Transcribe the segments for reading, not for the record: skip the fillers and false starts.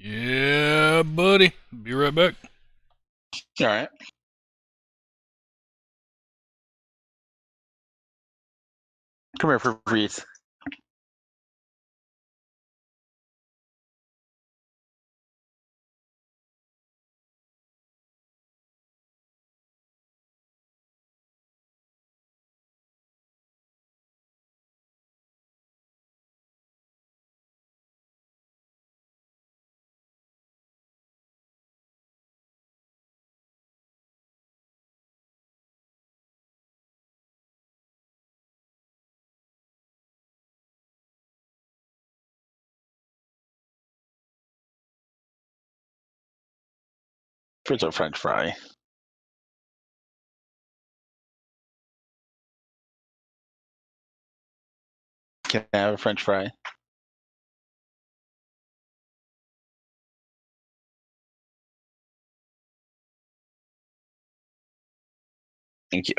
Yeah, buddy. Be right back. All right. Come here for Reese. Here's a French fry. Can I have a French fry? Thank you.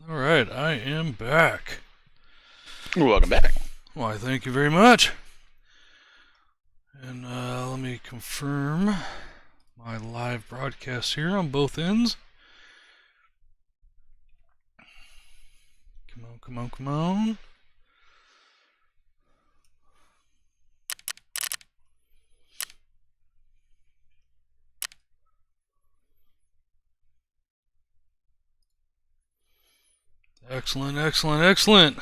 All right, I am back. Welcome back. Why, thank you very much. And let me confirm my live broadcast here on both ends. Come on, come on, come on. Excellent, excellent, excellent.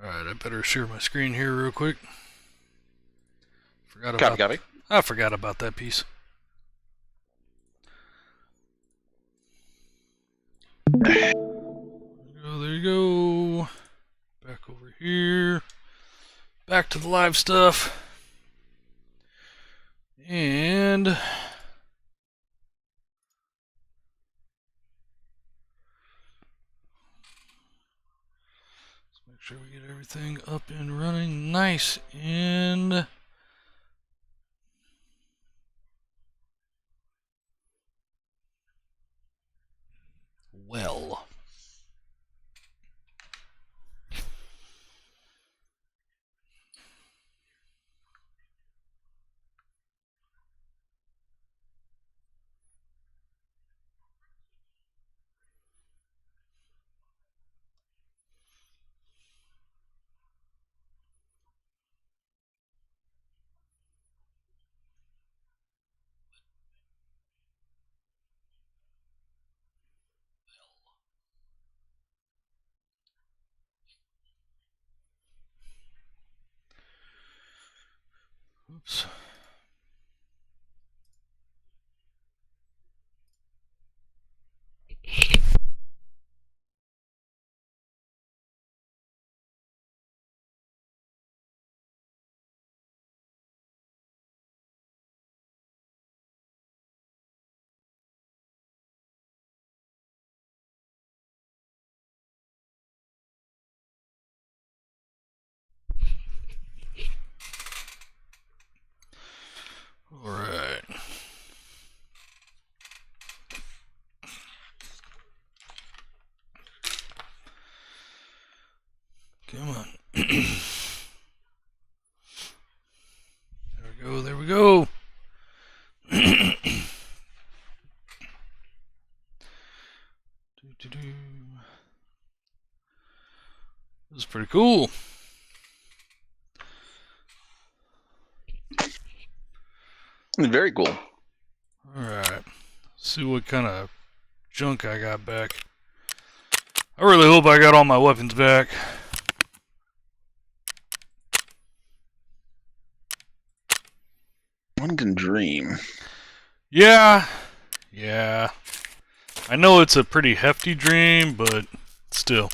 Alright, I better share my screen here real quick. Copy. I forgot about that piece. There you go. Back over here. Back to the live stuff. And let's make sure we get everything up and running nice and well. Oops. All right. Come on. There we go. There we go. This is pretty cool. Very cool. Alright. See what kind of junk I got back. I really hope I got all my weapons back. One can dream. Yeah. Yeah. I know it's a pretty hefty dream, but still.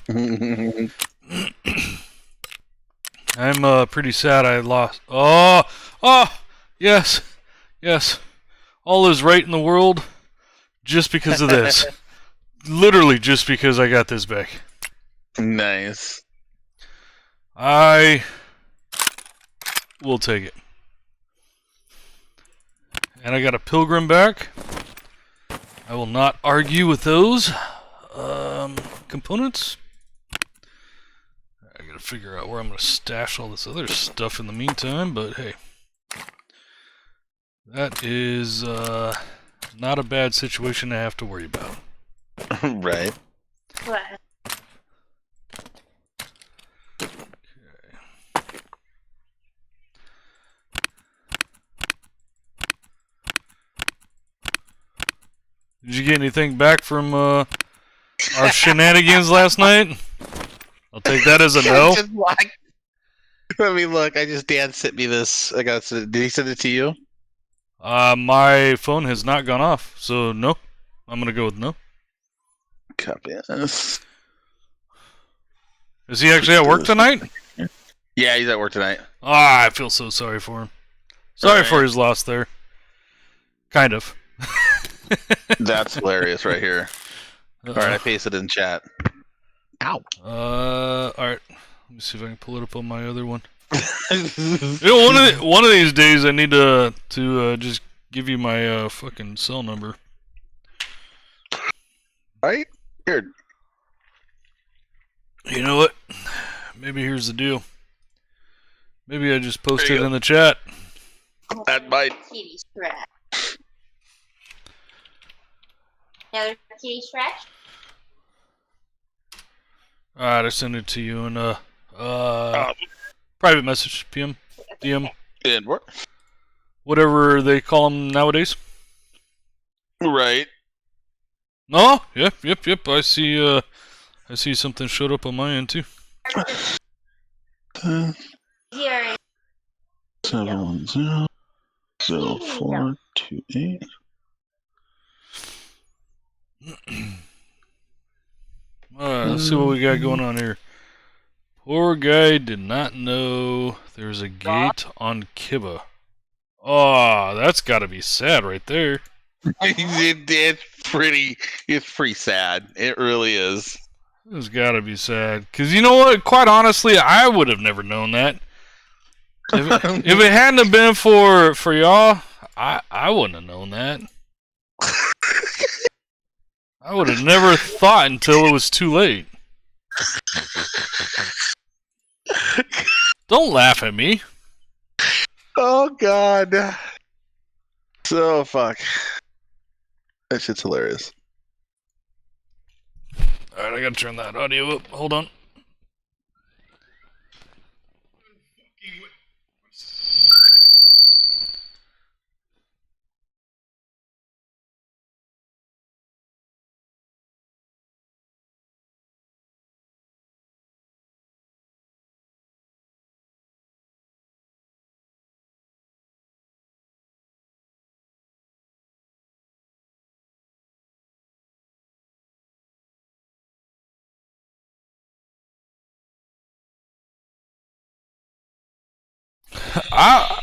I'm pretty sad I lost. Oh! Oh! Yes! Yes. All is right in the world just because of this. Literally just because I got this back. Nice. I will take it. And I got a pilgrim back. I will not argue with those components. I gotta figure out where I'm gonna stash all this other stuff in the meantime, but hey. That is not a bad situation to have to worry about. Right. What? Did you get anything back from our shenanigans last night? I'll take that as a no. Let me look. Dan sent me this. Did he send it to you? My phone has not gone off, so no. I'm gonna go with no. Copy this. Is he actually at work tonight? Yeah, he's at work tonight. Ah, I feel so sorry for him. Sorry for his loss there. Kind of. That's hilarious right here. Alright, I pasted it in chat. Ow. Alright. Let me see if I can pull it up on my other one. You know, one of these days I need to just give you my fucking cell number. Right? Weird. You know what? Maybe here's the deal. Maybe I just post it in the chat. That might. Kitty scratch. Another kitty scratch? Alright, I send it to you in private message, PM, DM, And what? whatever they call them nowadays. Right. No? Yep. I see something showed up on my end too. 0 710 0428. Alright, let's see what we got going on here. Poor guy did not know there's a gate on Kiba. Oh, that's gotta be sad right there. It's pretty sad. It really is. It's gotta be sad. Because you know what? Quite honestly, I would have never known that. If it hadn't have been for y'all, I wouldn't have known that. I would have never thought until it was too late. Don't laugh at me. Oh god. So fuck. That shit's hilarious. Alright, I gotta turn that audio up. Hold on. I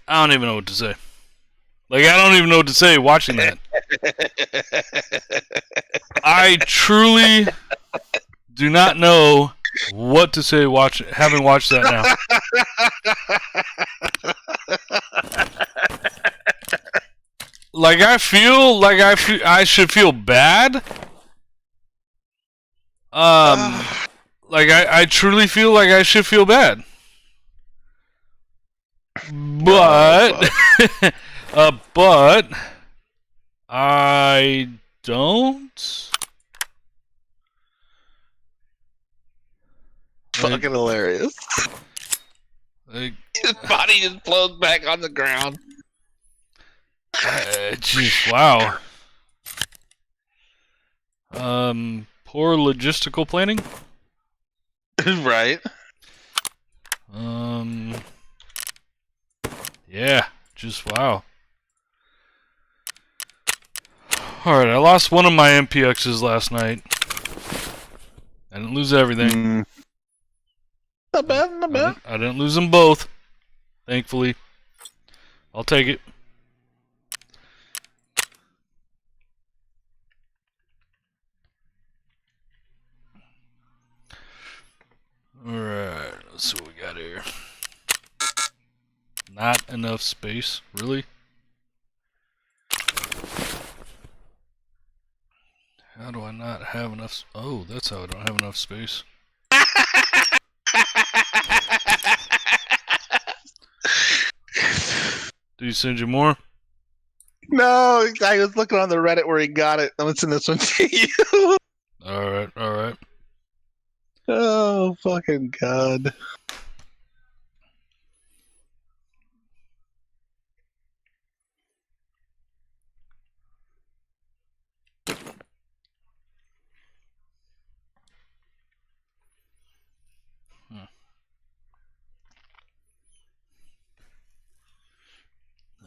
don't even know what to say. Like, I don't even know what to say watching that. I truly do not know what to say having watched that now. Like, I feel like I should feel bad. Like, I truly feel like I should feel bad. But but I don't. Fucking hilarious. Like, His body just floats back on the ground. Jeez, wow. Poor logistical planning. Right. Yeah, just wow. Alright, I lost one of my MPXs last night. I didn't lose everything. Not bad, not bad. I didn't lose them both, thankfully. I'll take it. Alright, let's see what we got here. Not enough space, really? How do I not have enough? Oh, that's how I don't have enough space. Did he send you more? No, I was looking on the Reddit where he got it. I'm gonna send this one to you. Alright, alright. Oh, fucking God.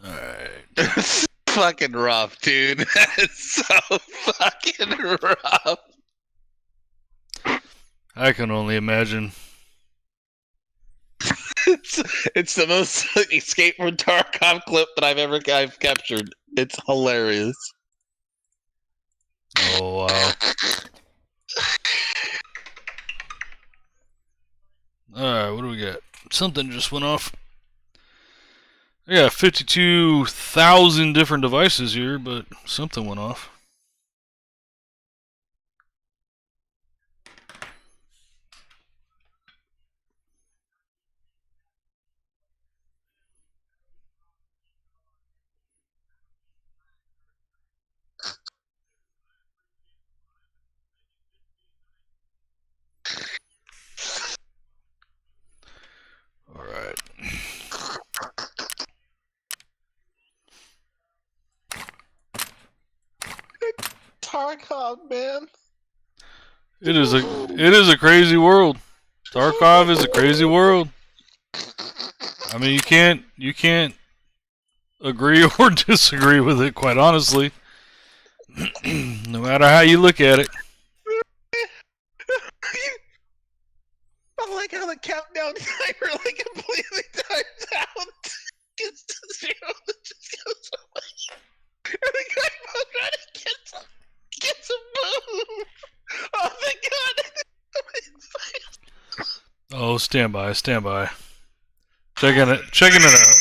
Alright. It's fucking rough, dude. It's so fucking rough. I can only imagine. It's the most Escape from Tarkov clip that I've captured. It's hilarious. Oh, wow. Alright, what do we got? Something just went off. I got 52,000 different devices here, but something went off. Alright. Tarkov, man. It is a crazy world. Tarkov is a crazy world. I mean, you can't agree or disagree with it, quite honestly. No matter how you look at it. I like how the countdown timer like completely times out. Gets to zero, it just goes away. And the guy goes right and gets a move. Oh, thank God. Oh, stand by. Checking it out.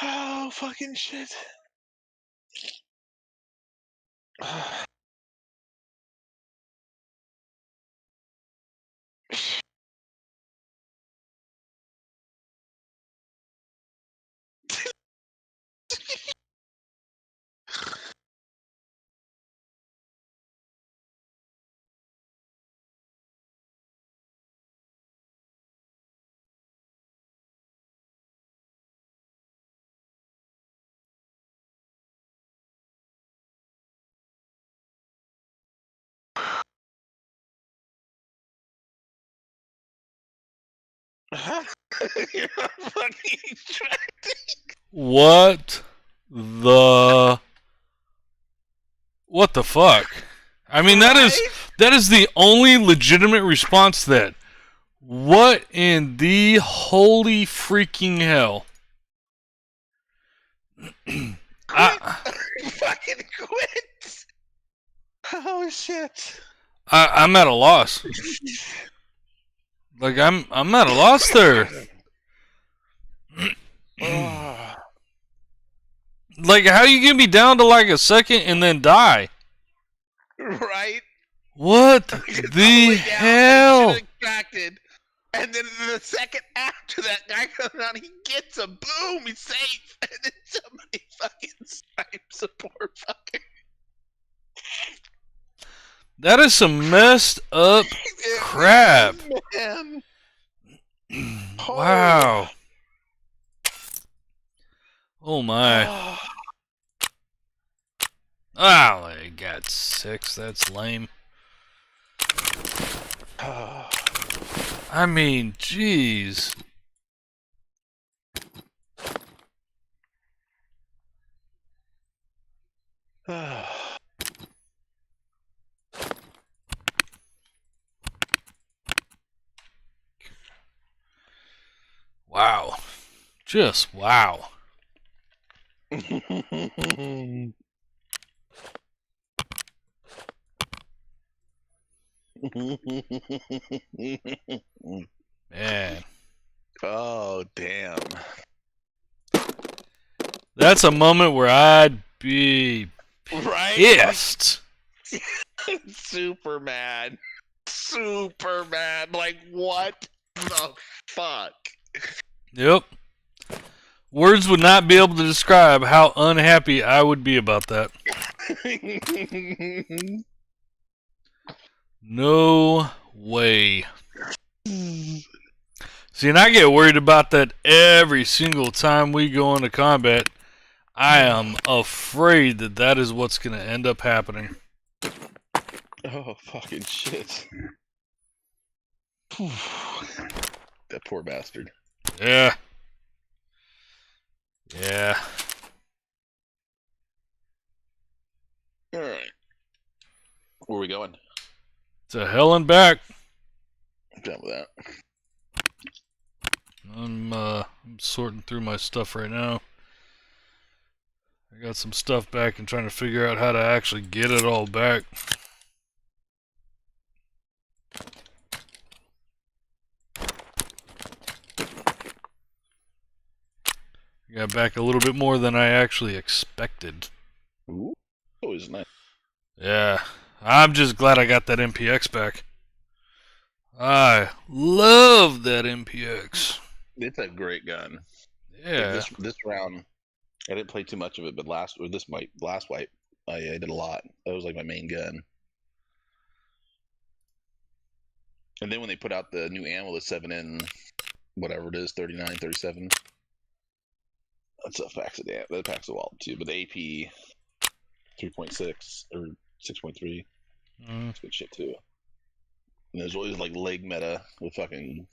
Oh, fucking shit. You're fucking distracting. What the fuck? I mean, that is the only legitimate response to that. What in the holy freaking hell? Fucking quit! Oh shit! I'm at a loss. Like I'm at a loss there. Oh. Like how you get me down to like a second and then die? Right? What It's all the way down, hell? and extracted. And then the second after that guy comes around, he gets a boom, he's safe, and then somebody fucking snipes the poor fucker. That is some messed up crap. Man. Wow. Oh my. Oh. Oh, I got 6. That's lame. Oh. I mean, jeez. Wow. Just wow. Man. Oh, damn. That's a moment where I'd be Right? pissed. Super mad. Super mad. Like, what the fuck? Yep. Words would not be able to describe how unhappy I would be about that. No way. See, and I get worried about that every single time we go into combat. I am afraid that that is what's going to end up happening. Oh, fucking shit. That poor bastard. Yeah. Yeah. Alright. Where are we going? To hell and back. I'm done with that. I'm sorting through my stuff right now. I got some stuff back and trying to figure out how to actually get it all back. I got back a little bit more than I actually expected. Ooh. Always nice. Yeah. I'm just glad I got that MPX back. I love that MPX. It's a great gun. Yeah. Like this round, I didn't play too much of it, but last wipe, I did a lot. That was like my main gun. And then when they put out the new ammo, the 7N, whatever it is, 39, 37, that's a packs of damn. That packs a wallop too. But the AP 3.6 or 6.3, it's good shit too. And there's always like leg meta with fucking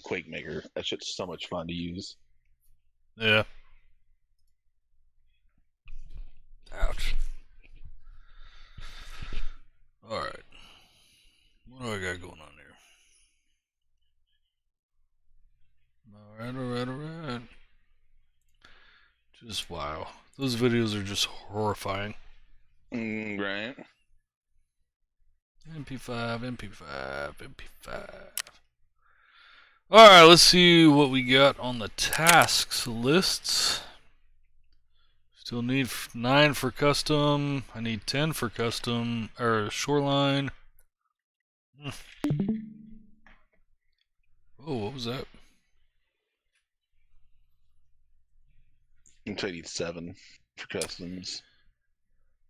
Quake Maker. That shit's so much fun to use. Yeah. Ouch. Alright. What do I got going on here? Alright. Just wow. Those videos are just horrifying. Right. MP5. Alright, let's see what we got on the tasks lists. Still need 9 for custom. I need 10 for custom, or shoreline. Oh, what was that? I'm trying to need 7 for customs.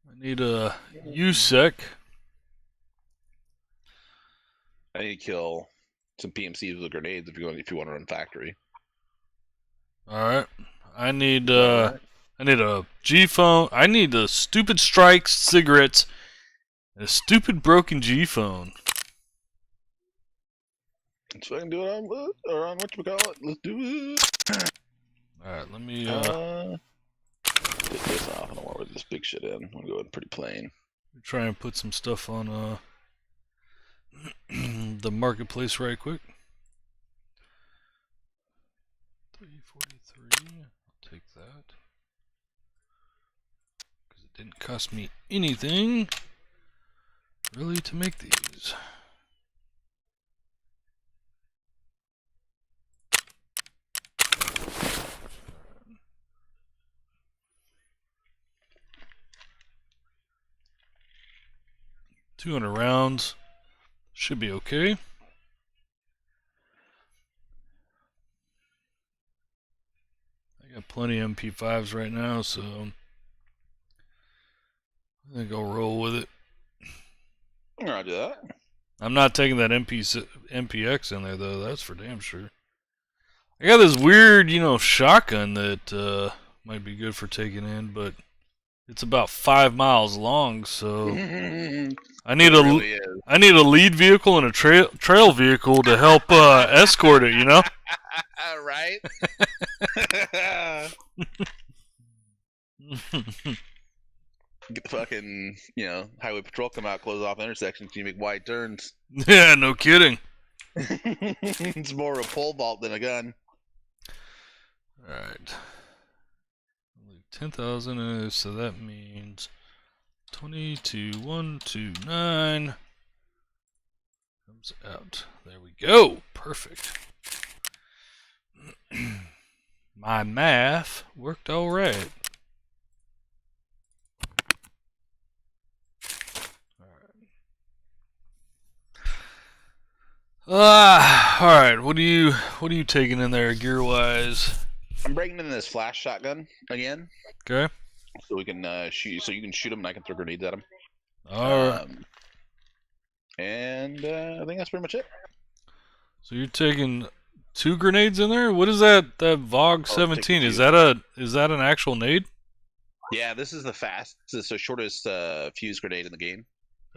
I need a USEC. I need to kill some PMCs with grenades if you want to run factory. Alright. I need a G phone. I need a stupid strikes, cigarettes, and a stupid broken G phone. So I can do it on whatchamacallit. Let's do it. Alright, let me take this off. I don't want to wear this big shit in. I'm gonna go in pretty plain. try and put some stuff on the marketplace right quick. 343. I'll take that. Because it didn't cost me anything really to make these. $200 rounds should be okay. I got plenty of MP5s right now, so I think I'll roll with it. I'll do that. I'm not taking that MPX in there though. That's for damn sure. I got this weird, shotgun that might be good for taking in, but it's about 5 miles long, so I need a lead vehicle and a trail vehicle to help escort it. Right? Get the fucking, highway patrol come out, close off intersections, so you make wide turns. Yeah, no kidding. It's more of a pole vault than a gun. Alright. 10,000 is, so that means 22,129 comes out. There we go. Perfect. My math worked all right. All right. What are you taking in there, gear wise? I'm breaking in this flash shotgun again. Okay. So we can shoot. So you can shoot them, and I can throw grenades at them. All right. And I think that's pretty much it. So you're taking 2 grenades in there? What is that? That VOG 17? Is that an actual nade? Yeah, this is the fastest, the shortest fuse grenade in the game.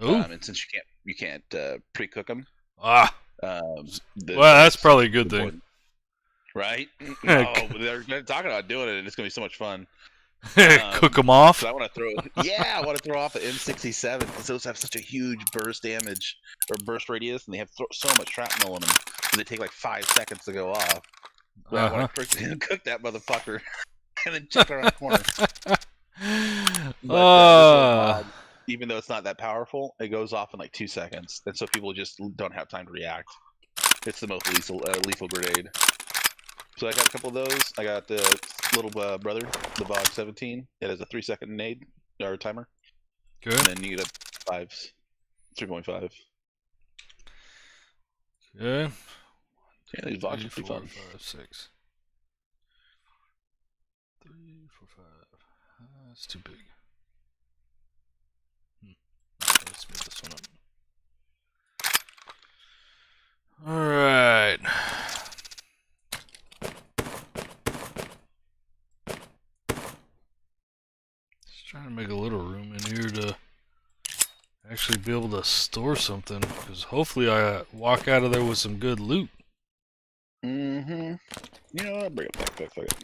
Oh. And since you can't pre-cook them. Well, that's probably a good thing. Right? They're talking about doing it, and it's gonna be so much fun. Cook them off. So I want to throw off the M67 because those have such a huge burst damage or burst radius, and they have so much shrapnel in them. They take like 5 seconds to go off. But I want to cook that motherfucker and then chuck it around the corner. But, even though it's not that powerful, it goes off in like 2 seconds, and so people just don't have time to react. It's the most lethal grenade. So I got a couple of those. I got the little brother, the VOG 17. It has a 3-second nade or timer. Good. And then you get a 3.5. Okay. Yeah, these VOGs are pretty 4, fun. 5, 6. 3, 4, 5. That's too big. Let's move this one up. Alright. Just trying to make a little room in here to actually be able to store something, because hopefully I walk out of there with some good loot. Mm-hmm. You know what? I'll bring a backpack. Fuck it.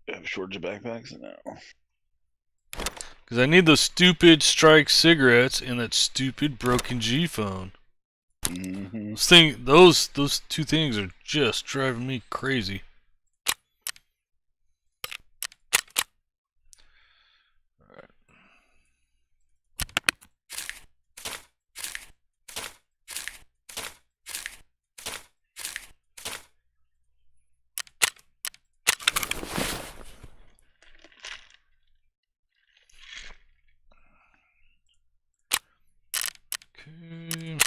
I have a shortage of backpacks now. Because I need those stupid Strike cigarettes and that stupid broken G phone. Mm-hmm. Those 2 things are just driving me crazy. Alright. Okay.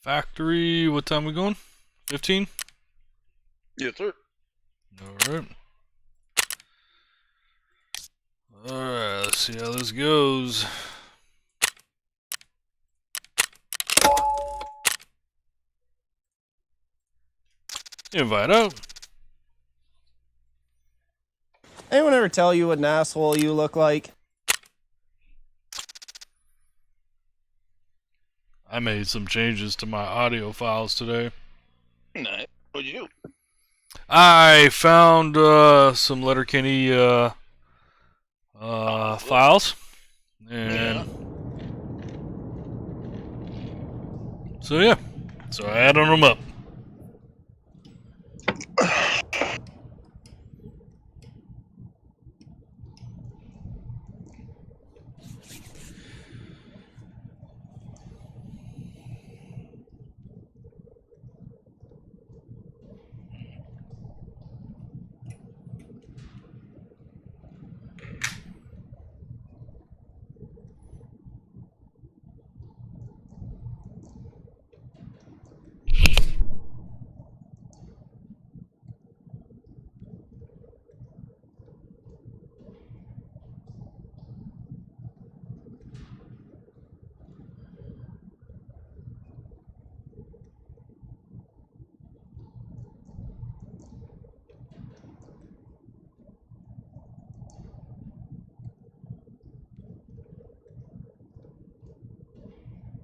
Factory, what time we going? 15? Yes, sir. Alright. Alright, let's see how this goes. Invite out. Anyone ever tell you what an asshole you look like? I made some changes to my audio files today. Nice. What'd you do? I found some Letterkenny files, And so yeah, so I added them up.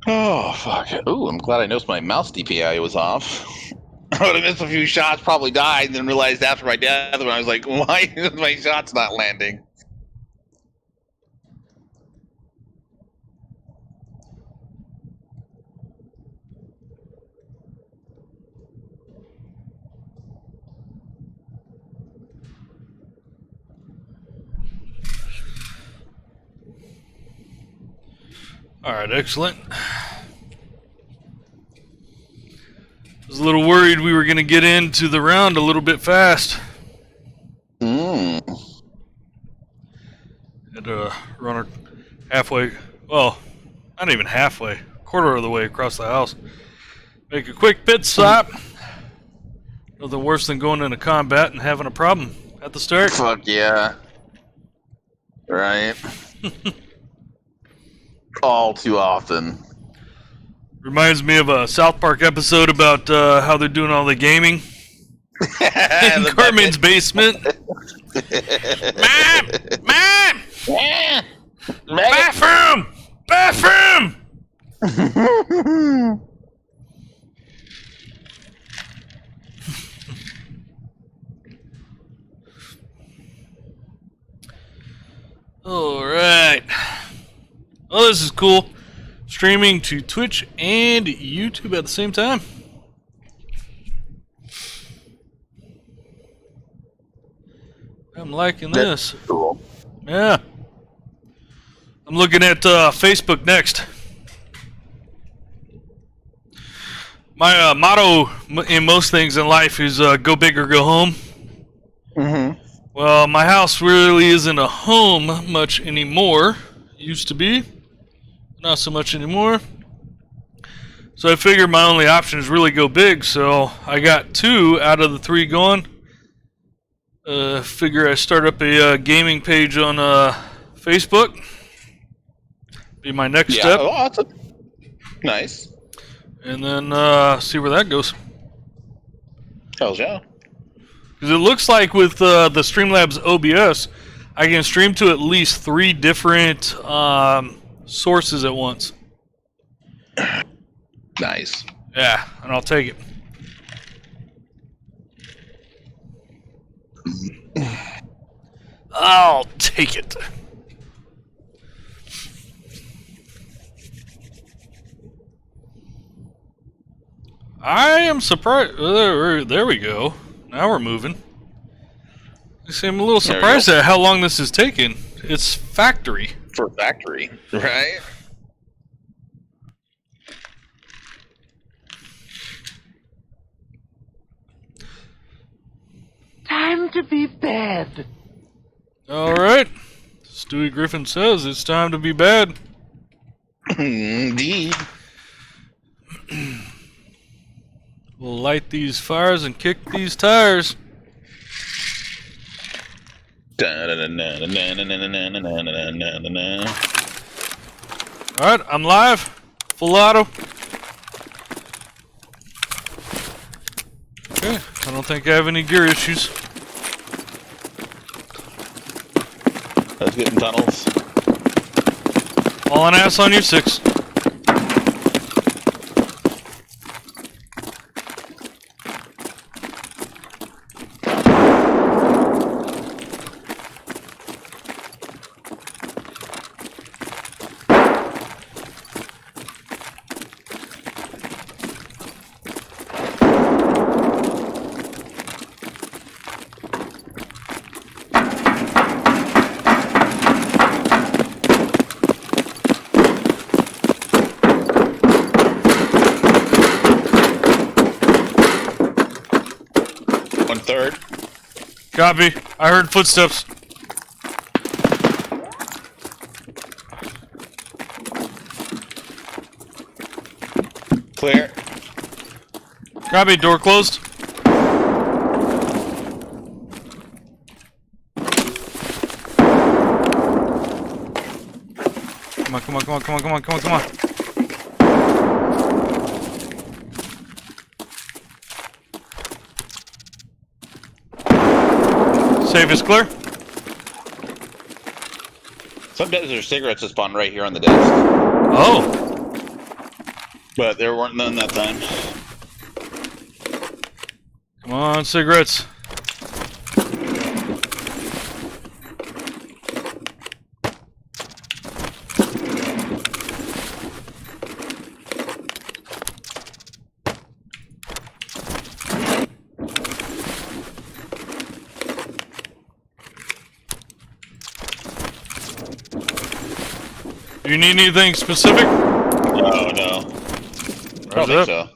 Oh, fuck. Ooh, I'm glad I noticed my mouse DPI was off. I would have missed a few shots, probably died, and then realized after my death when I was like, why is my shots not landing? Alright, excellent. I was a little worried we were going to get into the round a little bit fast. Had to run her halfway, well, not even halfway, quarter of the way across the house. Make a quick pit stop. Nothing worse than going into combat and having a problem at the start. Fuck yeah. Right. All too often. Reminds me of a South Park episode about how they're doing all the gaming in Carmen's basement. Mom! Mom! Bathroom! Bathroom! Alright. Oh, this is cool. Streaming to Twitch and YouTube at the same time. I'm liking this. That's cool. Yeah. I'm looking at Facebook next. My motto in most things in life is go big or go home. Mm-hmm. Well, my house really isn't a home much anymore. Used to be. Not so much anymore. So I figured my only option is really go big, so I got 2 out of the 3 going. Figure I start up a gaming page on Facebook. Be my next step. Oh, that's nice. And then see where that goes. Hells yeah. Because it looks like with the Streamlabs OBS, I can stream to at least 3 different sources at once. Nice. Yeah, and I'll take it. I'll take it. I am surprised. There we go. Now we're moving. You see, I'm a little surprised at how long this is taking. It's factory. For factory, right? Time to be bad. Alright. Stewie Griffin says it's time to be bad. Indeed. We'll light these fires and kick these tires. Alright, I'm live. Full auto. Okay, I don't think I have any gear issues. Let's get in tunnels. All on ass on your 6. third. Copy. I heard footsteps. Clear. Copy. Door closed. Come on, come on, come on, come on, come on, come on, come on. Safe is clear. Sometimes there's cigarettes that spawn right here on the desk. Oh. But there weren't none that time. Come on, cigarettes. Do you need anything specific? Oh, no. I don't think so.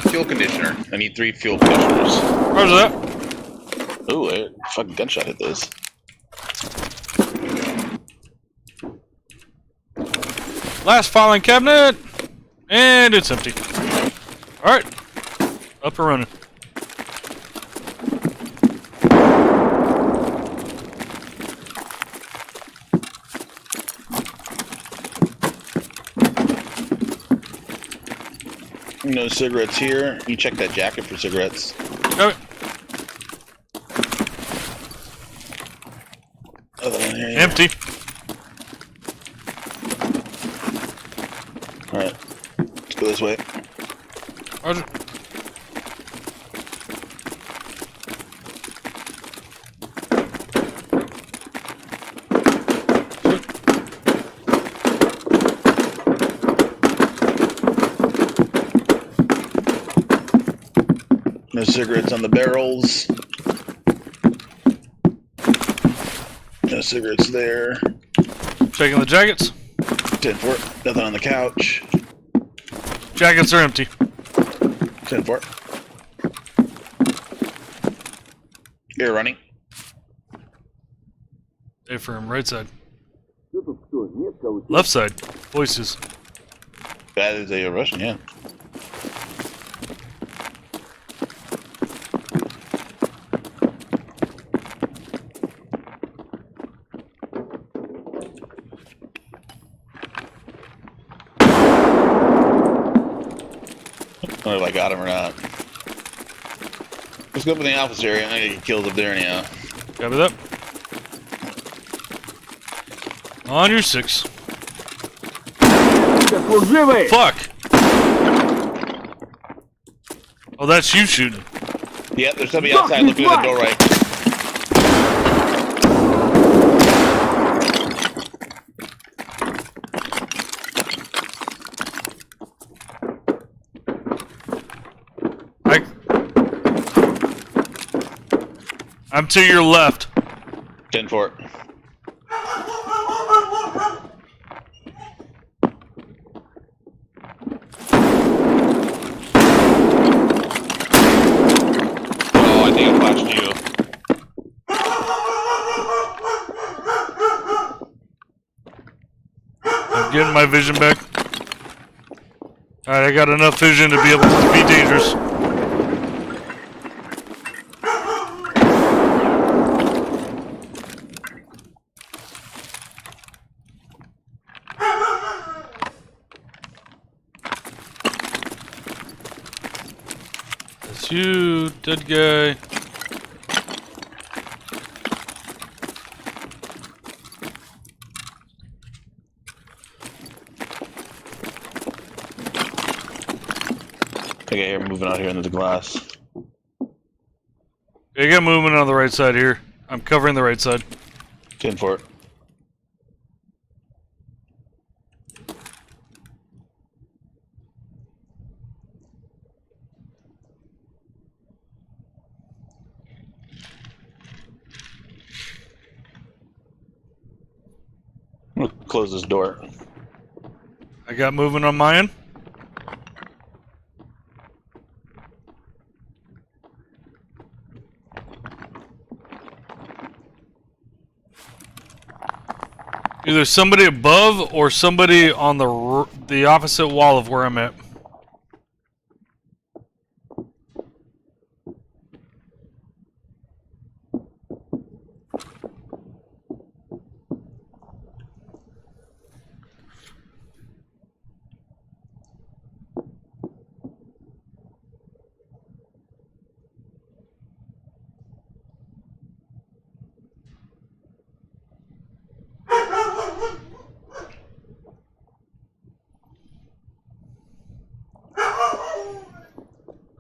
Fuel conditioner. I need 3 fuel conditioners. Roger that. Ooh, a fucking gunshot hit this. Last filing cabinet, and it's empty. All right, up and running. No cigarettes here. You check that jacket for cigarettes. Okay. Other one here. Empty. Alright. Let's go this way. Roger. No cigarettes on the barrels. No cigarettes there. Checking the jackets. 10-4. Nothing on the couch. Jackets are empty. 10-4. You're running. A firm, right side. Left side. Voices. That is a Russian, yeah. I don't know if I got him or not. Let's go up in the office area. I'm gonna get kills up there anyhow. Copy that. On your 6. Fuck! Oh, that's you shooting. Yep, there's somebody outside looking at the door right. I'm to your left. 10-4. Oh, I think I flashed you. I'm getting my vision back. Alright, I got enough vision to be able to be dangerous. That's you, dead guy. Okay, you're moving out here into the glass. I got movement on the right side here. I'm covering the right side. 10-4. We'll close this door. I got movement on my end. Either somebody above or somebody on the opposite wall of where I'm at.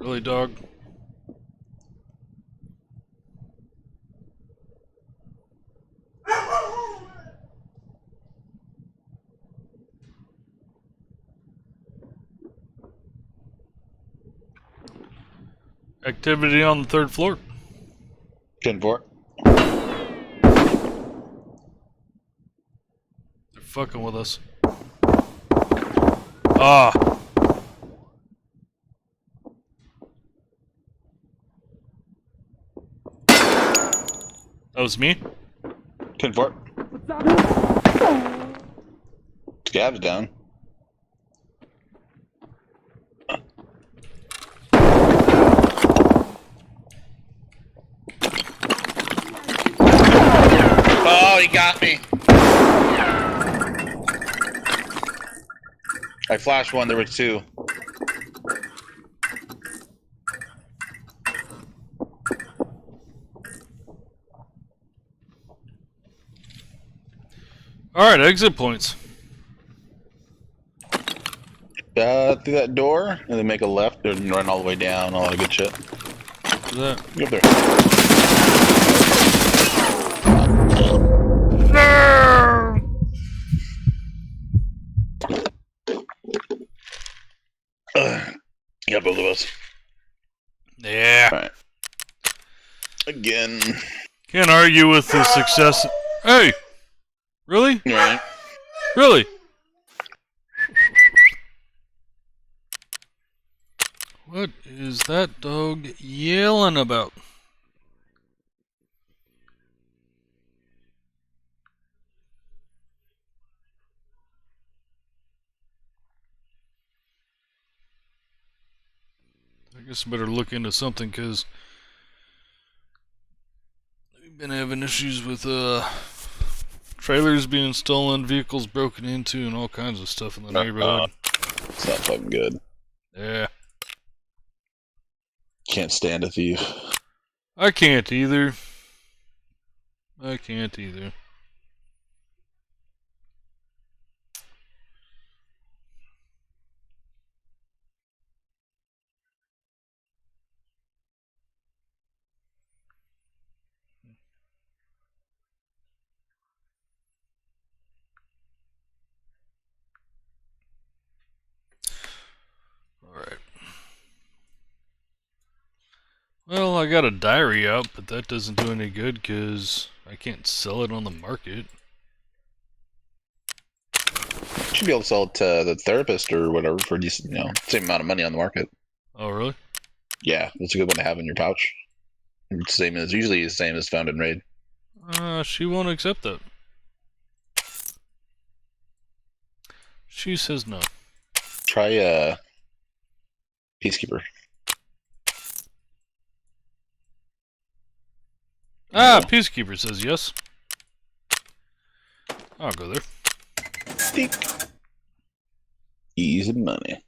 Really, dog? Activity on the 3rd floor. 10-4. They're fucking with us. Ah. That was me? 10-4. Scab's down. Oh, he got me. I flashed one, there were 2. Alright, exit points. Through that door, and then make a left and run all the way down, all that good shit. What's that? Go up there. Got both of us. Yeah. Alright. Again. Can't argue with the success. Hey! Really? Alright. Really? What is that dog yelling about? I guess I better look into something, because we've been having issues with trailers being stolen, vehicles broken into, and all kinds of stuff in the neighborhood. It's not fucking good. Yeah. Can't stand a thief. I can't either. I can't either. Alright. Well, I got a diary out, but that doesn't do any good because I can't sell it on the market. You should be able to sell it to the therapist or whatever for a decent, same amount of money on the market. Oh, really? Yeah, that's a good one to have in your pouch. Same as usually the same as found in raid. She won't accept that. She says no. Try Peacekeeper. Peacekeeper says yes. I'll go there. Speak. Easy money.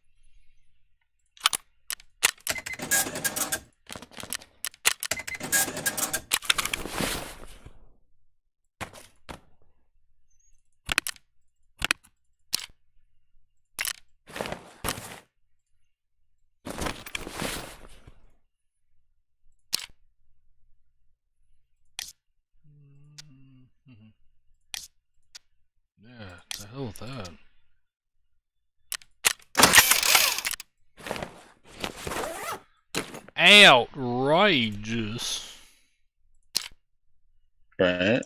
Yeah, the hell with that. Outrageous. Right.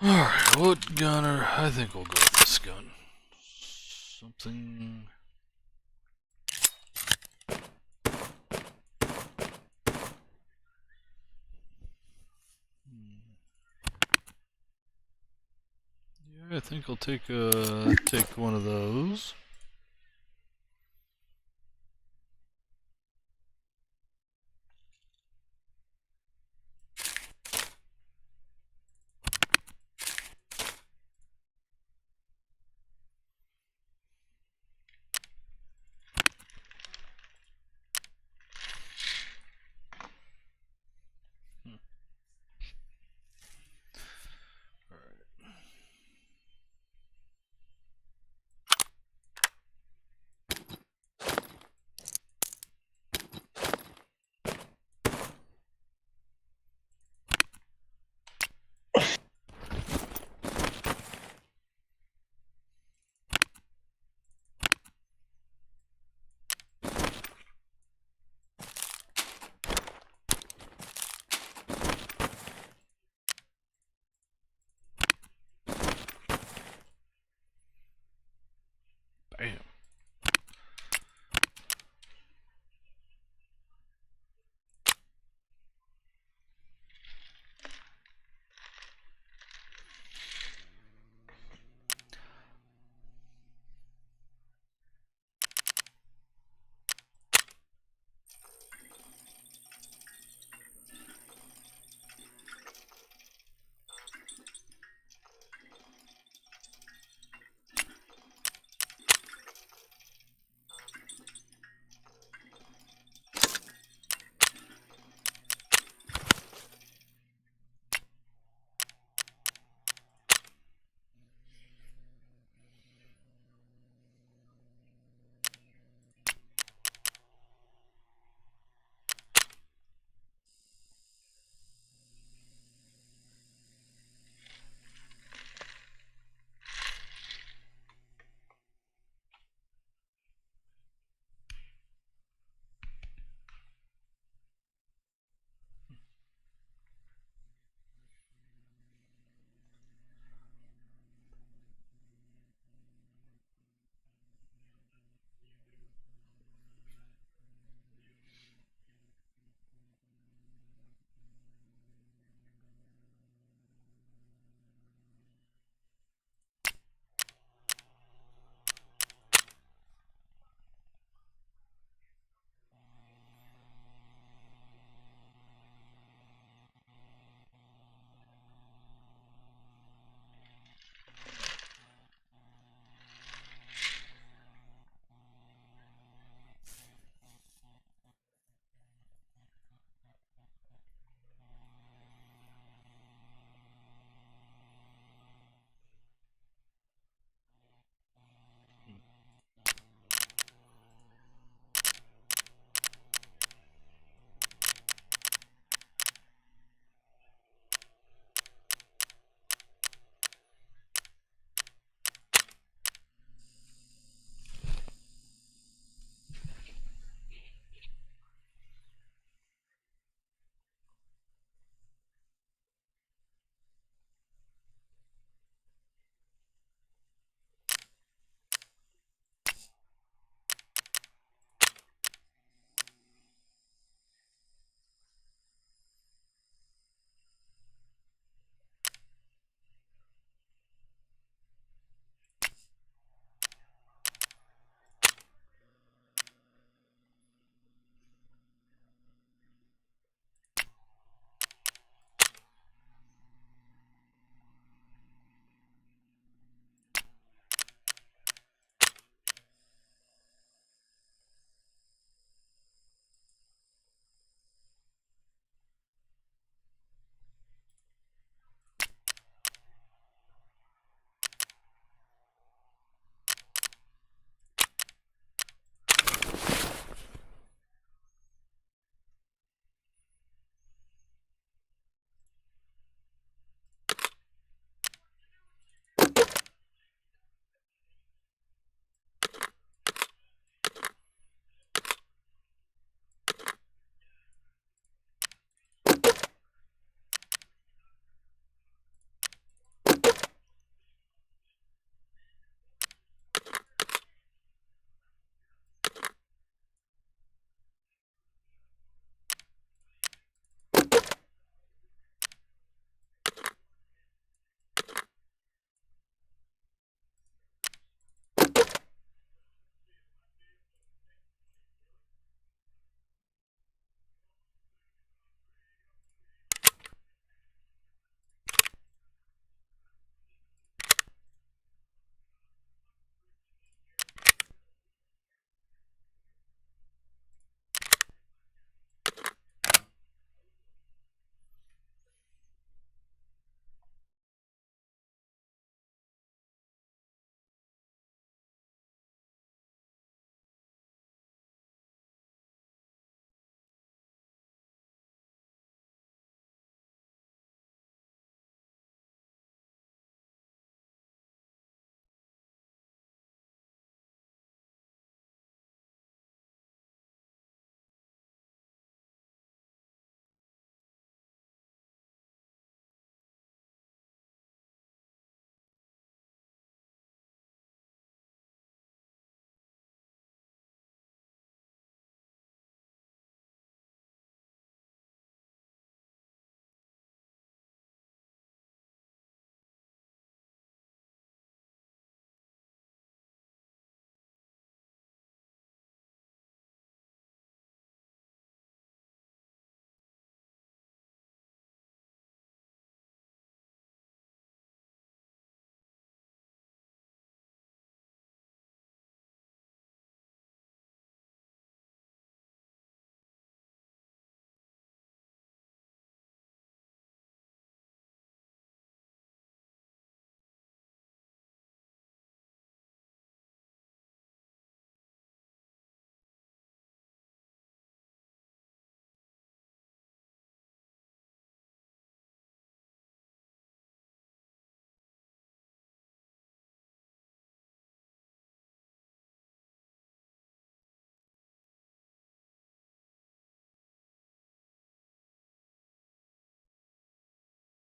Alright, what gunner? I think we'll go with this gun. Something. Yeah, I think I'll take one of those. Bam.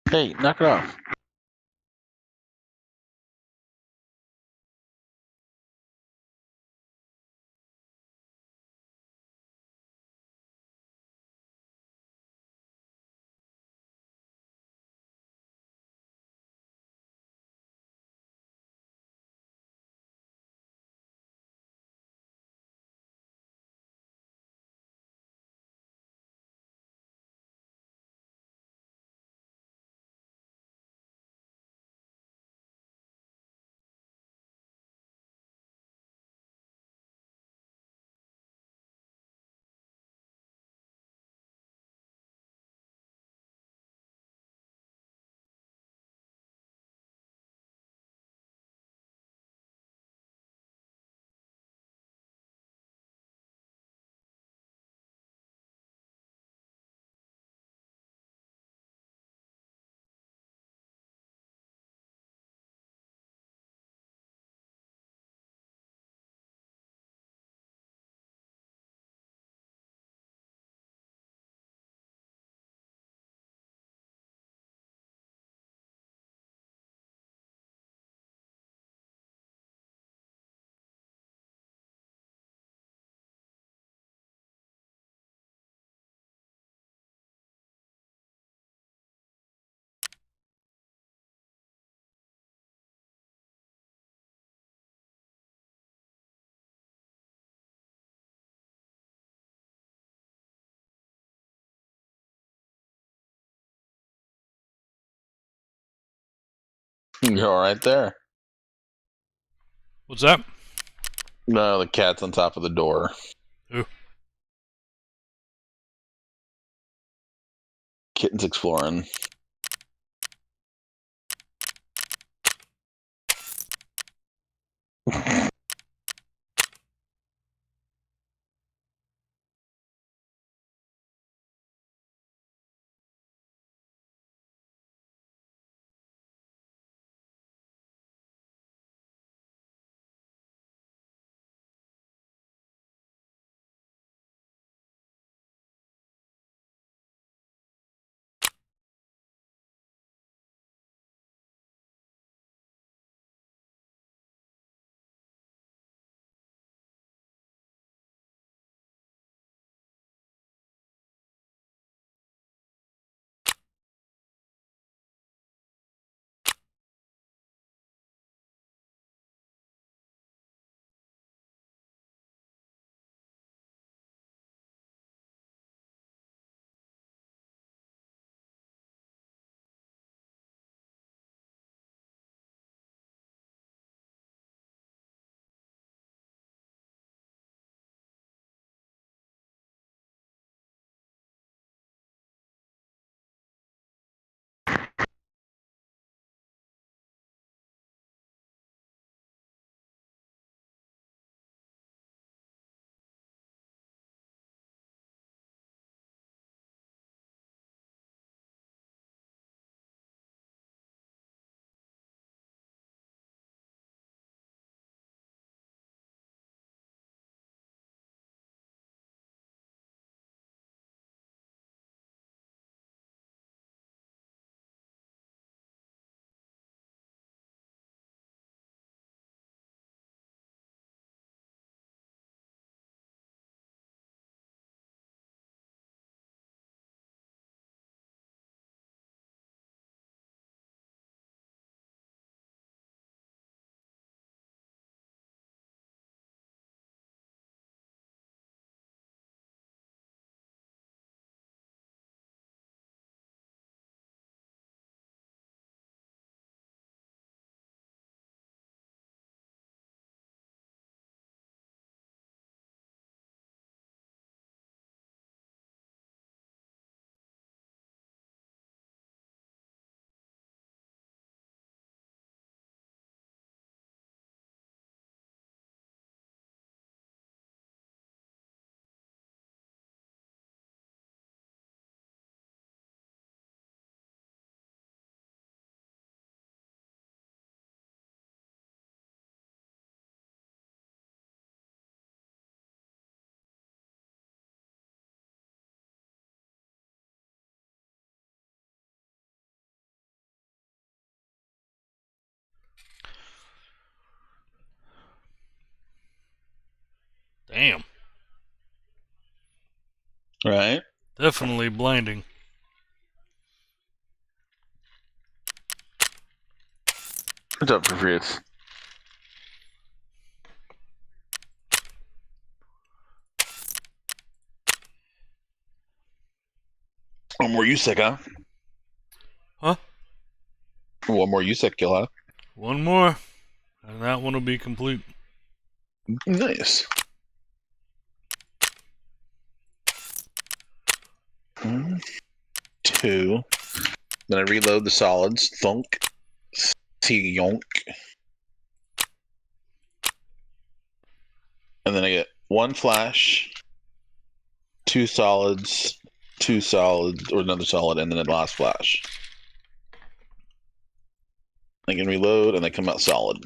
Hey, knock it off. You're all right there. What's that? No, the cat's on top of the door. Ooh. Kitten's exploring. Damn. Right? Definitely blinding. What's up for Fritz? One more USEC, huh? Huh? One more USEC kill, huh? One more, and that one will be complete. Nice. Two. Then I reload the solids. Thunk. Yonk. And then I get one flash, two solids, or another solid, and then the last flash. I can reload, and they come out solid.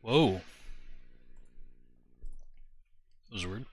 Whoa. That was weird.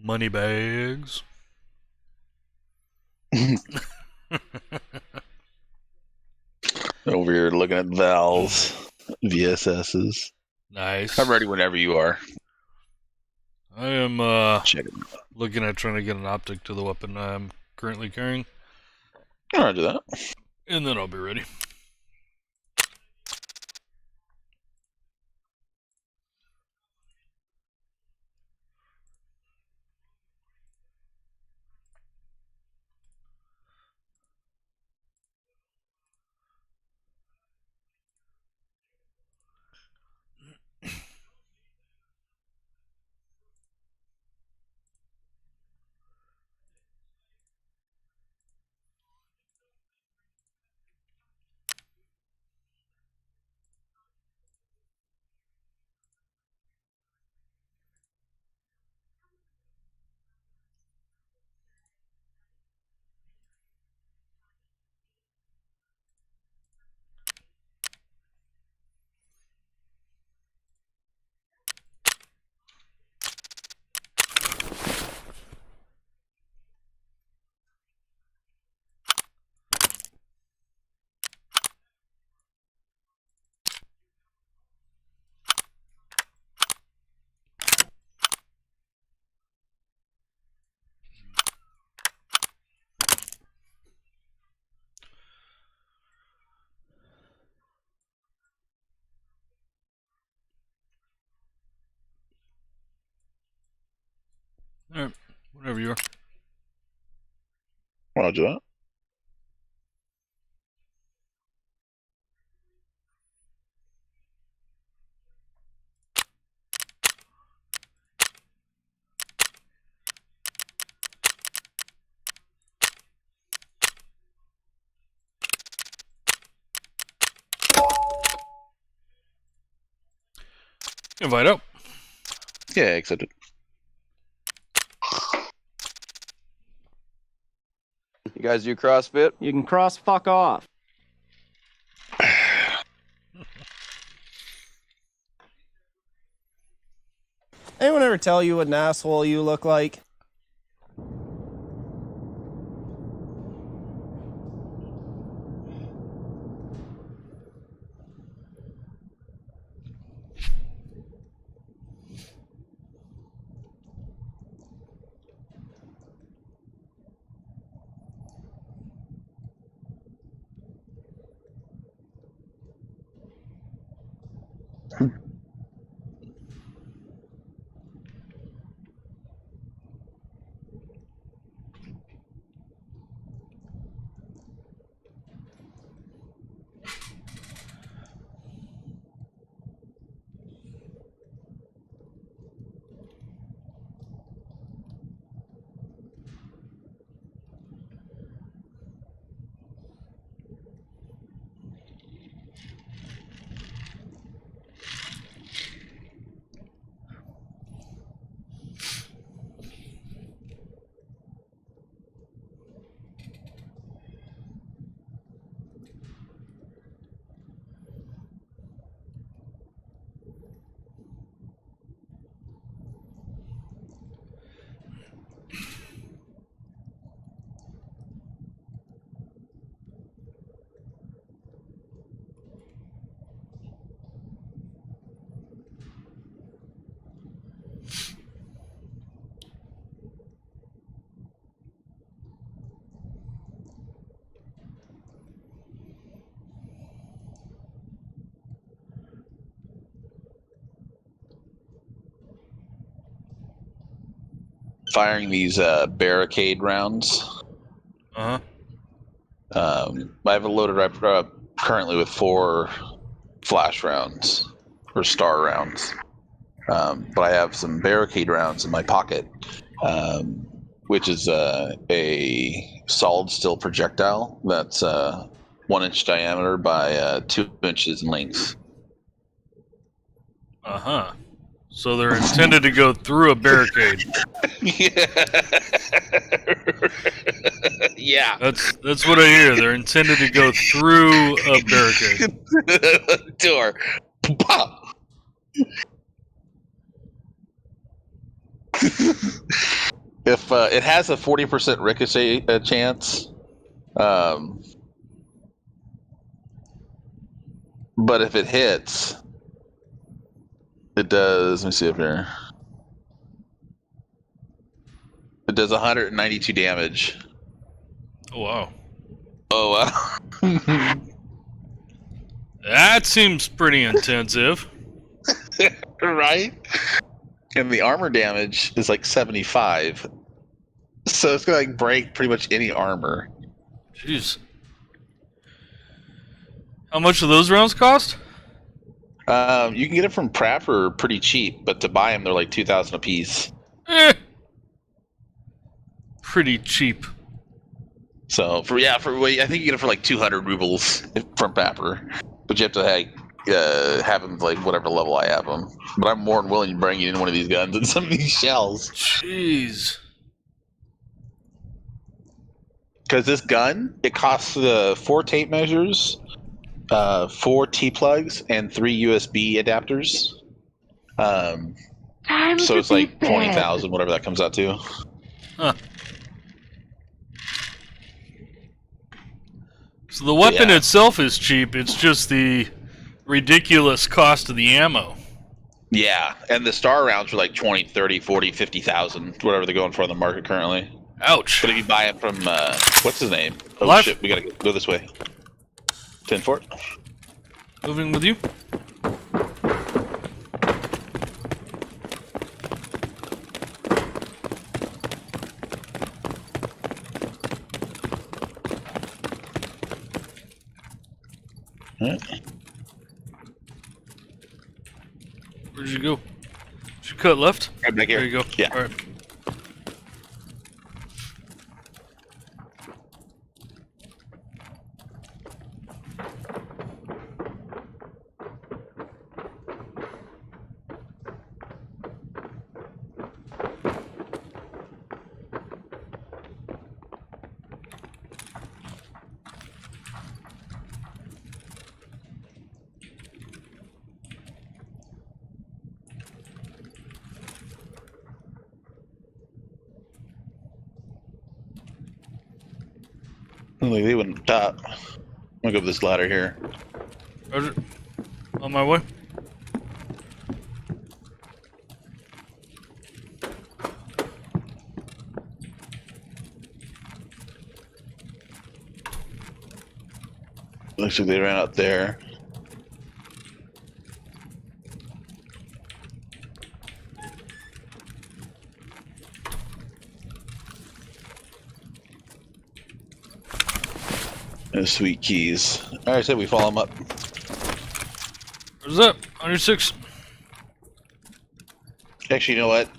Money bags. Over here looking at Val's VSSs. Nice. I'm ready whenever you are. I am Check it. looking at trying to get an optic to the weapon I'm currently carrying, Roger that. and then I'll be ready. Alright, whatever you are. Roger that. Invite out. Yeah, accepted. You guys do CrossFit? You can cross fuck off. Anyone ever tell you what an asshole you look like? Firing these barricade rounds. Uh-huh. I have a loaded rifle currently with 4 flash rounds or star rounds, but I have some barricade rounds in my pocket, which is a solid steel projectile that's 1 inch diameter by 2 inches in length. Uh-huh. So they're intended to go through a barricade. Yeah. That's what I hear. They're intended to go through a barricade. Door. Pop. If it has a 40% ricochet chance, but if it hits, it does. Let me see up here. It does 192 damage. Oh wow. Oh wow. That seems pretty intensive. Right? And the armor damage is like 75. So it's gonna like break pretty much any armor. Jeez. How much do those rounds cost? You can get it from Pratt for pretty cheap, but to buy them they're like 2,000 a piece. Pretty cheap. So I think you get it for like 200 rubles from Papper, but you have to have them like whatever level I have them. But I'm more than willing to bring you in one of these guns and some of these shells. Jeez. Because this gun, it costs 4 tape measures, 4 T-plugs, and 3 USB adapters. Time So to it's be like bad. 20,000, whatever that comes out to. Huh. So the weapon Yeah. itself is cheap, it's just the ridiculous cost of the ammo. Yeah, and the star rounds are like 20, 30, 40, 50,000, whatever they're going for on the market currently. Ouch. But if you buy it from, what's his name? Oh Life. shit, we gotta go this way. 10 Fort. Moving with you. Where'd you go? Did you cut left? Right back here. There you go. Yeah. Alright. Look, they went top. I'm gonna go up this ladder here. Roger. On my way. Looks like they ran out there. And sweet keys. Alright, so we follow them up. Where's that? On your 6. Actually, you know what?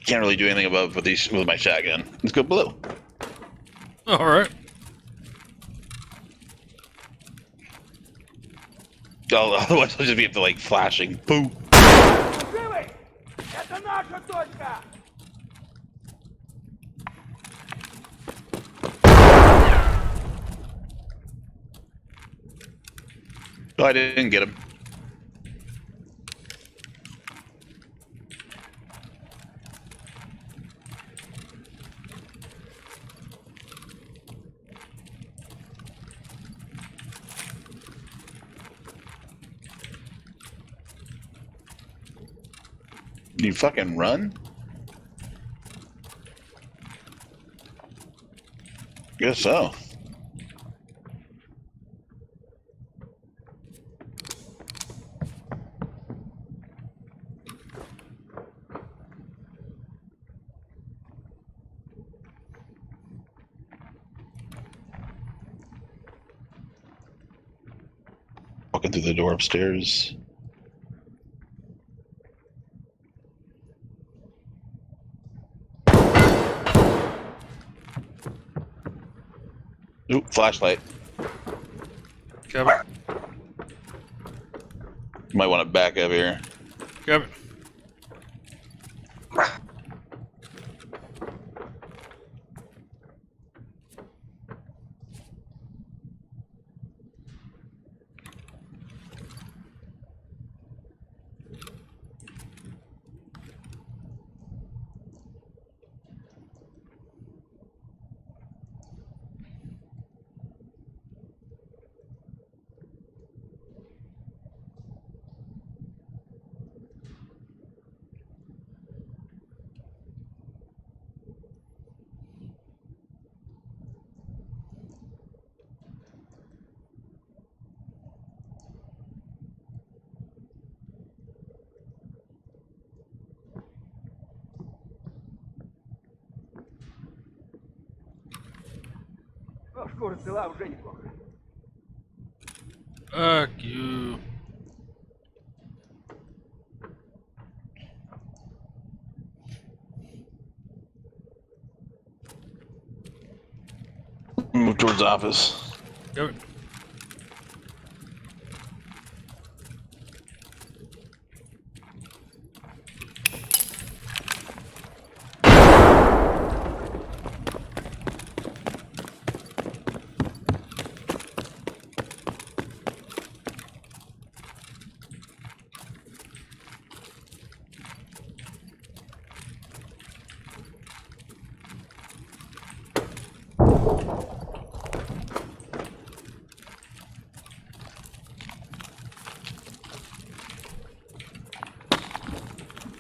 Can't really do anything above with my shotgun. Let's go blue. Alright. Oh, otherwise I'll just be up to like flashing. Boom. Oh, I didn't get him. You fucking run? Guess so. Walking through the door upstairs. Ooh, flashlight. Cab it. Might want to back up here. Cab it. Fuck you. Move towards the office. Yep.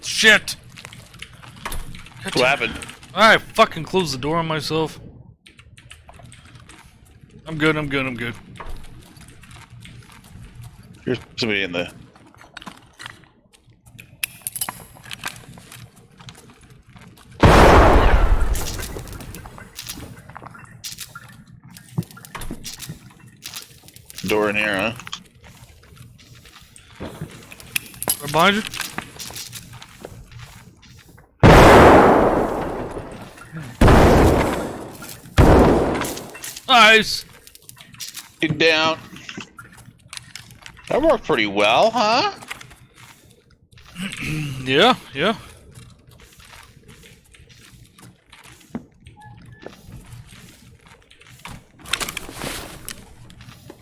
Shit! What happened? I fucking closed the door on myself. I'm good, I'm good, I'm good. There's somebody in the. Door in here, huh? Right behind you? Nice! Get down. That worked pretty well, huh? Yeah, yeah.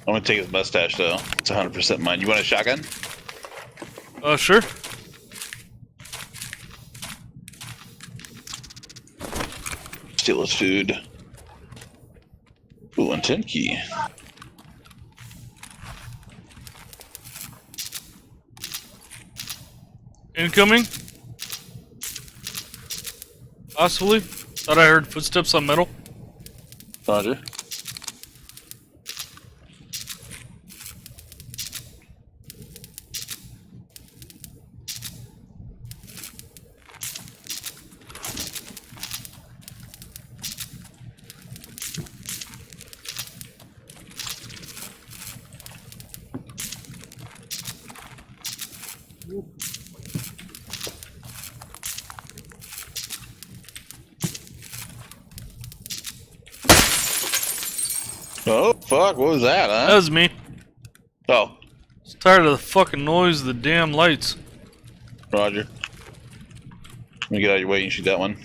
I'm gonna take his mustache though. It's 100% mine. You want a shotgun? Sure. Steal his food. Ooh, and 10 key. Incoming? Possibly. Thought I heard footsteps on metal. Roger. Oh, fuck, what was that, That huh? was me. Oh, I was tired of the fucking noise of the damn lights. Roger. Let me get out of your way and shoot that one.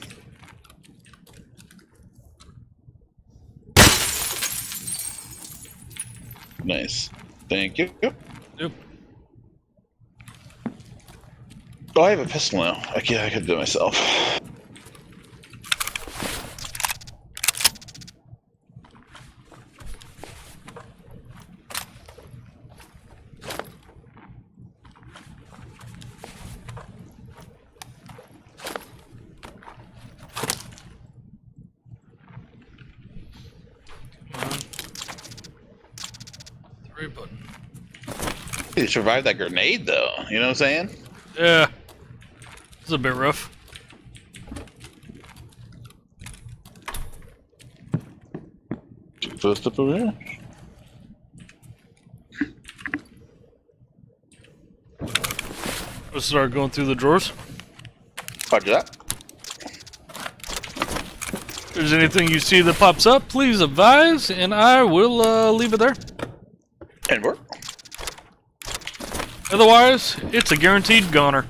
Nice. Thank you. Yep. Oh, I have a pistol now. I could do it myself. Three button. You survived that grenade, though. You know what I'm saying? Yeah. It's a bit rough. First up over here. Let's start going through the drawers. Roger that. If there's anything you see that pops up, please advise, and I will leave it there. And work. Otherwise, it's a guaranteed goner.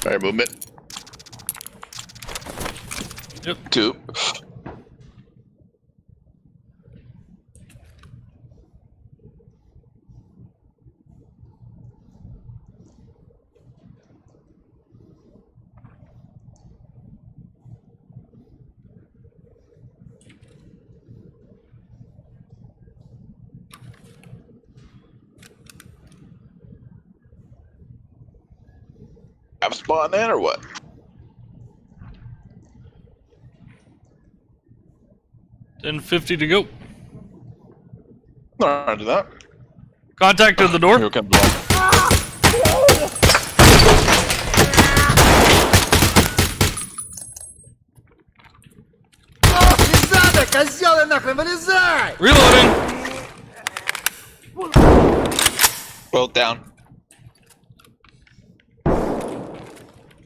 Alright, movement. Yep. 2. Have a spot in or what? 10:50 to go. Alright, do that. Contact at the door. Here comes one. Reloading. Both down.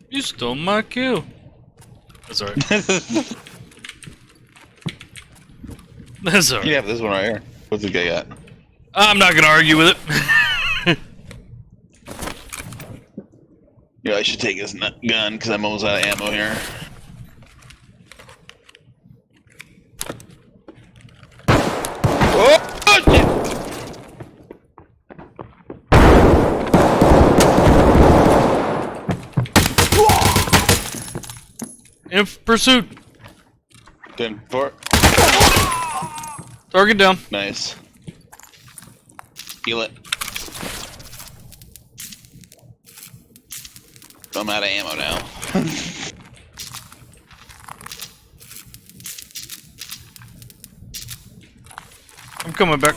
You stole my kill. That's alright. That's alright. You have this one right here. What's the guy got? I'm not gonna argue with it. Yeah, I should take his gun because I'm almost out of ammo here. Oh, shit! In pursuit. 10-4. Target down. Nice. Heal it. I'm out of ammo now. I'm coming back.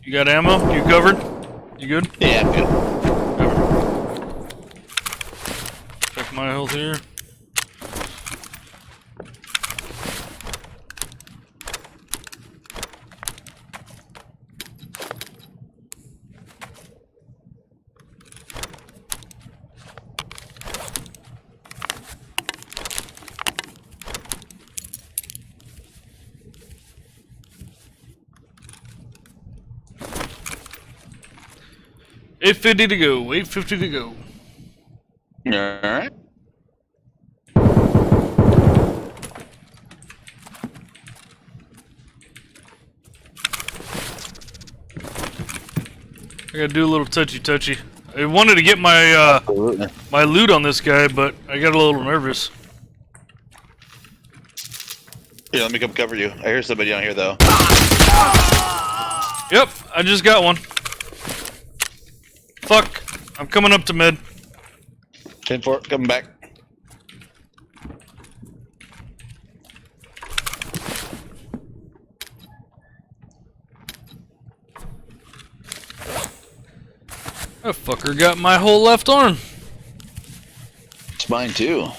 You got ammo? You covered? You good? Yeah, I'm good. Covered. Check my health here. $8.50 to go. $8.50 to go. Alright. I gotta do a little touchy. I wanted to get my my loot on this guy, but I got a little nervous. Here, let me come cover you. I hear somebody down here, though. Yep, I just got one. Fuck, I'm coming up to mid. 10-4, coming back. That fucker got my whole left arm. It's mine, too.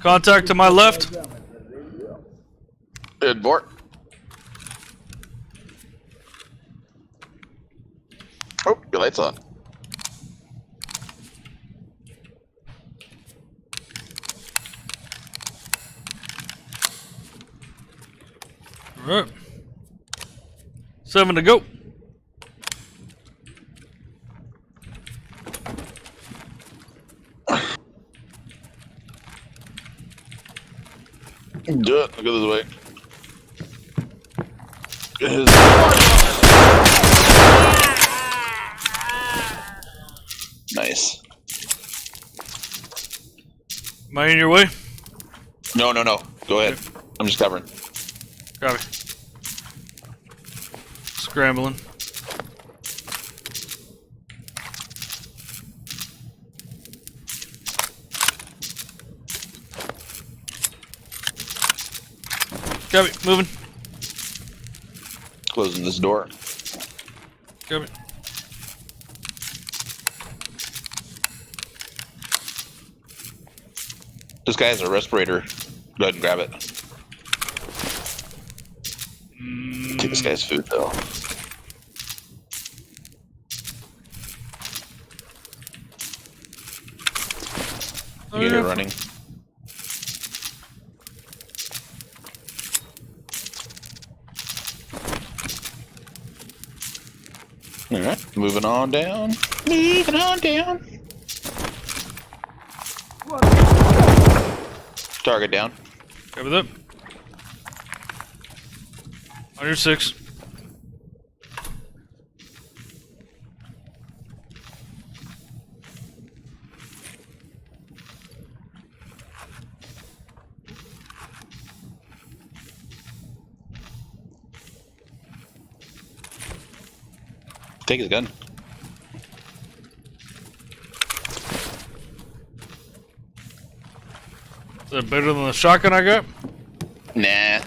Contact to my left. Good, Bort. Oh, your light's on. Alright. 7 to go. Do it. I'll go this way. Nice. Am I in your way? No. Go ahead. I'm just covering. Copy. Scrambling. Copy. Moving. Closing this door. Copy. This guy has a respirator. Go ahead and grab it. Take this guy's food, though. You get her running. All right, moving on down. Moving on down. Target down. Cover that. On your 6. Take his gun. Is that better than the shotgun I got? Nah.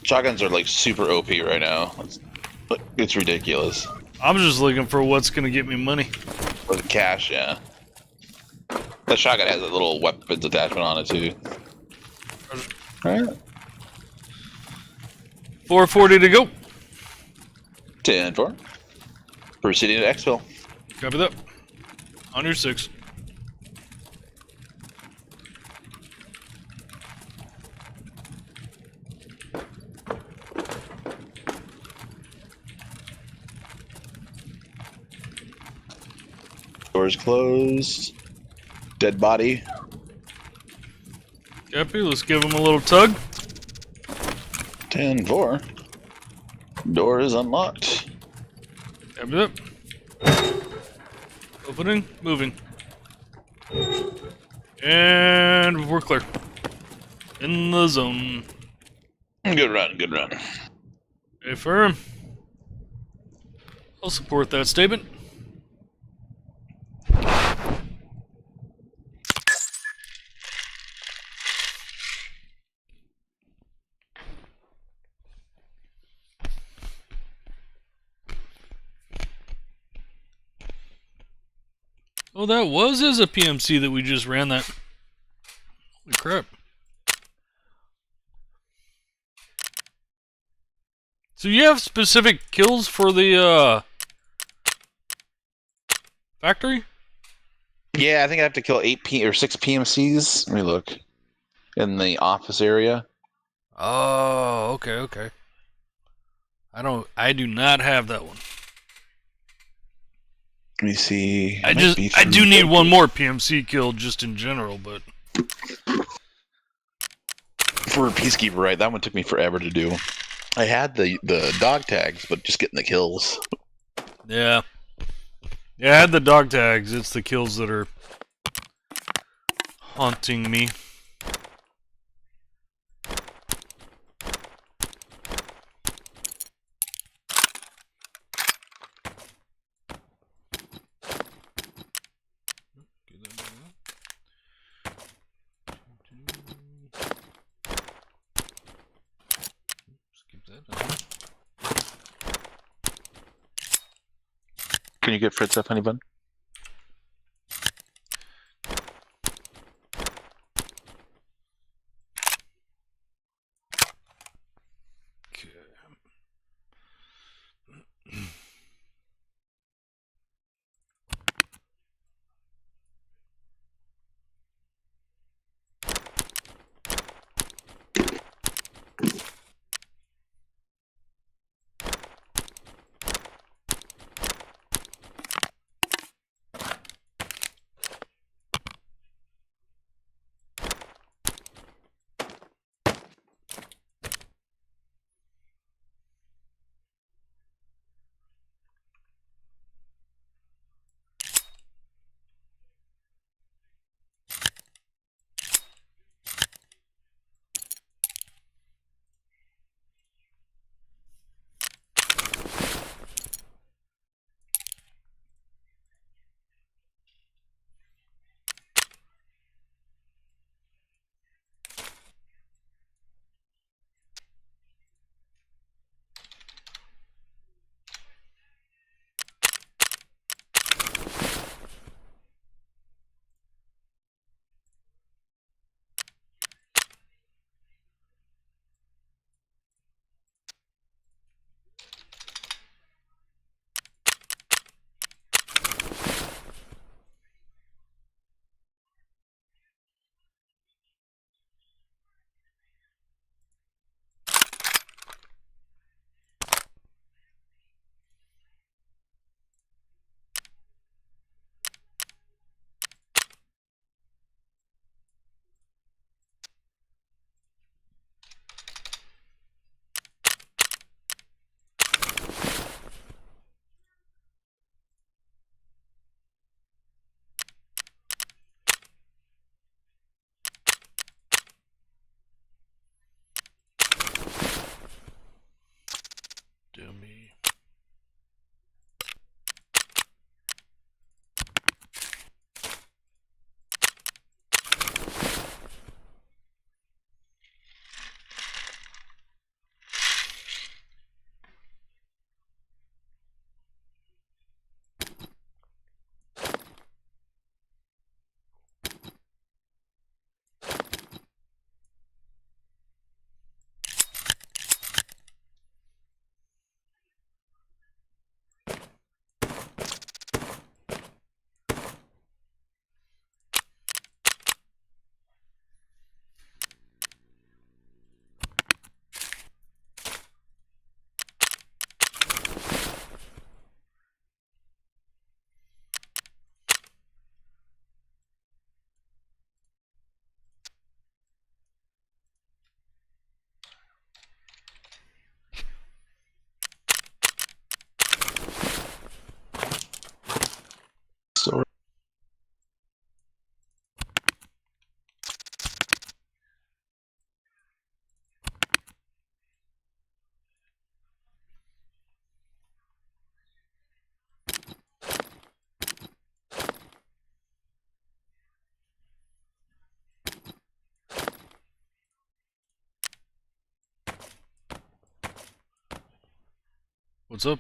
Shotguns are like super OP right now. It's ridiculous. I'm just looking for what's gonna get me money. For the cash, yeah. The shotgun has a little weapons attachment on it too. Alright. 440 to go. 10-4. Proceeding to exfil. Copy that. On your 6. Doors closed. Dead body. Copy. Let's give him a little tug. 10-4. Door is unlocked. Copy that. Opening. Moving. And we're clear. In the zone. Good run, good run. Affirm. I'll support that statement. Oh, that was as a PMC that we just ran that. Holy crap. So you have specific kills for the factory? Yeah, I think I have to kill 6 PMCs. Let me look. In the office area. Oh, okay. I do not have that one. Let me see. I do need one more PMC kill just in general, but for a Peacekeeper, right? That one took me forever to do. I had the dog tags, but just getting the kills. yeah. Yeah, I had the dog tags. It's the kills that are haunting me. Can you get Fritz up, honey bun? What's up?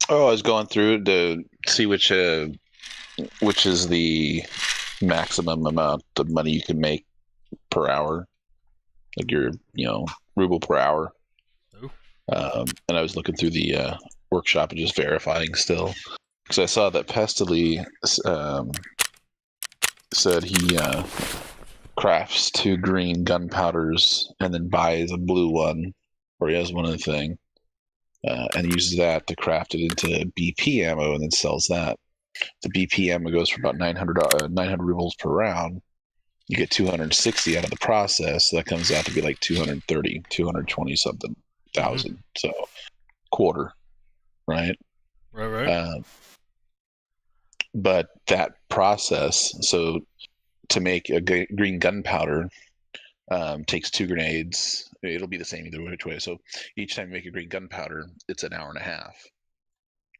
Oh, I was going through to see which is the maximum amount of money you can make per hour, like your ruble per hour. Oh. And I was looking through the workshop and just verifying still, because I saw that Pestily said he crafts 2 green gunpowders and then buys a blue one, or he has one of the thing, and uses that to craft it into BP ammo and then sells that. The BP ammo goes for about 900 rubles per round. You get 260 out of the process, so that comes out to be like 230, 220 something thousand. So quarter, right? Right. But that process, so to make a green gunpowder, takes 2 grenades. It'll be the same either which way. So each time you make a green gunpowder, it's an hour and a half,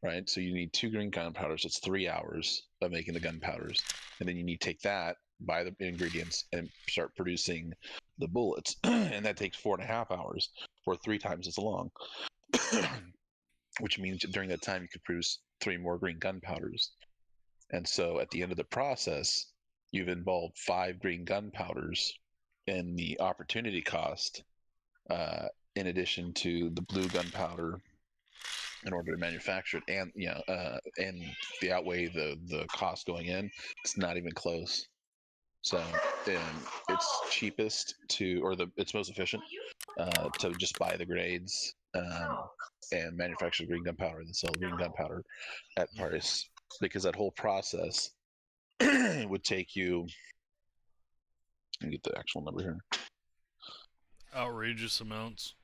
right? So you need 2 green gunpowders. It's 3 hours of making the gunpowders, and then you need to take that, buy the ingredients, and start producing the bullets, and that takes 4.5 hours, or 3 times as long. Which means during that time you could produce 3 more green gunpowders. And so at the end of the process, you've involved 5 green gunpowders in the opportunity cost, in addition to the blue gunpowder in order to manufacture it, and and the outweigh the cost going in. It's not even close. So it's cheapest to, or it's most efficient to just buy the grades and manufacture green gunpowder and then sell green gunpowder at price, because that whole process would take you. Let me get the actual number here. Outrageous amounts.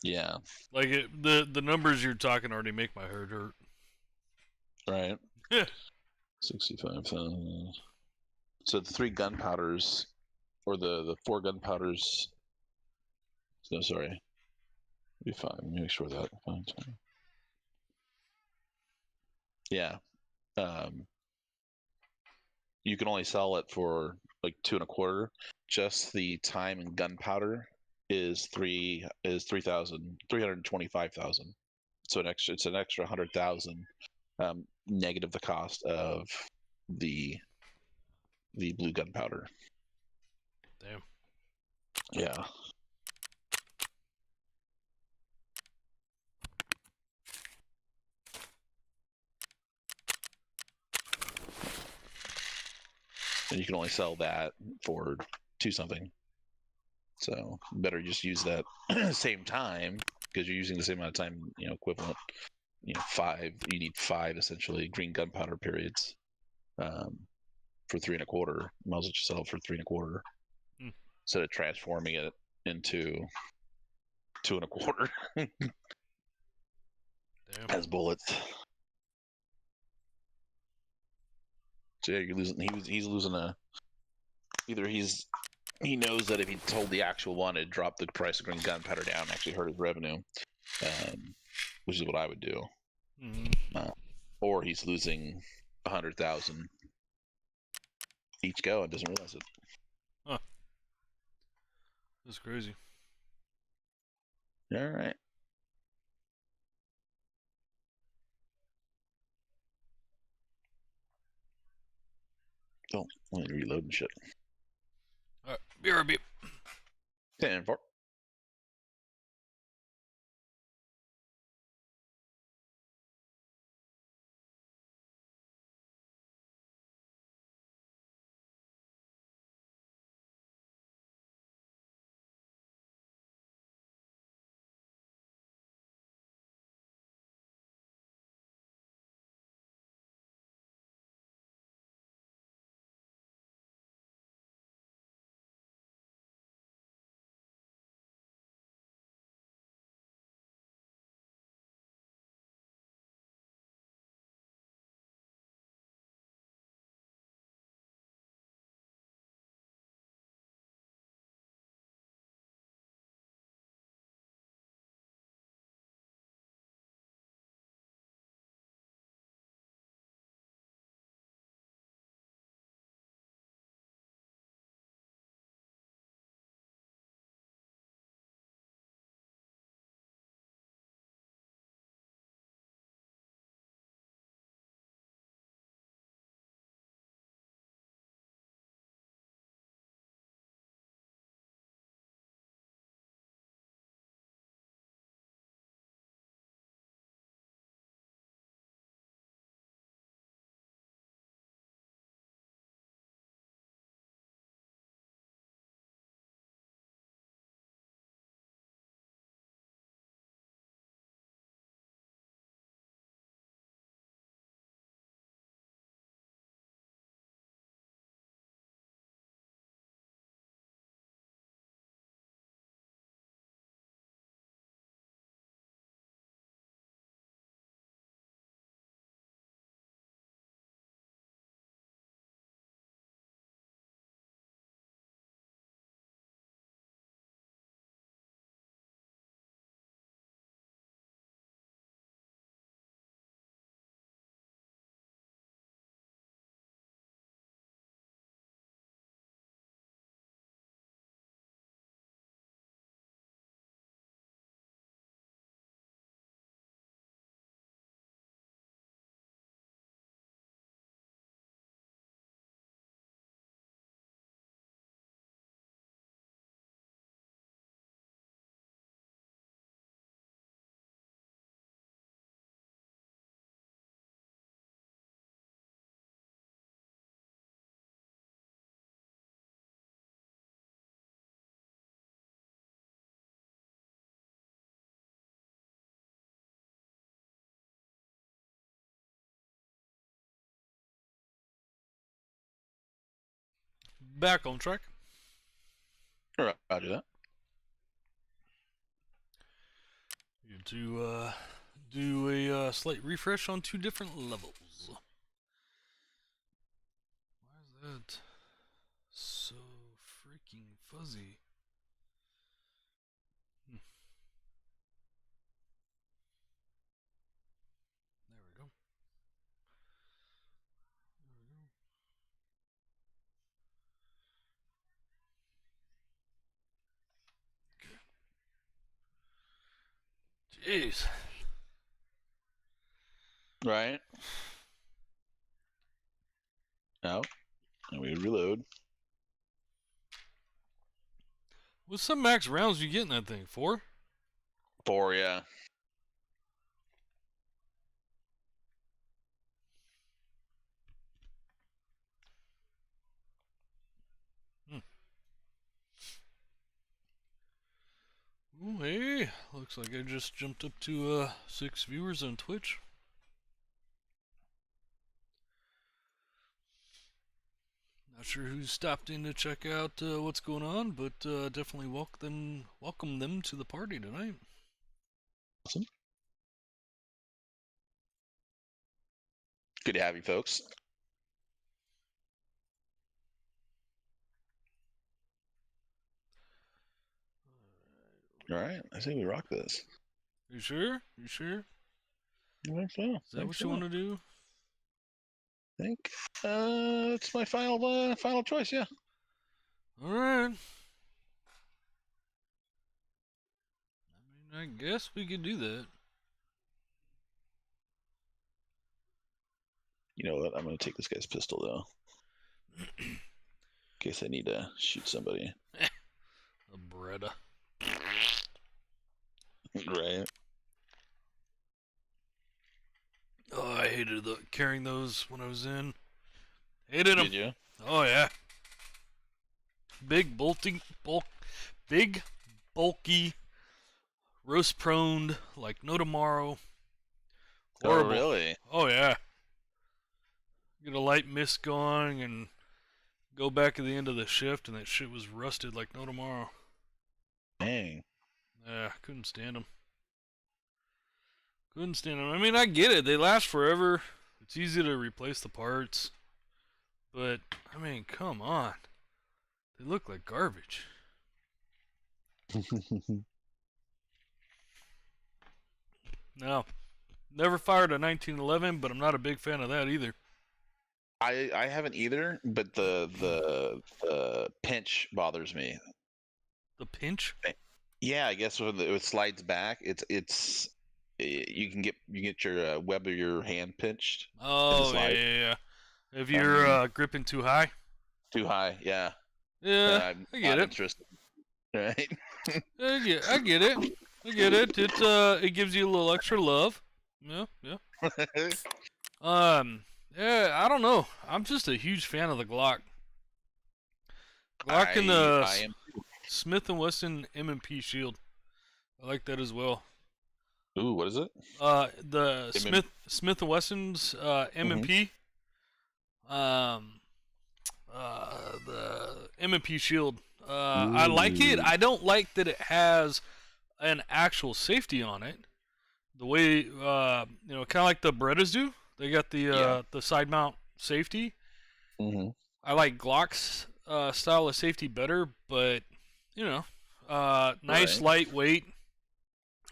Yeah. Like the numbers you're talking already make my heart hurt. Right. Yeah. 65,000. So the 3 gunpowders, or the 4 gunpowders. No, sorry. Be 5. Let me make sure that. 5, 10. Yeah. You can only sell it for like 2.25. Just the time and gunpowder is 3,325,000. So it's an extra 100,000 negative the cost of the blue gunpowder. Damn. Yeah. And you can only sell that for 2 something. So better just use that same time, because you're using the same amount of time, equivalent. 5. You need 5 essentially green gunpowder periods for 3.25. Might as well just sell it for 3.25 instead of transforming it into 2.25 as bullets. So yeah, you're losing. He's losing a. Either he knows that if he told the actual one, it'd drop the price of green gunpowder down, and actually hurt his revenue, which is what I would do. Or he's losing 100,000 each go and doesn't realize it. Huh. That's crazy. All right. Oh, I need to reload and shit. Alright, be right back. 10-4. back on track. Roger that. To do a slight refresh on 2 different levels. Why is that so freaking fuzzy? There we go. Jeez. Right. Now, and we reload. What's some max rounds you get in that thing? 4? 4, yeah. Ooh, hey, looks like I just jumped up to 6 viewers on Twitch. Not sure who stopped in to check out what's going on, but definitely welcome them to the party tonight. Awesome. Good to have you, folks. All right, I say we rock this. You sure? You sure? I think so. Is that what you want to do? I think it's my final choice. Yeah. All right. I guess we could do that. You know what? I'm going to take this guy's pistol though, in case I need to shoot somebody. A Beretta. Right. Oh, I hated carrying those when I was in. Hated them. Did you? Oh yeah. Big bulky, roast prone like no tomorrow. Horrible. Oh, really? Oh yeah. Get a light mist going and go back at the end of the shift, and that shit was rusted like no tomorrow. Dang. Yeah, couldn't stand them. Couldn't stand them. I mean, I get it. They last forever. It's easy to replace the parts. But, I mean, come on. They look like garbage. No. Never fired a 1911, but I'm not a big fan of that either. I haven't either, but the pinch bothers me. The pinch? Yeah, I guess when it slides back, it's you can get your web of your hand pinched. Oh, yeah. If you're gripping too high? Too high, yeah. Yeah, I'm I get not it. interested. Right? I get it. It gives you a little extra love. Yeah. Yeah, I don't know. I'm just a huge fan of the Glock. Glock and the I am. Smith & Wesson M&P Shield. I like that as well. Ooh, what is it? The Smith & Wesson's M&P. The M&P Shield. I like it. I don't like that it has an actual safety on it. The way kind of like the Berettas do. They got the side mount safety. Mm-hmm. I like Glock's style of safety better, but nice lightweight.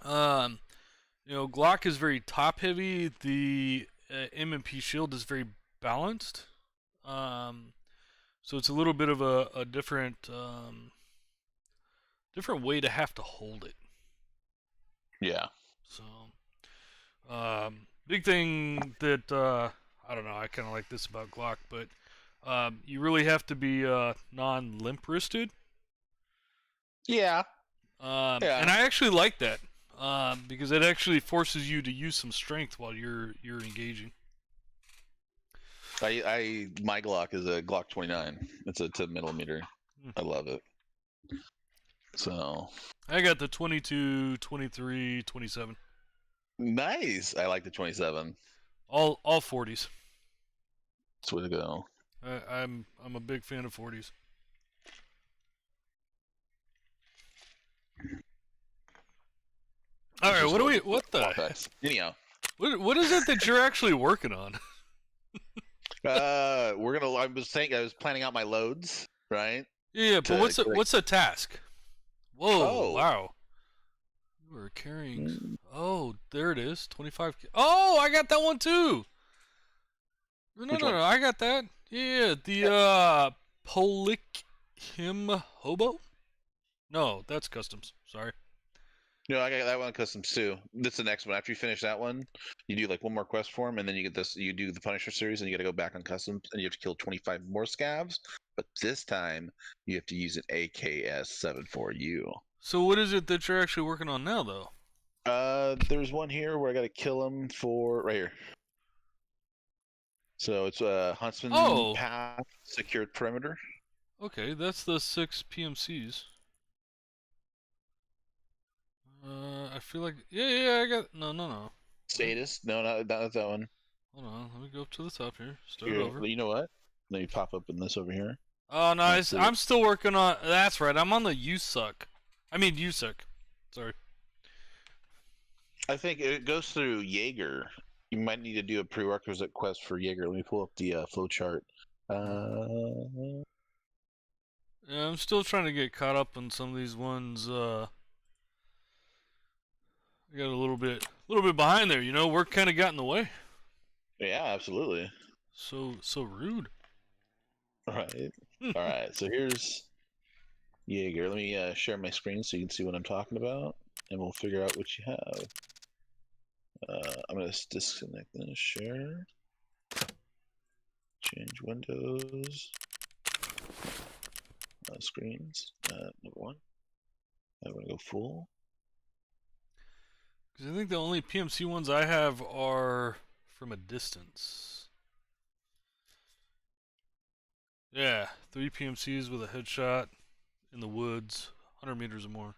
Glock is very top heavy. The M&P Shield is very balanced. So it's a little bit of a different way to have to hold it. Yeah. So, big thing that I don't know. I kind of like this about Glock, but you really have to be non-limp wristed. Yeah. And I actually like that because it actually forces you to use some strength while you're engaging. My Glock is a Glock 29. It's a 10mm. I love it. So I got the 22, 23, 27. nice. I like the 27. All 40s. That's the way to go. I'm a big fan of 40s. All right, what the heck? Effects. Anyhow, What is it that you're actually working on? I was planning out my loads, right? Yeah, but what's the task? Whoa, Oh. wow. You are carrying. Oh, there it is. 25. Oh, I got that one too. No, Which one? I got that. Yeah, the Polichim Hobo. No, that's customs. Sorry. No, I got that one customs too. This is the next one. After you finish that one, you do like one more quest form, and then you get this. You do the Punisher series, and you got to go back on customs, and you have to kill 25 more scavs. But this time, you have to use an AKS-74U. So what is it that you're actually working on now, though? There's one here where I got to kill him for right here. So it's a Huntsman Path secured perimeter. Okay, that's the 6 PMCs. I feel like I got no. Status? No, not that one. Hold on, let me go up to the top here. Start Here, over. you know what? Let me pop up in this over here. Oh no, I'm still working on. That's right. I'm on the You Suck. I mean You Suck. Sorry. I think it goes through Jaeger. You might need to do a prerequisite quest for Jaeger. Let me pull up the flowchart. Yeah, I'm still trying to get caught up on some of these ones. I got a little bit behind there. You know, work kind of got in the way. Yeah, absolutely. So rude. All right. All right. So here's Jaeger. Let me share my screen so you can see what I'm talking about, and we'll figure out what you have. I'm gonna disconnect this. Share. Change windows. Screens. Number one. I'm gonna go full. Because I think the only PMC ones I have are from a distance. Yeah, 3 PMCs with a headshot in the woods, 100 meters or more.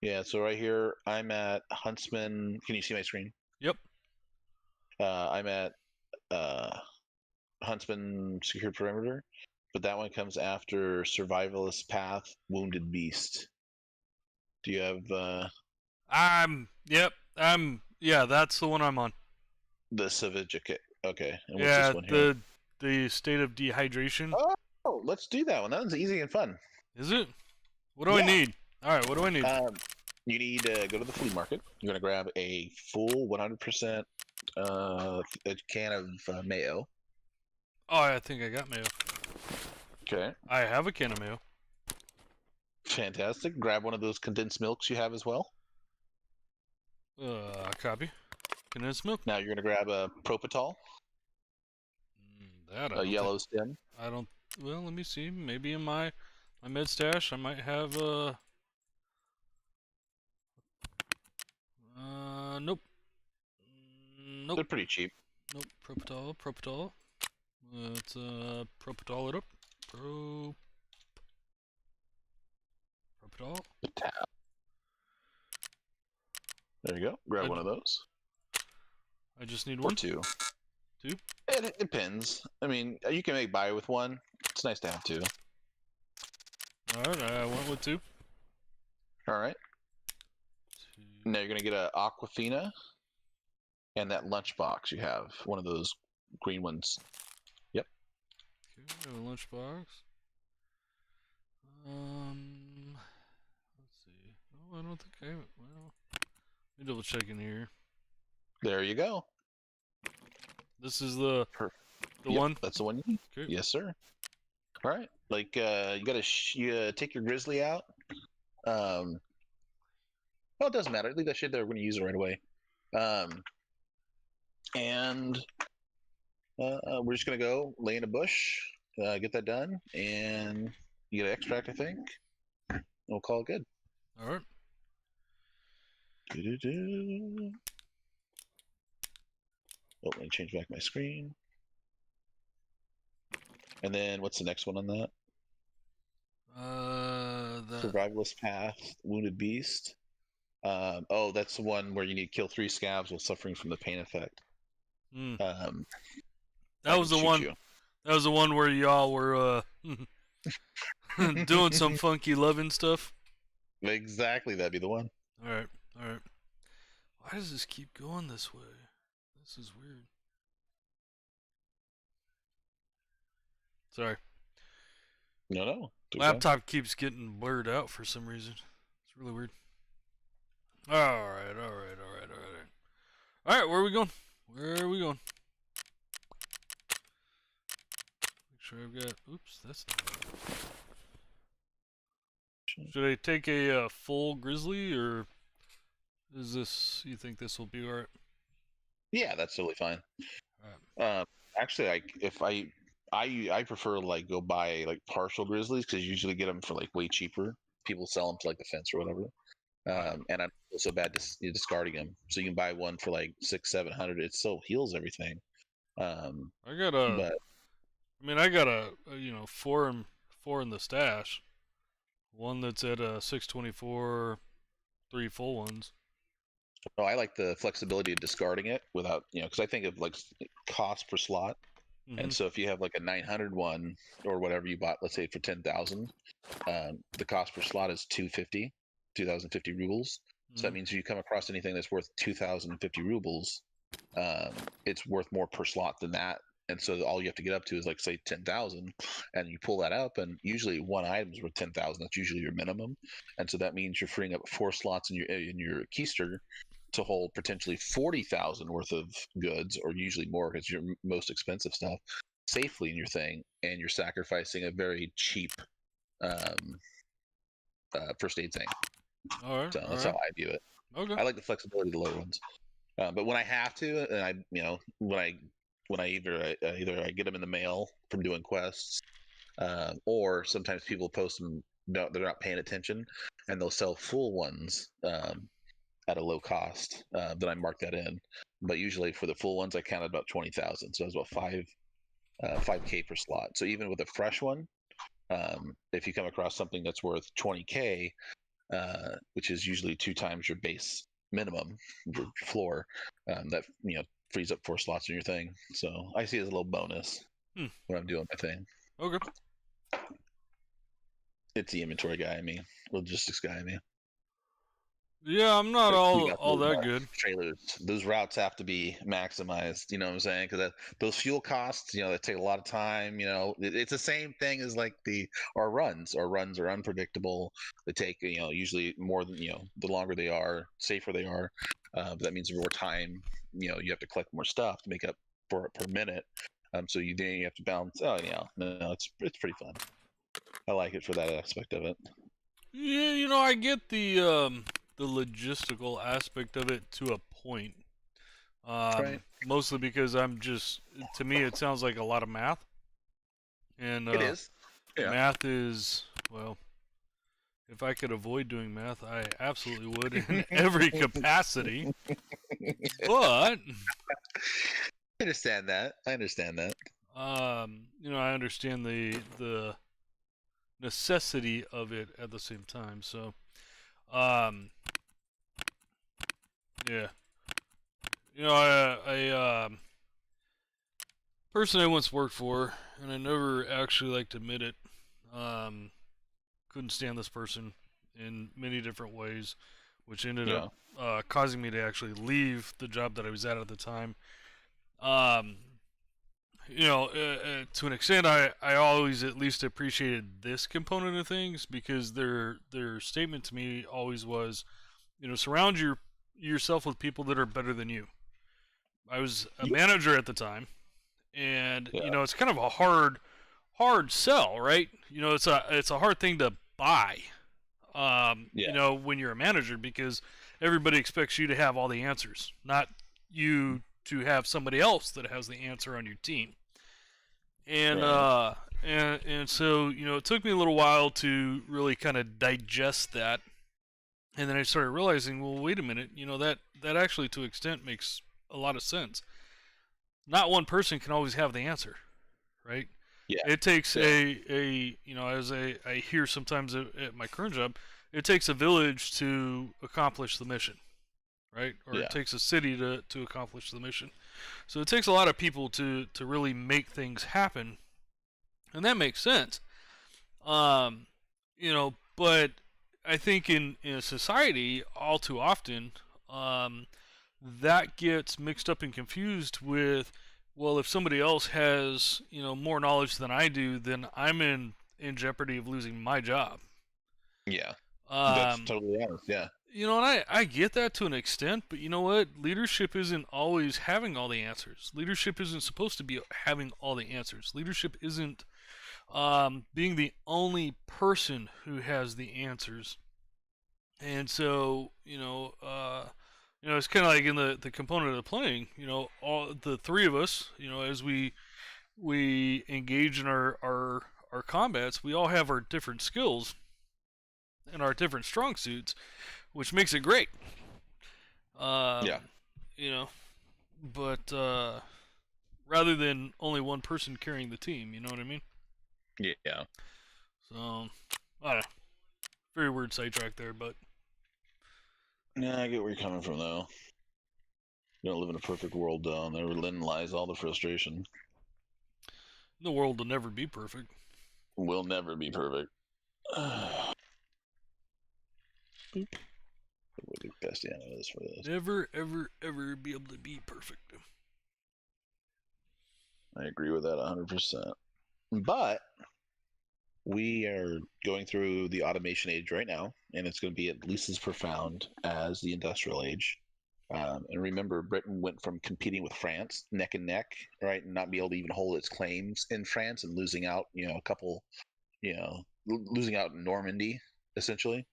Yeah, so right here, I'm at Huntsman. Can you see my screen? Yep. I'm at Huntsman Secured Perimeter, but that one comes after Survivalist Path, Wounded Beast. Do you have Yeah, that's the one I'm on. the Savage? Okay, and what's Yeah, this one here? the state of dehydration. Oh, let's do that one. That one's easy and fun. Is it? What do I need? All right, what do I need? You need to go to the flea market. You're gonna grab a full 100% a can of mayo. Oh, I think I got mayo. Okay. I have a can of mayo. Fantastic. Grab one of those condensed milks you have as well. Copy. Condensed milk. Now you're gonna grab a propofol, That I a don't yellow stem. I don't. Well, let me see. Maybe in my med stash, I might have nope. Nope. They're pretty cheap. Nope. Propofol. Let's propofol it up. Propofol. There you go. Grab one of those. I just need Or one. two. Two? It depends. I mean, you can make buy with one. It's nice to have two. Alright, I went with 2. All right. Now you're gonna get a Aquafina and that lunchbox you have. One of those green ones. Yep. Okay, a lunchbox. Let's see. No, I don't think I have it. Well, let me double check in here. There you go. This is the Yep, one? That's the one you need. Okay. Yes, sir. All right. Like you gotta take your grizzly out. Well, it doesn't matter. Leave that shit there. We're gonna use it right away. And we're just gonna go lay in a bush, get that done, and you get an extract, I think. We'll call it good. All right. Doo-doo-doo. Oh, let me change back my screen. And then what's the next one on that? Survivalist Path, Wounded Beast. Oh, that's the one where you need to kill 3 scavs while suffering from the pain effect. That was the one. You. That was the one where y'all were doing some funky loving stuff. Exactly, that'd be the one. All right. All right. Why does this keep going this way? This is weird. Sorry. No. Laptop keeps getting blurred out for some reason. It's really weird. Alright. Alright, where are we going? Make sure I've got... Oops, that's not right. Should I take a full grizzly, or is this... You think this will be alright? Yeah, that's totally fine. Alright. Actually, I prefer like go buy like partial grizzlies because you usually get them for like way cheaper. People sell them to like the fence or whatever. And I'm so bad discarding them. So you can buy one for like 600-700. It still heals everything. I got a four in the stash. One that's at 624, 3 full ones. Oh, I like the flexibility of discarding it without, because I think of like cost per slot. Mm-hmm. And so if you have like a 900 one or whatever you bought, let's say for 10,000, the cost per slot is 2,050 rubles. Mm-hmm. So that means if you come across anything that's worth 2,050 rubles, it's worth more per slot than that. And so all you have to get up to is like say 10,000, and you pull that up, and usually one item is worth 10,000. That's usually your minimum, and so that means you're freeing up 4 slots in your keister to hold potentially 40,000 worth of goods, or usually more because your most expensive stuff, safely in your thing, and you're sacrificing a very cheap first aid thing. All right. So that's how I view it. Okay. I like the flexibility of the lower ones, but when I have to, and when I either I get them in the mail from doing quests, or sometimes people post them. They're not paying attention, and they'll sell full ones at a low cost. Then I mark that in. But usually for the full ones, I count about 20,000. So that's about 5K per slot. So even with a fresh one, if you come across something that's worth 20K, which is usually 2 times your base minimum, your floor, that frees up 4 slots in your thing. So I see it as a little bonus when I'm doing my thing. Okay. It's the inventory guy in me, logistics guy in me. Yeah, I'm not all that good. Trailers, those routes have to be maximized. You know what I'm saying? Because those fuel costs, that take a lot of time. It's the same thing as like our runs. Our runs are unpredictable. They take usually more than the longer they are, safer they are. But that means more time. You have to collect more stuff to make up for it per minute. So you have to balance. Oh yeah, no, it's pretty fun. I like it for that aspect of it. Yeah, I get the logistical aspect of it to a point. Right. Mostly because to me, it sounds like a lot of math. And it is. Yeah. Math is, well, if I could avoid doing math, I absolutely would in every capacity. But I understand that. I understand the necessity of it at the same time. So, yeah. A person I once worked for, and I never actually liked to admit it, couldn't stand this person in many different ways, which ended up causing me to actually leave the job that I was at the time. To an extent, I always at least appreciated this component of things, because their statement to me always was, surround yourself with people that are better than you. I was a manager at the time, and it's kind of a hard sell, right? It's a hard thing to buy. When you're a manager, because everybody expects you to have all the answers, not you to have somebody else that has the answer on your team. And and so it took me a little while to really kind of digest that, and then I started realizing, well, wait a minute, that actually to an extent makes a lot of sense. Not one person can always have the answer, right? Yeah. It takes as I hear sometimes at my current job, it takes a village to accomplish the mission, right? Or it takes a city to accomplish the mission. So it takes a lot of people to really make things happen, and that makes sense. But I think in society, all too often, that gets mixed up and confused with, well, if somebody else has, more knowledge than I do, then I'm in jeopardy of losing my job. Yeah, that's Um, totally honest. Yeah, and I get that to an extent, but you know what? Leadership isn't always having all the answers. Leadership isn't supposed to be having all the answers. Leadership isn't being the only person who has the answers. And so, it's kind of like in the component of the playing. All the three of us, as we engage in our combats, we all have our different skills and our different strong suits, which makes it great. yeah, You know, but rather than only one person carrying the team, you know what I mean? yeah. So, I don't know. Very weird sidetrack there, but Nah, I get where you're coming from, though. You don't live in a perfect world, though, and therein lies all the frustration. the world will never be perfect. We'll never be perfect. Boop. What the best anime is for this? Never, ever, ever be able to be perfect. I agree with that 100%. But we are going through the automation age right now, and it's going to be at least as profound as the industrial age. And remember, Britain went from competing with France neck and neck, right, and not be able to even hold its claims in France, and losing out, a couple, losing out in Normandy, essentially,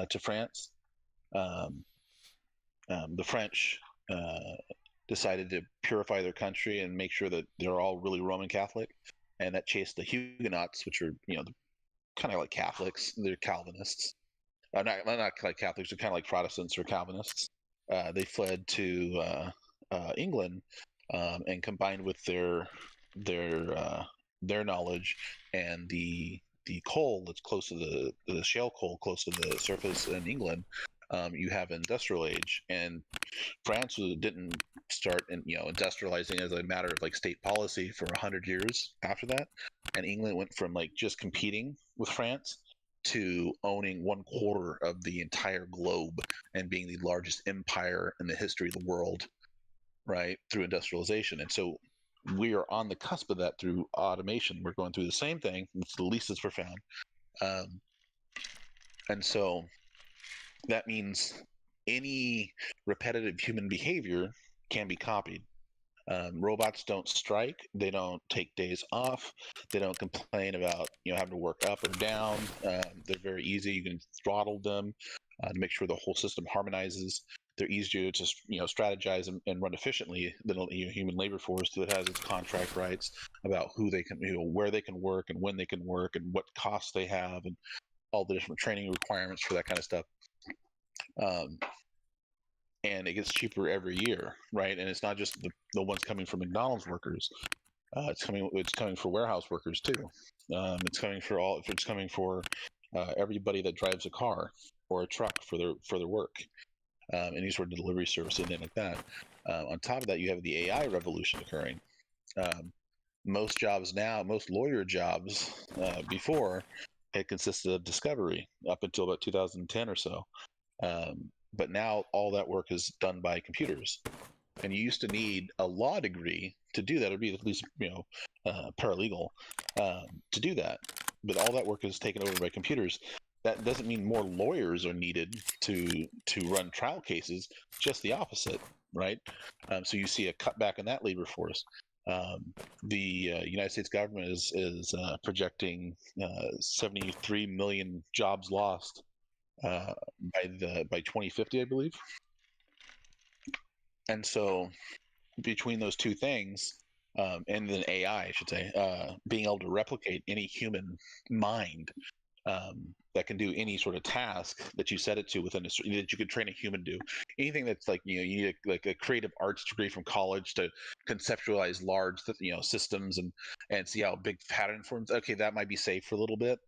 to France. The French decided to purify their country and make sure that they're all really Roman Catholic, and that chased the Huguenots, which are kind of like Catholics. They're Calvinists. Not like Catholics. They're kind of like Protestants or Calvinists. They fled to England and combined with their knowledge and the coal that's close to the shale coal close to the surface in England. You have industrial age, and France didn't start industrializing as a matter of like state policy for 100 years after that, and England went from like just competing with France to owning 1/4 of the entire globe and being the largest empire in the history of the world, right, through industrialization. And so we are on the cusp of that through automation. We're going through the same thing. It's the least as profound. And so that means any repetitive human behavior can be copied. Robots don't strike. They don't take days off. They don't complain about having to work up or down. They're very easy. You can throttle them to make sure the whole system harmonizes. They're easier to strategize and run efficiently than a human labor force that has its contract rights about who they can, where they can work and when they can work and what costs they have and all the different training requirements for that kind of stuff. And it gets cheaper every year, right? And it's not just the ones coming from McDonald's workers. It's coming for warehouse workers too. It's coming for everybody that drives a car or a truck for their work, any sort of delivery service, anything like that. On top of that, you have the AI revolution occurring. Most lawyer jobs before it consisted of discovery up until about 2010 or so. But now all that work is done by computers, and you used to need a law degree to do that, or be at least paralegal to do that. But all that work is taken over by computers. That doesn't mean more lawyers are needed to run trial cases. Just the opposite, right? So you see a cutback in that labor force. The United States government is projecting 73 million jobs lost by 2050, I believe. And so between those two things, and then AI, I should say, being able to replicate any human mind that can do any sort of task that you set it to within that you could train a human to do. Anything that's like you need a creative arts degree from college to conceptualize large systems and see how big pattern forms. Okay, that might be safe for a little bit.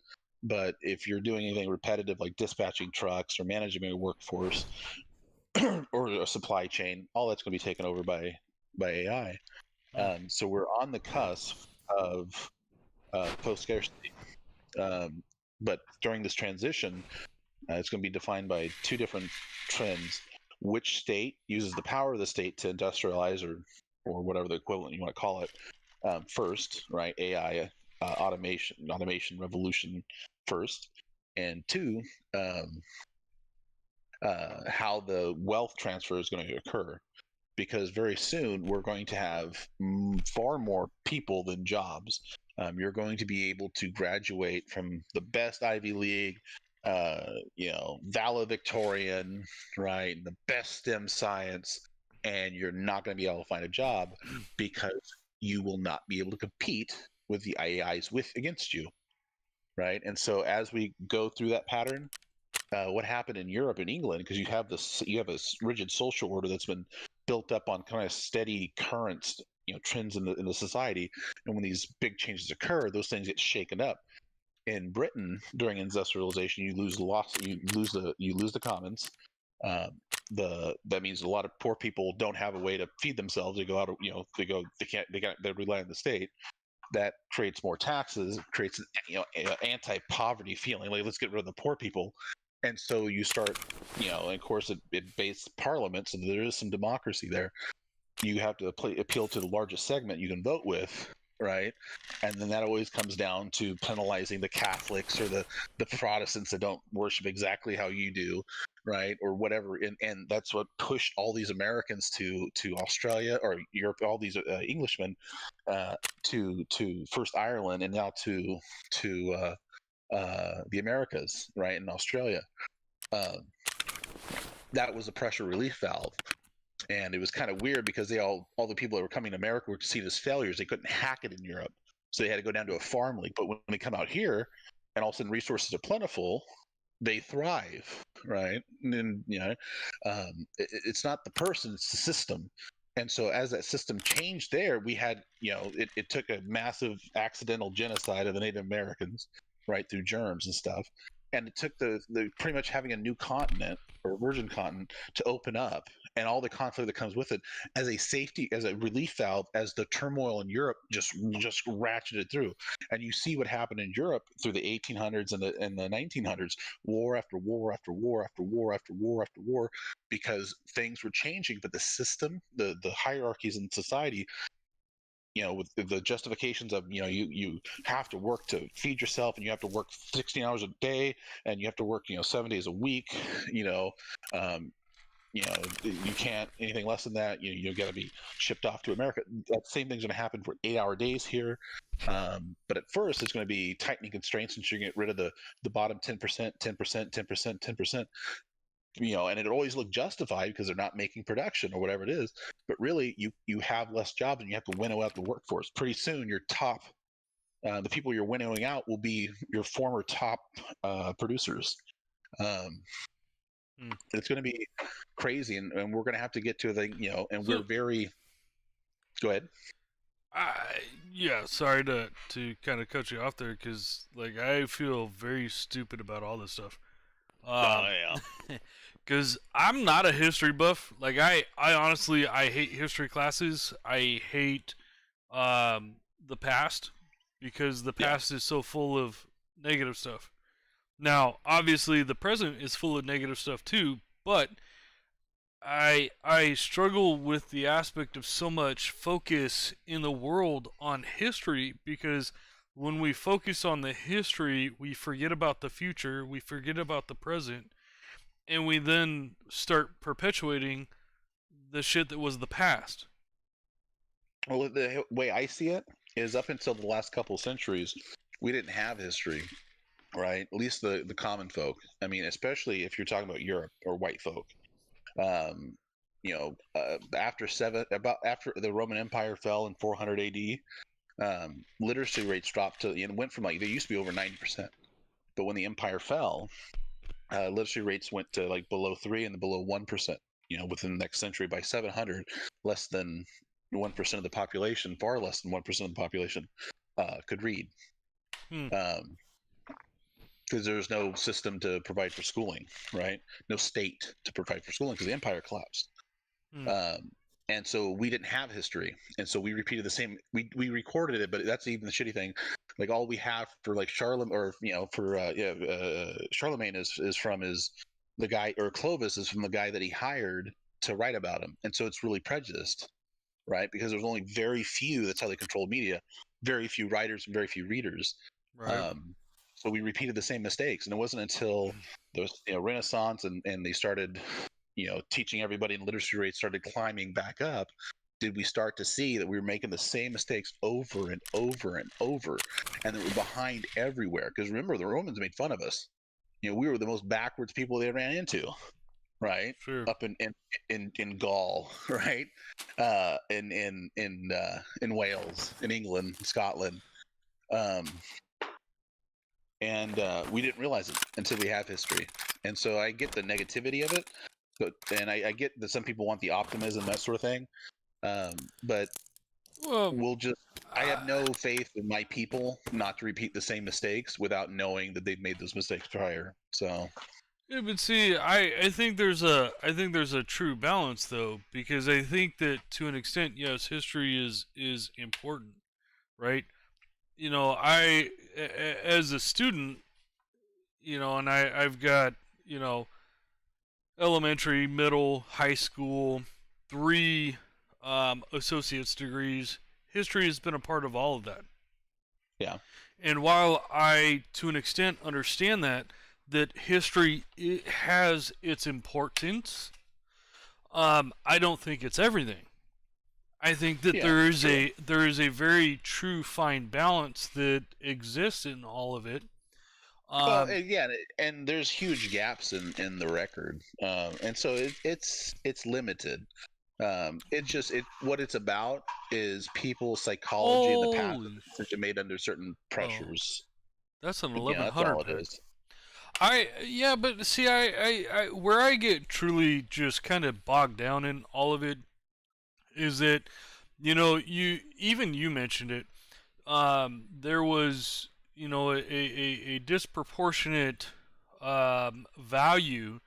But if you're doing anything repetitive like dispatching trucks or managing a workforce or a supply chain, all that's going to be taken over by AI. So we're on the cusp of post-scarcity. But during this transition, it's going to be defined by two different trends. which state uses the power of the state to industrialize or whatever the equivalent you want to call it first, right? AI, automation revolution first, and two, how the wealth transfer is going to occur. Because very soon we're going to have far more people than jobs. You're going to be able to graduate from the best Ivy League, valedictorian, right, the best STEM science, and you're not going to be able to find a job because you will not be able to compete with the AIs against you, right? And so as we go through that pattern, what happened in Europe and England, because you have a rigid social order that's been built up on kind of steady currents, trends in the society, and when these big changes occur, those things get shaken up. In Britain, during industrialization, you lose the commons. That means a lot of poor people don't have a way to feed themselves. They go out, they rely on the state. That creates more taxes, creates an anti-poverty feeling. Like, let's get rid of the poor people. And so you start, and of course it based parliament, so there is some democracy there. You have to appeal to the largest segment you can vote with, right? And then that always comes down to penalizing the Catholics or the Protestants that don't worship exactly how you do, right? Or whatever. And that's what pushed all these Americans to Australia or Europe, all these Englishmen to first Ireland and now to the Americas, right, in Australia. That was a pressure relief valve. And it was kind of weird because all the people that were coming to America were seen as failures. They couldn't hack it in Europe. So they had to go down to a farm league. But when they come out here and all of a sudden resources are plentiful, they thrive, right? And it's not the person, it's the system. And so as that system changed there, we had, it took a massive accidental genocide of the Native Americans, right, through germs and stuff. And it took the pretty much having a new continent or a virgin continent to open up and all the conflict that comes with it as a relief valve, as the turmoil in Europe just ratcheted through. And you see what happened in Europe through the 1800s and the 1900s, war after war after war after war after war after war, because things were changing, but the system, the hierarchies in society, with the justifications of, you have to work to feed yourself and you have to work 16 hours a day and you have to work, 7 days a week, you can't anything less than that. You got to be shipped off to America. That same thing's going to happen for 8-hour days here. But at first it's going to be tightening constraints and you're going to get rid of the bottom 10%, 10%, 10%, 10%. And it always look justified because they're not making production or whatever it is. But really, you have less jobs and you have to winnow out the workforce. Pretty soon, your top, the people you're winnowing out will be your former top producers. It's going to be crazy, and we're going to have to get to the, and we're very. Go ahead. Sorry to kind of cut you off there because I feel very stupid about all this stuff. Yeah. Because I'm not a history buff. I honestly, I hate history classes. I hate the past because the past is so full of negative stuff. Now, obviously, the present is full of negative stuff too, but I struggle with the aspect of so much focus in the world on history because when we focus on the history, we forget about the future, we forget about the present, and we then start perpetuating the shit that was the past. Well, the way I see it is up until the last couple of centuries, we didn't have history, right? At least the common folk. I mean, especially if you're talking about Europe or white folk. After the Roman Empire fell in 400 AD, literacy rates dropped to, went from they used to be over 90%, but when the empire fell, literacy rates went to below 3 and below 1%. Within the next century, by 700, less than 1% of the population, far less than 1% of the population, could read. Because there's no system to provide for schooling, right? No state to provide for schooling because the empire collapsed. And so we didn't have history, and so we repeated the same. We recorded it, but that's even the shitty thing. All we have for Charlemagne, or for Charlemagne is from his the guy, or Clovis is from the guy that he hired to write about him, and so it's really prejudiced, right? Because there's only very few. That's how they control media. Very few writers and very few readers. Right. So we repeated the same mistakes, and it wasn't until the Renaissance and they started, teaching everybody, and literacy rates started climbing back up, did we start to see that we were making the same mistakes over and over and over, and that we're behind everywhere. Because remember, the Romans made fun of us. We were the most backwards people they ran into, right? Sure. Up in Gaul, right? In Wales, in England, Scotland. And we didn't realize it until we have history. And so I get the negativity of it, and I get that some people want the optimism, that sort of thing. But Well, I have no faith in my people not to repeat the same mistakes without knowing that they've made those mistakes prior. So yeah, but see, I think there's a true balance though, because I think that to an extent, yes, history is important, right? As a student, and I've got, elementary, middle, high school, 3 associate's degrees. History has been a part of all of that. yeah. And while I, to an extent, understand that history has its importance, I don't think it's everything. I think that Yeah, there is a very true fine balance that exists in all of it. Yeah, and there's huge gaps in the record, and so it's limited. What it's about is people's psychology in the past Holy that are made under certain pressures. That's an That's 1100 all it pick. is. Yeah, but see, I where I get truly just kind of bogged down in all of it is that, you mentioned it. There was, a disproportionate value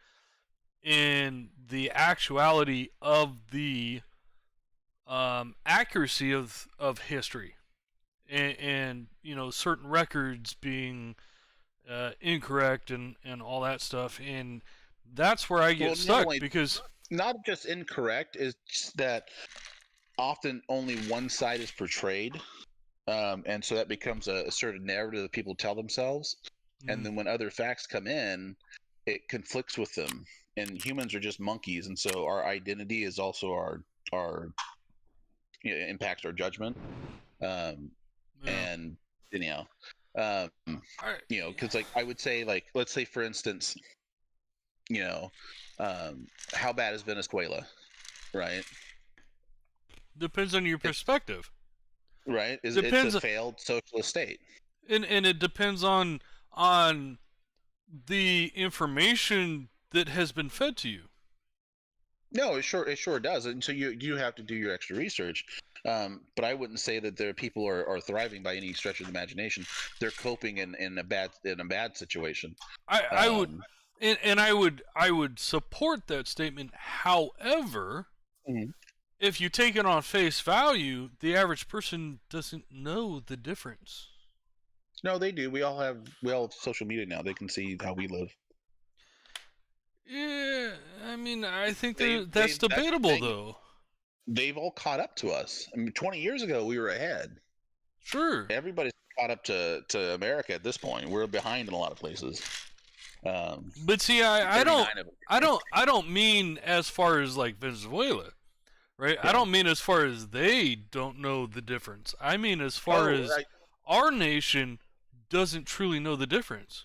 in the actuality of the accuracy of history, and certain records being incorrect and all that stuff, and that's where I get Well, stuck because not just incorrect, is just that often only one side is portrayed, and so that becomes a certain narrative that people tell themselves, and then when other facts come in, it conflicts with them. And humans are just monkeys, and so our identity is also our impacts our judgment, and um, because like I would say, like, let's say for instance, how bad is Venezuela, right? depends on your perspective. Right? It's Depends, a failed socialist state. and it depends on the information that has been fed to you. No, it sure does. And so you have to do your extra research. But I wouldn't say that their people are thriving by any stretch of the imagination. They're coping in a bad situation. I would, and I would support that statement. However, Mhm. if you take it on face value, the average person doesn't know the difference. No, they do. We all have social media now. They can see how we live. Yeah, I mean, I think They- that's they- that's the debatable, thing. though. They've all caught up to us. I mean, 20 years ago we were ahead. Sure, Everybody's caught up to America at this point. We're behind in a lot of places. but see, I 39 of them. I don't mean as far as like Venezuela, right? I Yeah. don't mean as far as they don't know the difference. I mean as far as our nation doesn't truly know the difference,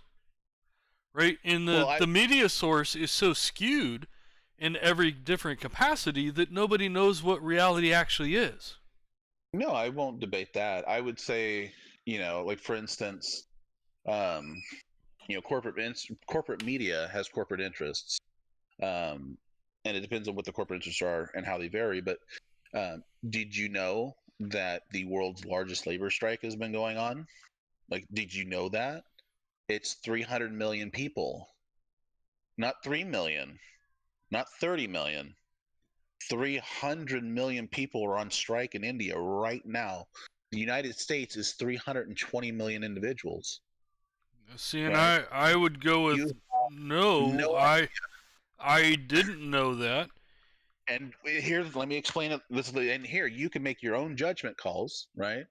right? And the media source is so skewed in every different capacity that nobody knows what reality actually is. No, I won't debate that. I would say, like for instance, corporate media has corporate interests, and it depends on what the corporate interests are and how they vary. But did you know that the world's largest labor strike has been going on? Like, did you know that? It's 300 million people, not 3 million, not 30 million. 300 million people are on strike in India right now. The United States is 320 million individuals. See, and Right. I would go with You no. no I I didn't know that. And here's, let me explain it. And here, you can make your own judgment calls, right?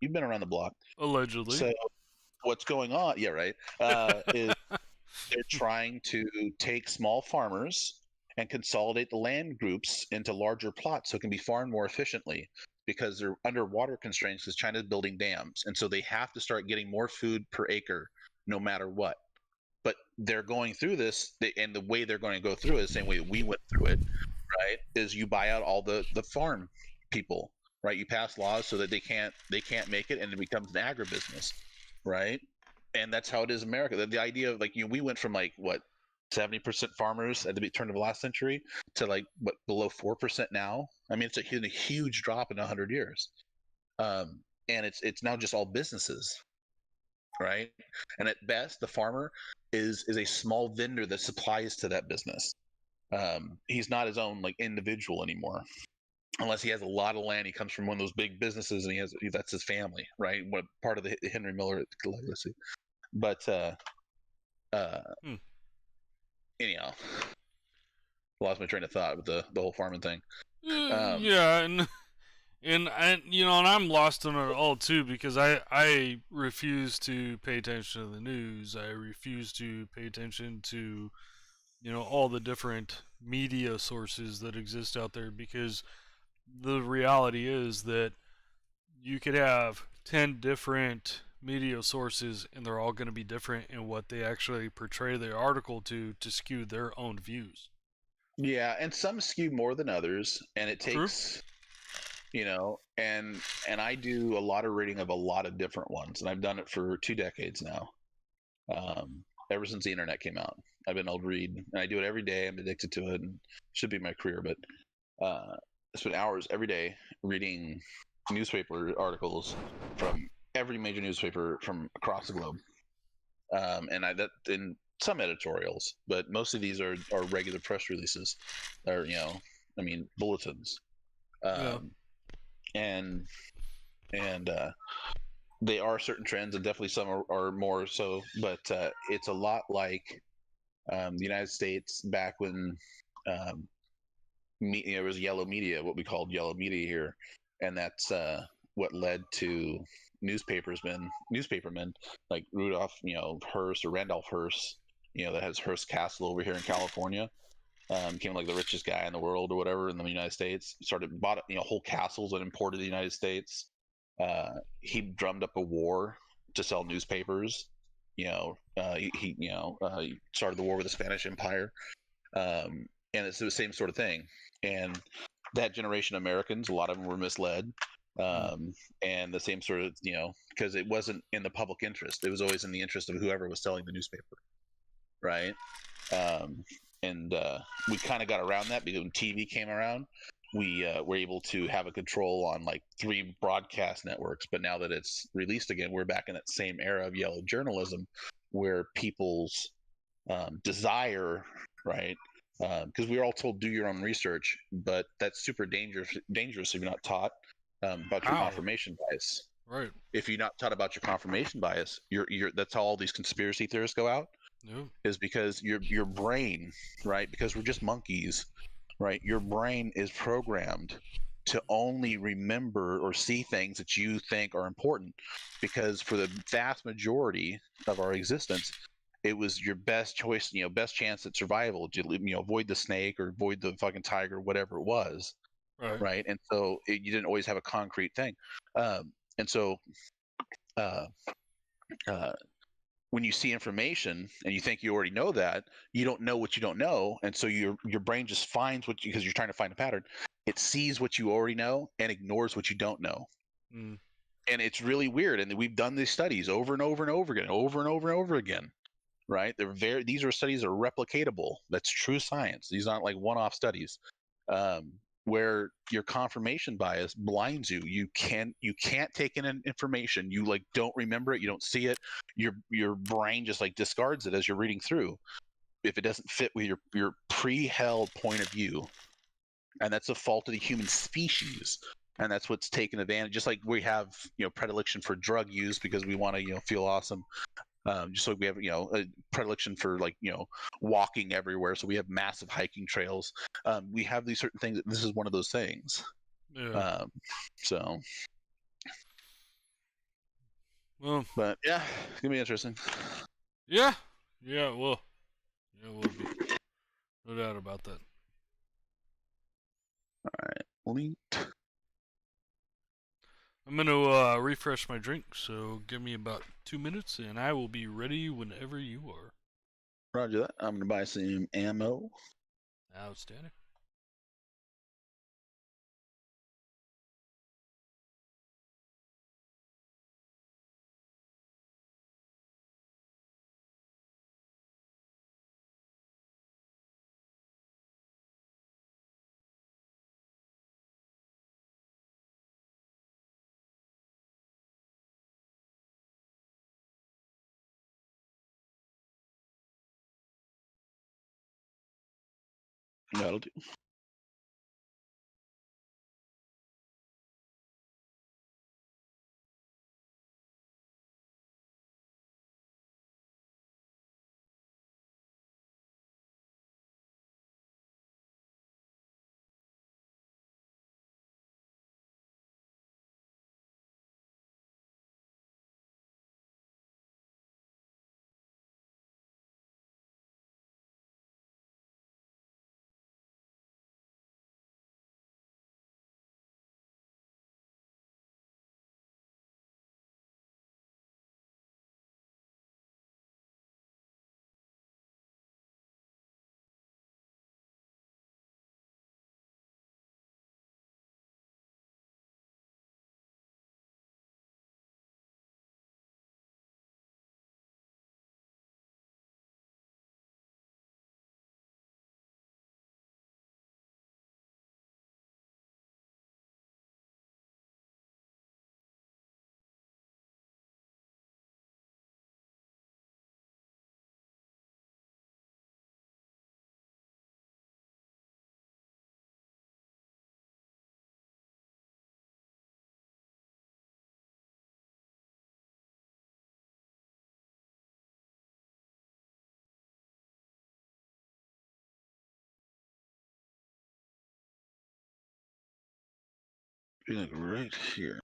You've been around the block. Allegedly. So what's going on? Yeah, right. Is they're trying to take small farmers and consolidate the land groups into larger plots so it can be farmed more efficiently because they're under water constraints because China's building dams. And so they have to start getting more food per acre no matter what. But they're going through this, and the way they're going to go through it is the same way we went through it, right? Is you buy out all the farm people, right? You pass laws so that they can't make it, and it becomes an agribusiness, right? And that's how it is in America. The idea of like we went from like what 70% farmers at the turn of the last century to like what below 4% now. I mean, it's a huge drop in 100 years, and it's now just all businesses, right? And at best, the farmer is a small vendor that supplies to that business. He's not his own like individual anymore, unless he has a lot of land. He comes from one of those big businesses, and that's his family, right? What part of the Henry Miller legacy? But anyhow, lost my train of thought with the whole farming thing. Yeah, and and I'm lost in it all too because I refuse to pay attention to the news. I refuse to pay attention to all the different media sources that exist out there because the reality is that you could have 10 different media sources and they're all going to be different in what they actually portray their article to skew their own views. Yeah, and some skew more than others, and it True. takes and I do a lot of reading of a lot of different ones, and I've done it for 2 decades now. Ever since the internet came out, I've been able to read, and I do it every day. I'm addicted to it, and it should be my career. But I spend hours every day reading newspaper articles from every major newspaper from across the globe, and in some editorials, but most of these are regular press releases, or bulletins, and they are certain trends, and definitely some are more so. But it's a lot like the United States back when there was yellow media, what we called yellow media here, and that's what led to newspapermen like Rudolph, Hearst or Randolph Hearst, that has Hearst Castle over here in California. Became like the richest guy in the world or whatever in the United States. Bought whole castles and imported to the United States. He drummed up a war to sell newspapers. He started the war with the Spanish Empire, and it's the same sort of thing. And that generation of Americans, a lot of them were misled, and the same sort of because it wasn't in the public interest. It was always in the interest of whoever was selling the newspaper, right? And we kind of got around that because when TV came around, we were able to have a control on like 3 broadcast networks. But now that it's released again, we're back in that same era of yellow journalism where people's desire, right? Because we were all told do your own research, but that's super dangerous if you're not taught about your confirmation bias. Right. If you're not taught about your confirmation bias, that's how all these conspiracy theorists go out. No. Is because your brain, right? Because we're just monkeys, right? Your brain is programmed to only remember or see things that you think are important. Because for the vast majority of our existence, it was your best choice, best chance at survival to avoid the snake or avoid the fucking tiger, whatever it was, right? And so you didn't always have a concrete thing, and so. When you see information and you think you already know that, you don't know what you don't know, and so your brain just finds because you're trying to find a pattern. It sees what you already know and ignores what you don't know. And it's really weird. And we've done these studies over and over and over again, right? These are studies that are replicatable. That's true science. These aren't like one-off studies. Where your confirmation bias blinds you. You can't take in information. You like don't remember it. You don't see it. Your brain just like discards it as you're reading through if it doesn't fit with your pre-held point of view. And that's a fault of the human species. And that's what's taken advantage. Just like we have predilection for drug use because we want to feel awesome. Just so we have a predilection for walking everywhere. So we have massive hiking trails. We have these certain things. This is one of those things. Yeah. So, Well. but yeah, it's gonna be interesting. Yeah. Yeah. Well. Yeah. It will be. No doubt about that. All right, linked. I'm gonna refresh my drink, so give me about 2 minutes, and I will be ready whenever you are. Roger that. I'm gonna buy some ammo. Outstanding. That'll do. Be right here.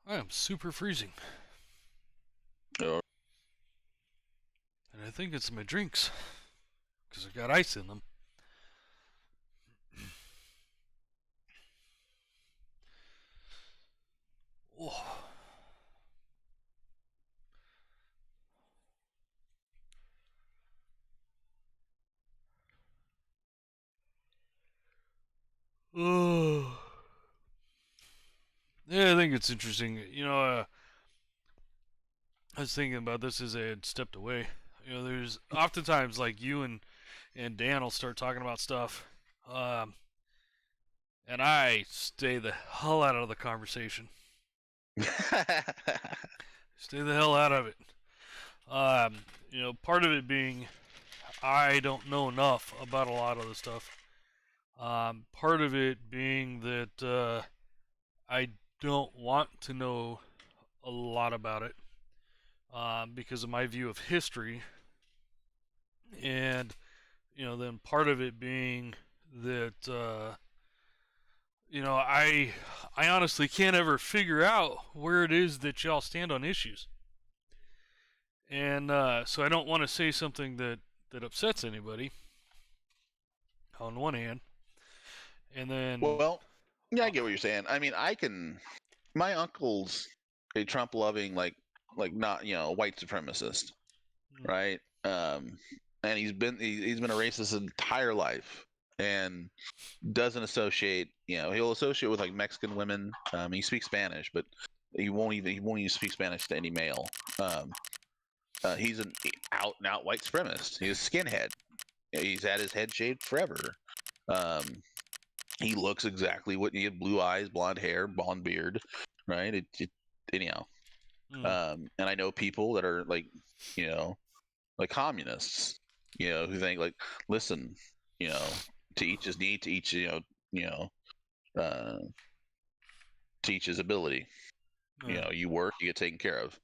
I am super freezing. Oh. And I think it's my drinks. Because I got ice in them. Oh. Oh. Yeah, I think it's interesting. I was thinking about this as I had stepped away. There's oftentimes like you and Dan will start talking about stuff, and I stay the hell out of the conversation. Stay the hell out of it. Part of it being I don't know enough about a lot of the stuff. Part of it being that I don't want to know a lot about it because of my view of history, and then part of it being that I honestly can't ever figure out where it is that y'all stand on issues. And so I don't want to say something that upsets anybody. On one hand, and then Well, yeah, I get what you're saying. I mean, my uncle's a Trump loving, not, white supremacist, right? And he's been a racist his entire life, and doesn't associate. He'll associate with like Mexican women. He speaks Spanish, but he won't even speak Spanish to any male. He's an out and out white supremacist. He's a skinhead. He's had his head shaved forever. He looks exactly what he had: blue eyes, blonde hair, blonde beard, right? Anyhow. And I know people that are like communists, who think like, listen, to each his need, to each, to each his ability. You work, you get taken care of.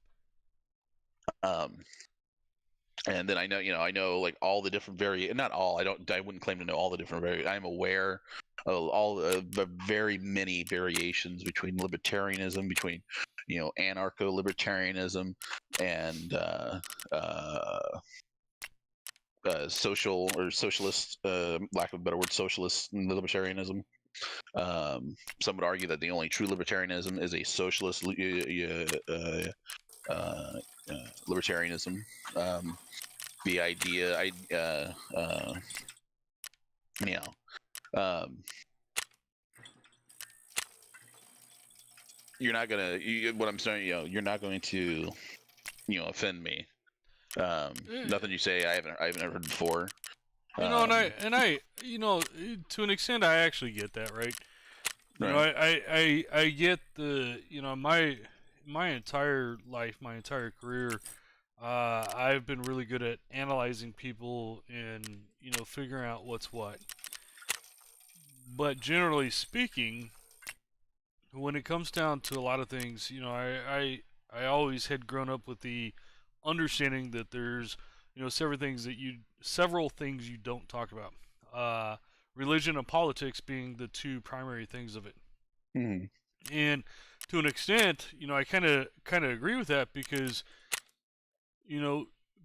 And then I know like all the different not all. I wouldn't claim to know all the different I'm aware of all the very many variations between libertarianism, between anarcho-libertarianism, and social or socialist, lack of a better word, socialist libertarianism. Some would argue that the only true libertarianism is a socialist libertarianism. The idea, you're not gonna. What I'm saying, you're not going to, offend me. Nothing you say I haven't ever heard before. and I, to an extent, I actually get that, right? I get the, my entire life, my entire career, I've been really good at analyzing people and, figuring out what's what. But generally speaking, when it comes down to a lot of things, I always had grown up with the understanding that there's, several things you don't talk about. Religion and politics being the two primary things of it. Mm-hmm. And to an extent, I kind of agree with that, because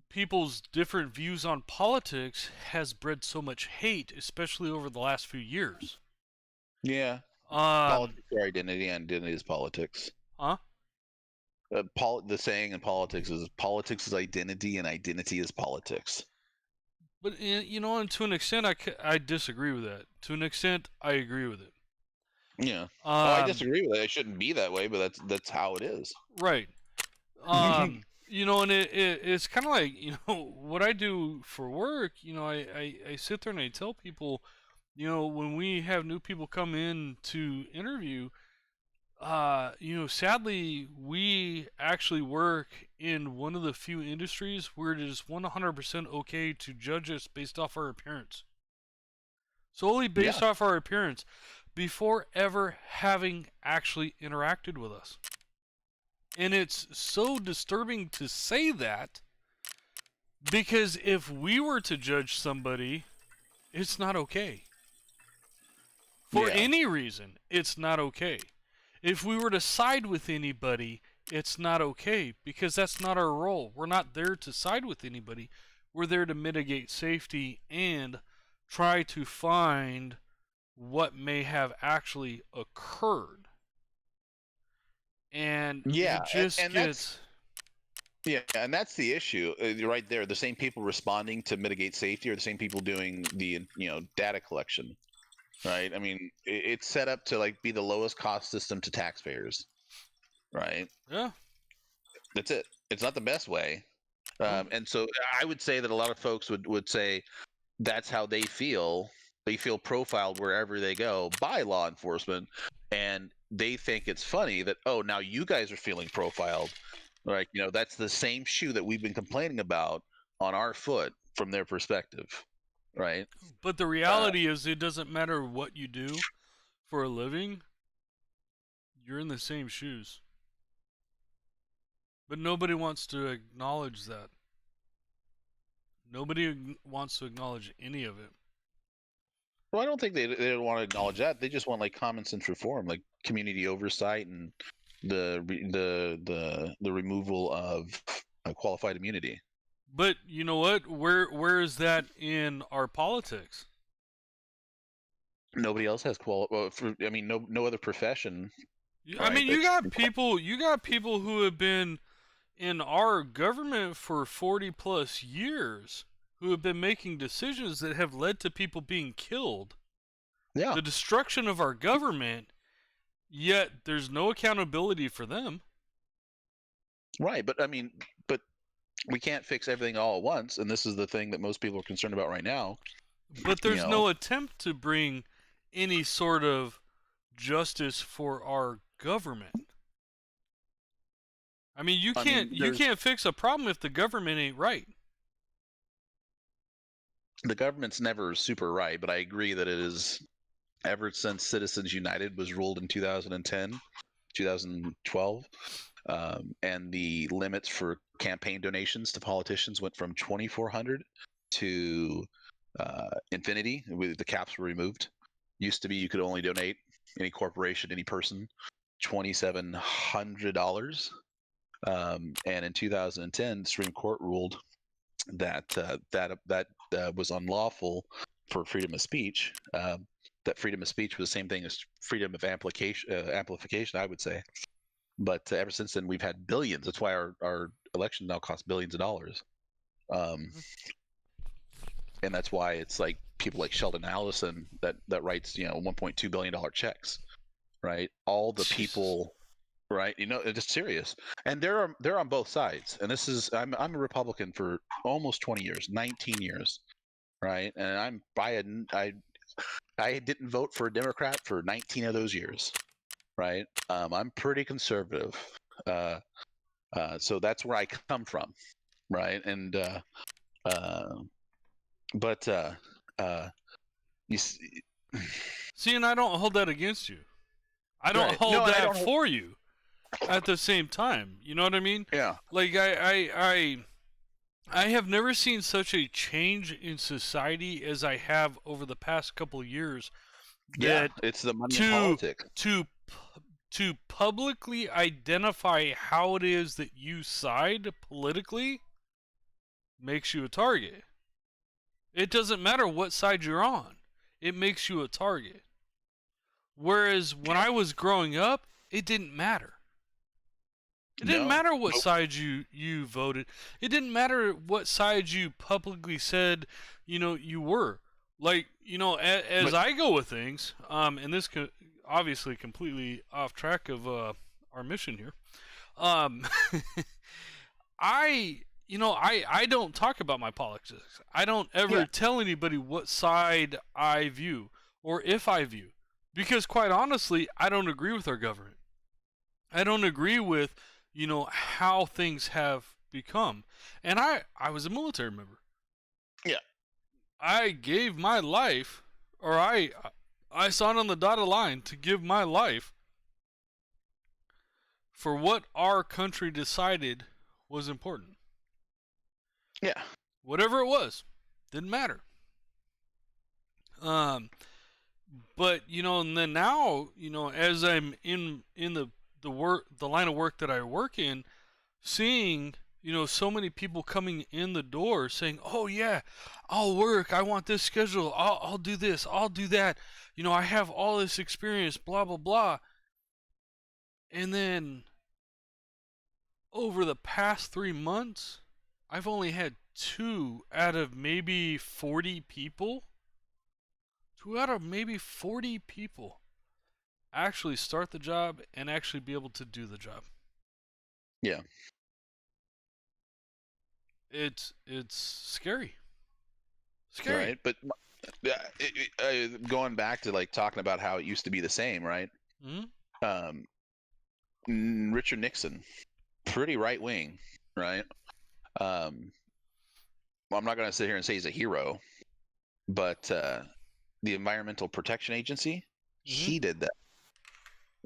people's different views on politics has bred so much hate, especially over the last few years. Yeah. Politics are identity, and identity is politics. Huh? The saying in politics is identity, and identity is politics. But, and to an extent, I disagree with that. To an extent, I agree with it. Yeah. I disagree with it. It shouldn't be that way, but that's how it is. Right. And it's kind of like, what I do for work, I sit there and I tell people, when we have new people come in to interview, sadly, we actually work in one of the few industries where it is 100% okay to judge us based off our appearance. Solely based off our appearance, before ever having actually interacted with us. And it's so disturbing to say that, because if we were to judge somebody, it's not okay. For any reason, it's not okay. If we were to side with anybody, it's not okay, because that's not our role. We're not there to side with anybody. We're there to mitigate safety and try to find what may have actually occurred. And it just gets... and that's the issue right there. The same people responding to mitigate safety are the same people doing the data collection, right? I mean, it's set up to like be the lowest cost system to taxpayers, right? Yeah, that's it. It's not the best way, and so I would say that a lot of folks would say that's how they feel. They feel profiled wherever they go by law enforcement, and they think it's funny that, oh, now you guys are feeling profiled. Right, that's the same shoe that we've been complaining about on our foot from their perspective, right? But the reality is, it doesn't matter what you do for a living, you're in the same shoes. But nobody wants to acknowledge that. Nobody wants to acknowledge any of it. Well, I don't think they don't want to acknowledge that. They just want like common sense reform, like community oversight, and the removal of qualified immunity. But you know what? Where is that in our politics? Nobody else has no other profession. I Right, mean, you that's- got people who have been in our government for 40 plus years who have been making decisions that have led to people being killed. Yeah, The destruction of our government, yet there's no accountability for them. right. But we can't fix everything all at once, and this is the thing that most people are concerned about right now. But there's You know. no attempt to bring any sort of justice for our government. I mean, you can't fix a problem if the government ain't right. The government's never super right, but I agree that it is ever since Citizens United was ruled in 2010, 2012, and the limits for campaign donations to politicians went from 2,400 to infinity. The caps were removed. Used to be you could only donate, any corporation, any person, $2,700. And in 2010, the Supreme Court ruled that that was unlawful for freedom of speech. That freedom of speech was the same thing as freedom of amplification, I would say. But ever since then, we've had billions. That's why our election now costs billions of dollars. And that's why it's like people like Sheldon Allison that writes $1.2 billion checks, right? All the people, right? It's just serious. And they're on both sides. And this is I'm a Republican for almost 20 years, 19 years, right? And I didn't vote for a Democrat for 19 of those years, right? I'm pretty conservative, so that's where I come from, right? And but you see, and I don't hold that against you. I don't Right. hold No, I that don't- for you. At the same time, you know what I mean? yeah, Like I have never seen such a change in society as I have over the past couple of years. yeah, That it's the money in politics. to publicly identify how it is that you side politically makes you a target. It doesn't matter what side you're on. It makes you a target. Whereas when I was growing up, it didn't matter. It didn't No. matter what Nope. side you voted. It didn't matter what side you publicly said, you were. Like, as I go with things, and this obviously completely off track of our mission here. I don't talk about my politics. I don't ever tell anybody what side I view or if I view, because quite honestly, I don't agree with our government. I don't agree with how things have become. And I was a military member. Yeah. I gave my life, or I signed on the dotted line to give my life for what our country decided was important. Yeah. Whatever it was, didn't matter. But and then now, as I'm in the line of work that I work in, seeing so many people coming in the door saying, "Oh yeah, I'll work. I want this schedule. I'll do this. I'll do that. I have all this experience. Blah blah blah." And then over the past 3 months, I've only had 2 out of maybe 40 people. 2 out of maybe 40 people actually start the job and actually be able to do the job. Yeah. It's scary. Scary. Right. But going back to like talking about how it used to be the same, right? Mm-hmm. Richard Nixon, pretty right wing, right? Well, I'm not going to sit here and say he's a hero, but the Environmental Protection Agency, he did that,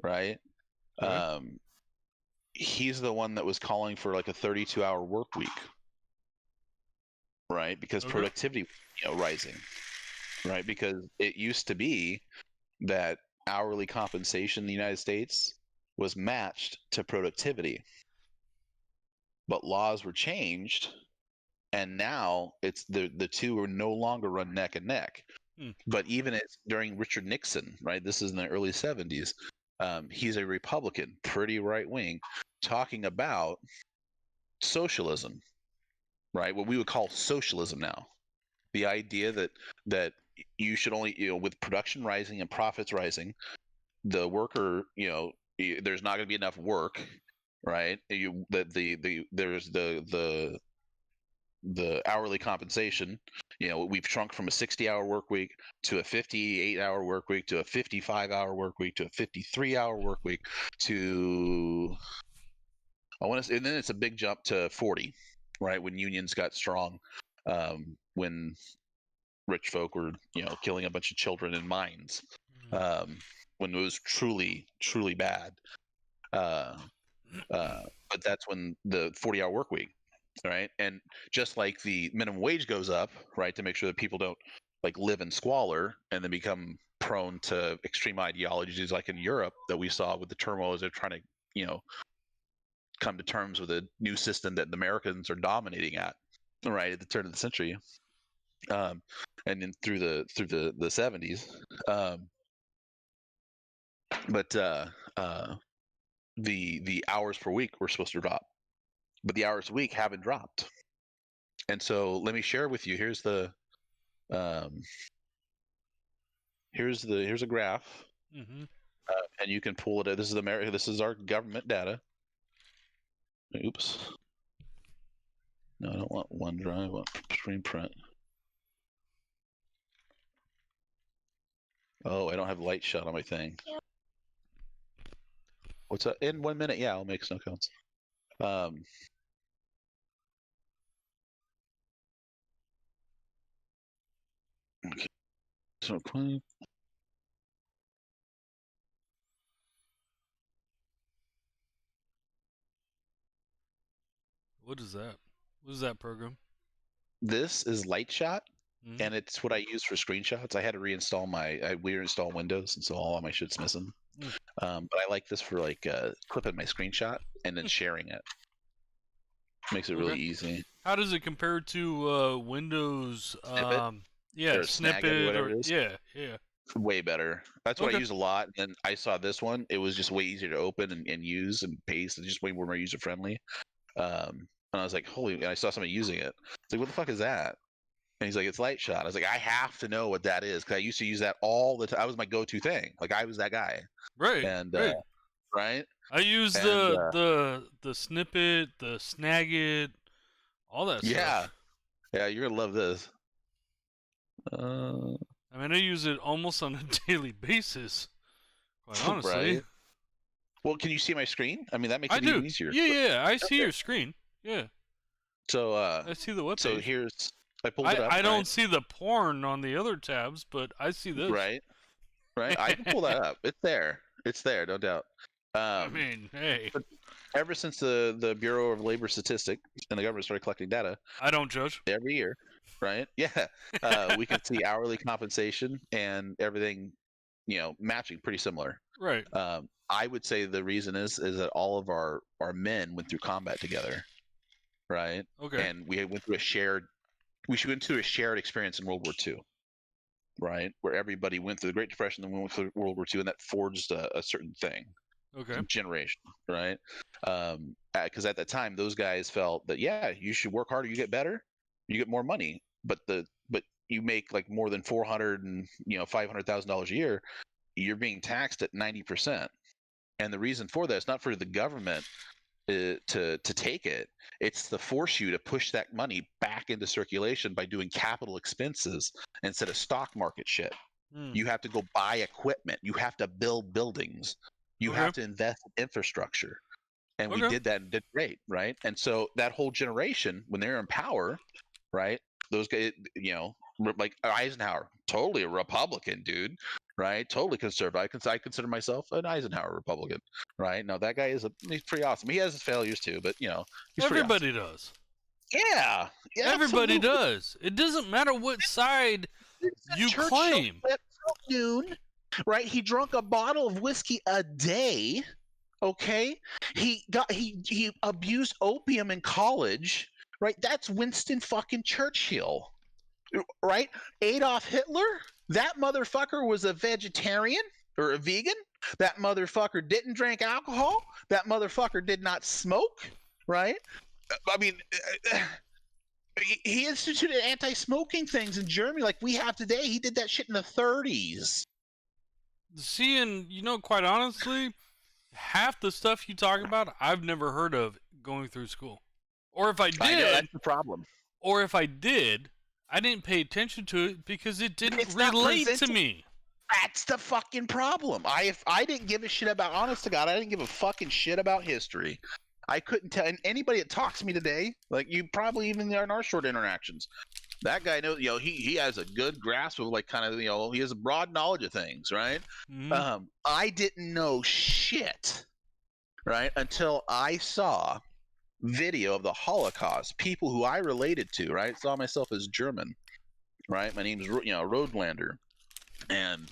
right? Okay. He's the one that was calling for like a 32-hour work week, right? Because productivity, rising, right? Because it used to be that hourly compensation in the United States was matched to productivity, but laws were changed, and now it's the two are no longer run neck and neck. But even during Richard Nixon, right? This is in the early 70s. He's a Republican, pretty right wing, talking about socialism, right? What we would call socialism now. The idea that you should only, with production rising and profits rising, the worker, there's not going to be enough work, right? There's the hourly compensation. We've shrunk from a 60-hour work week to a 58-hour work week to a 55-hour work week to a 53-hour work week to and then it's a big jump to 40, right? When unions got strong, when rich folk were killing a bunch of children in mines, when it was truly bad. But that's when the 40-hour work week. Right. And just like the minimum wage goes up, right, to make sure that people don't live in squalor and then become prone to extreme ideologies like in Europe that we saw with the turmoil as they're trying to, come to terms with a new system that the Americans are dominating at, right, at the turn of the century. And then through the 70s. But the hours per week were supposed to drop. But the hours a week haven't dropped, and so let me share with you. Here's a graph, and you can pull it. This is America. This is our government data. Oops. No, I don't want OneDrive. I want screen print. Oh, I don't have light shot on my thing. What's that? In 1 minute? Yeah, I'll make snow cones. Okay. So What is that? What is that program? this is Lightshot, and it's what I use for screenshots. I had to reinstall we reinstall Windows, and so all of my shit's missing. But I like this for clipping my screenshot and then sharing it. Makes it really easy. How does it compare to Windows? Or Snippet, whatever it is. Yeah. Way better. That's what I use a lot. And then I saw this one. It was just way easier to open and use and paste. It's just way more user friendly. And I was like, holy! And I saw somebody using it. It's like, what the fuck is that? And he's like, it's Lightshot. I was like, I have to know what that is because I used to use that all the time. That was my go-to thing. I was that guy. Right. And right. I use the Snippet, the Snagit, all that stuff. Yeah, you're gonna love this. I mean, I use it almost on a daily basis. Quite honestly. Right. Well, can you see my screen? I mean, that makes it even easier. Yeah. I see your screen. Yeah. So I see the webpage. So I pulled it up. I don't see the porn on the other tabs, but I see this. Right. I can pull that up. It's there. No doubt. I mean, hey. Ever since the Bureau of Labor Statistics and the government started collecting data, I don't judge. Every year, right? Yeah, we can see hourly compensation and everything, matching pretty similar. Right. I would say the reason is that all of our men went through combat together, right? Okay. And we went through a shared experience in World War II, right? Where everybody went through the Great Depression, then went through World War II, and that forged a certain thing. Okay. Generation, right? Because at that time, those guys felt that you should work harder, you get better, you get more money, but you make more than $400,000 and $500,000 a year, you're being taxed at 90%. And the reason for that is not for the government to take it; it's to force you to push that money back into circulation by doing capital expenses instead of stock market shit. You have to go buy equipment, you have to build buildings. You have to invest in infrastructure. And we did that and did great, right? And so that whole generation, when they're in power, right, those guys, like Eisenhower, totally a Republican, dude, right? Totally conservative. I consider myself an Eisenhower Republican, right? Now, that guy he's pretty awesome. He has his failures too, but, he's Everybody pretty awesome. does. Yeah. Everybody does. It doesn't matter what side you claim. At noon. Right, he drank a bottle of whiskey a day, Okay, he abused opium in college, right? That's Winston fucking Churchill, right? Adolf Hitler, that motherfucker was a vegetarian or a vegan. That motherfucker didn't drink alcohol. That motherfucker did not smoke, right? I mean, he instituted anti-smoking things in Germany like we have today. He did that shit in the 30s. See, and quite honestly, half the stuff you talk about, I've never heard of going through school. Or if I I know did, that's the problem. I didn't pay attention to it because it didn't It's not relate to presented. me. That's the fucking problem. If I didn't give a shit about, honest to God, I didn't give a fucking shit about history. I couldn't tell. And anybody that talks to me today, like you probably even in our short interactions, that guy knows. He has a good grasp of like kind of he has a broad knowledge of things, right? Mhm. I didn't know shit, right, until I saw video of the Holocaust. People who I related to, right, saw myself as German, right? My name's Roadlander. And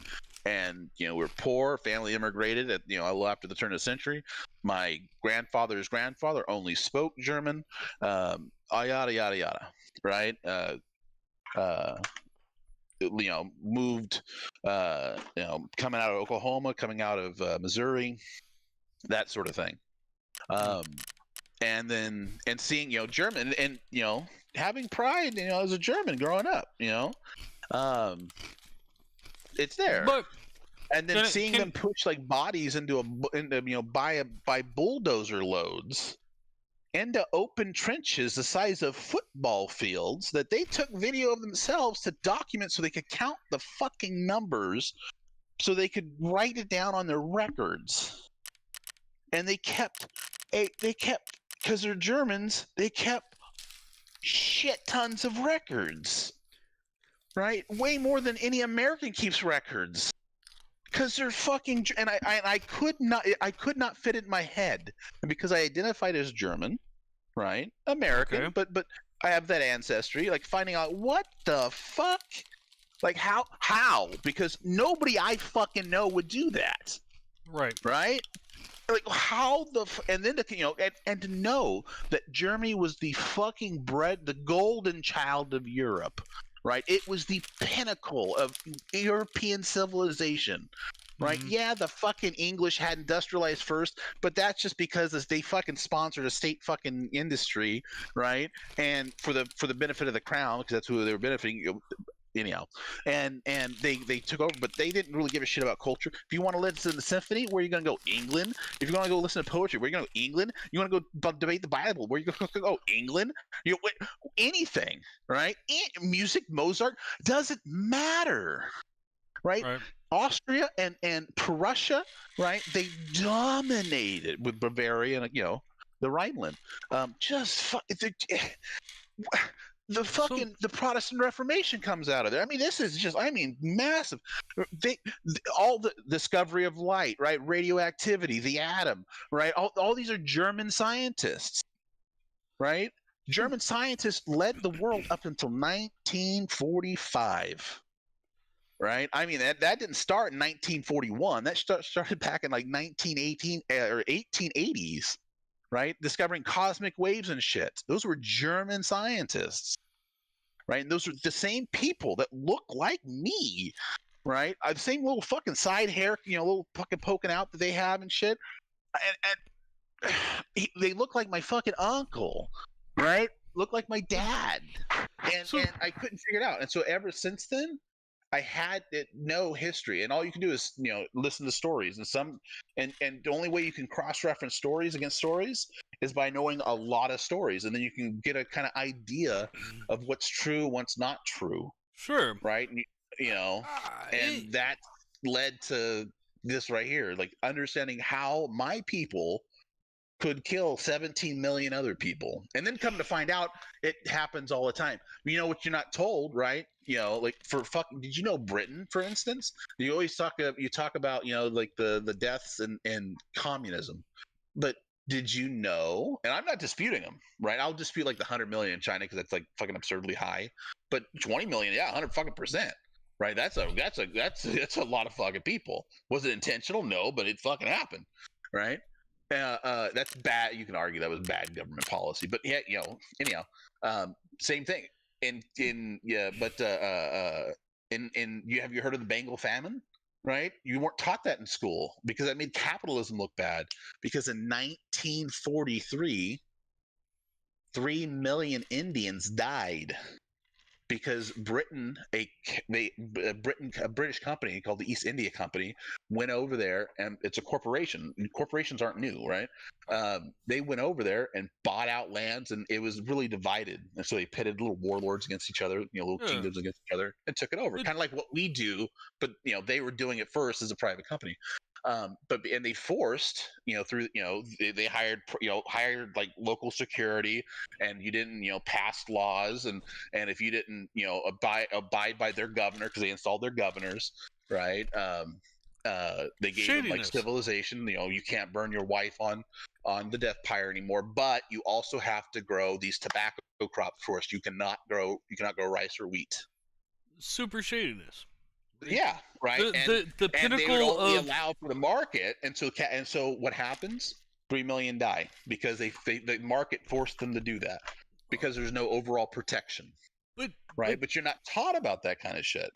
we're poor, family immigrated at a little after the turn of the century. My grandfather's grandfather only spoke German, yada yada yada, right? Moved, coming out of Oklahoma, coming out of Missouri, that sort of thing. And seeing German and having pride as a German growing up, it's there. But And then seeing them push like bodies into by bulldozer loads into open trenches the size of football fields that they took video of themselves to document so they could count the fucking numbers so they could write it down on their records. And they kept because they're Germans, they kept shit tons of records. Right? Way more than any American keeps records. Because they're fucking, and I could not fit it in my head because I identified as German, right? American, Okay. but I have that ancestry. Like finding out what the fuck, like how because nobody I fucking know would do that, right. like how and then and to know that Germany was the fucking the golden child of Europe. Right, it was the pinnacle of European civilization, right? Mhm. Yeah, the fucking English had industrialized first, but that's just because they fucking sponsored a state fucking industry, right? And for the benefit of the crown, because that's who they were benefiting. Anyhow, and they took over, but they didn't really give a shit about culture. If you want to listen to the symphony, where are you going to go? England. If you want to go listen to poetry, where are you going to go? England. You want to go debate the Bible, where are you going to go? England. Anything, right? Music, Mozart, doesn't matter, right? Austria and Prussia, right? They dominated with Bavaria and the Rhineland. The Protestant Reformation comes out of there. I mean, this is just massive. All the discovery of light, right? Radioactivity, the atom, right? All these are German scientists, right? German scientists led the world up until 1945. Right? I mean, that didn't start in 1941. That started back in like 1918 or 1880s. Right? Discovering cosmic waves and shit. Those were German scientists. Right? And those are the same people that look like me. Right? The same little fucking side hair, little fucking poking out that they have and shit. And they look like my fucking uncle. Right? Look like my dad. And I couldn't figure it out. And so ever since then, I had no history, and all you can do is listen to stories, and the only way you can cross-reference stories against stories is by knowing a lot of stories, and then you can get a kind of idea of what's true, what's not true. Sure. Right? And that led to this right here, like understanding how my people could kill 17 million other people, and then come to find out it happens all the time. You know what you're not told, right? Like for fucking, did you know Britain, for instance? You always talk about like the deaths in communism, but did you know? And I'm not disputing them, right? I'll dispute like the 100 million in China because that's like fucking absurdly high, but 20 million, yeah, 100 fucking %, right? That's a lot of fucking people. Was it intentional? No, but it fucking happened, right? That's bad. You can argue that was bad government policy, but yeah, anyhow, same thing. In yeah, but in have you heard of the Bengal famine? Right, you weren't taught that in school because that made capitalism look bad. Because in 1943, 3 million Indians died because a British company called the East India Company went over there, and it's a corporation. And corporations aren't new, right? They went over there and bought out lands, and it was really divided. And so they pitted little warlords against each other, little kingdoms against each other, and took it over. Kind of like what we do, but they were doing it first as a private company. And they forced, through, they hired like local security, and you didn't, pass laws, and if you didn't, abide by their governor, because they installed their governors, right? They gave them like civilization. You can't burn your wife on the death pyre anymore, but you also have to grow these tobacco crops for us. You cannot grow rice or wheat. Super shadiness. Yeah, right. The pinnacle and they would only of allow for the market, and so what happens? 3 million die because the market forced them to do that because there's no overall protection. But you're not taught about that kind of shit.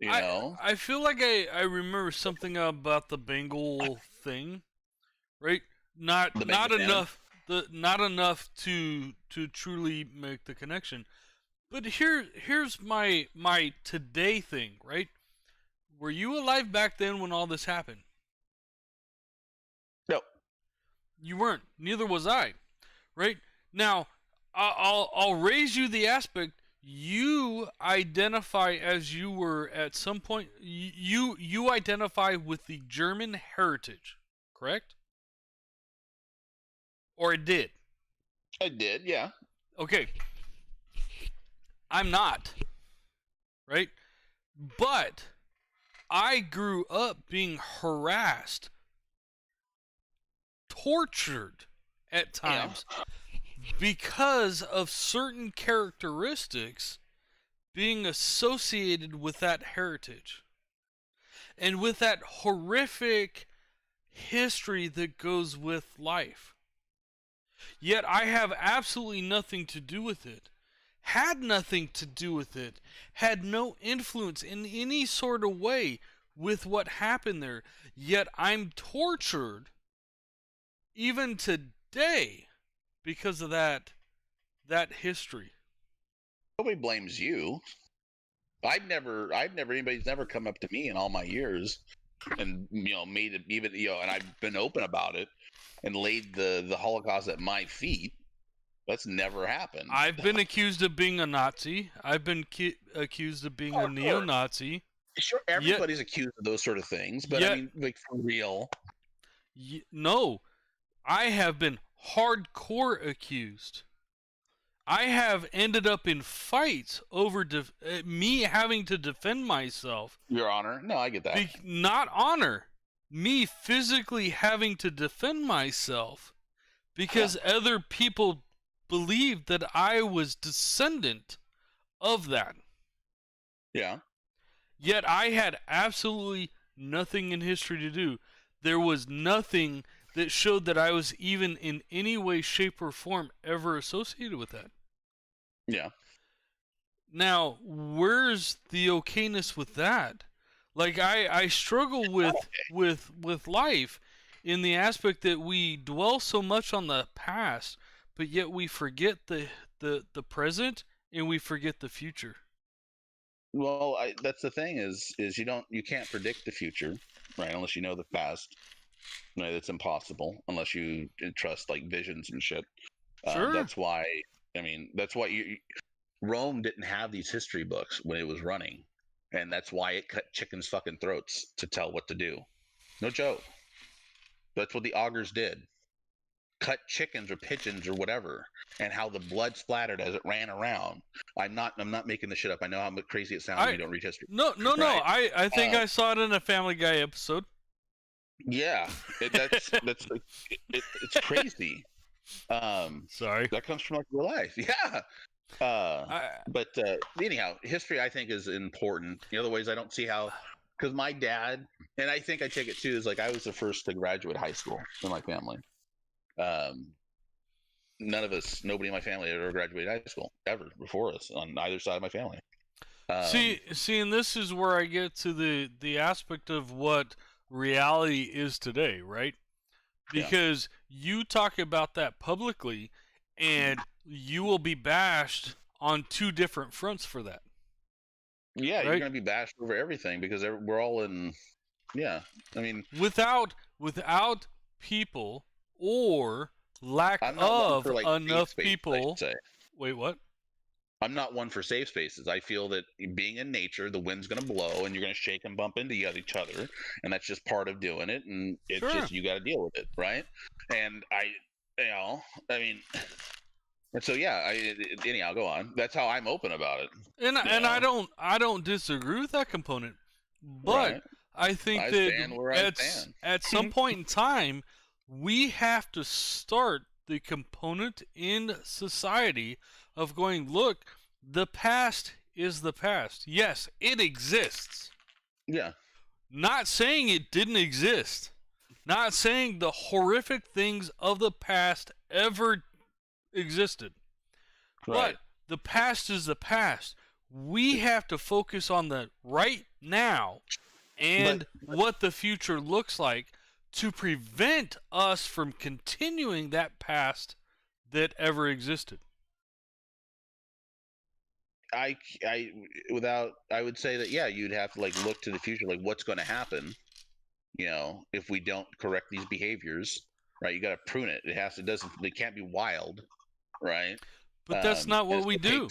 I feel like I remember something about the Bengal thing, right? Not enough to truly make the connection. But here's my today thing, right? Were you alive back then when all this happened? No. You weren't. Neither was I. Right? Now, I'll raise you the aspect. You identify as you were at some point. You identify with the German heritage, correct? Or it did? I did, yeah. Okay. I'm not. Right? But I grew up being harassed, tortured at times, because of certain characteristics being associated with that heritage and with that horrific history that goes with life. Yet I have absolutely nothing to do with it. Had nothing to do with it, had no influence in any sort of way with what happened there. Yet I'm tortured even today because of that history. Nobody blames you. Anybody's never come up to me in all my years and made it even, and I've been open about it and laid the Holocaust at my feet. That's never happened. I've been accused of being a Nazi. I've been accused of being a neo-Nazi. Sure, everybody's accused of those sort of things, but I mean, like, for real. No, I have been hardcore accused. I have ended up in fights over me having to defend myself. Your Honor. No, I get that. Not honor. Me physically having to defend myself because other people believed that I was descendant of that. Yeah. Yet I had absolutely nothing in history to do. There was nothing that showed that I was even in any way, shape, or form ever associated with that. Yeah. Now, where's the okayness with that? Like, I struggle with life in the aspect that we dwell so much on the past, but yet we forget the present and we forget the future. Well, that's the thing is you can't predict the future, right? Unless you know the past. Right, it's impossible unless you trust like visions and shit. Sure. That's why. Rome didn't have these history books when it was running, and that's why it cut chickens' fucking throats to tell what to do. No joke. That's what the augurs did. Cut chickens or pigeons or whatever, and how the blood splattered as it ran around. I'm not making this shit up. I know how crazy it sounds when you don't read history. No. Right? I think I saw it in a Family Guy episode. Yeah, it's crazy. Sorry. That comes from like real life. Yeah. But anyhow, history I think is important. The other ways I don't see how, because my dad, and I think I take it too, is like I was the first to graduate high school in my family. None of us, nobody in my family ever graduated high school ever before us on either side of my family. See, and this is where I get to the aspect of what reality is today, right? Because you talk about that publicly, and you will be bashed on two different fronts for that. Yeah, right? you're going to be bashed over everything because we're all in. Yeah, I mean, Without people or lack I'm not one of for like enough safe spaces, people. I should say. Wait, what? I'm not one for safe spaces. I feel that being in nature, the wind's going to blow and you're going to shake and bump into each other, and that's just part of doing it. And it's Sure. just you got to deal with it, right? And I mean, and so yeah. Anyhow, go on. That's how I'm open about it. And I don't disagree with that component, but Right. I think I that stand where I stand. at some point in time, we have to start the component in society of going, look, the past is the past. Yes, it exists. Yeah. Not saying it didn't exist. Not saying the horrific things of the past ever existed. Right. But the past is the past. We have to focus on the right now and what the future looks like to prevent us from continuing that past that ever existed. I would say that you'd have to like look to the future, like what's going to happen, if we don't correct these behaviors, right? You got to prune it. They can't be wild, right? But that's not what we do.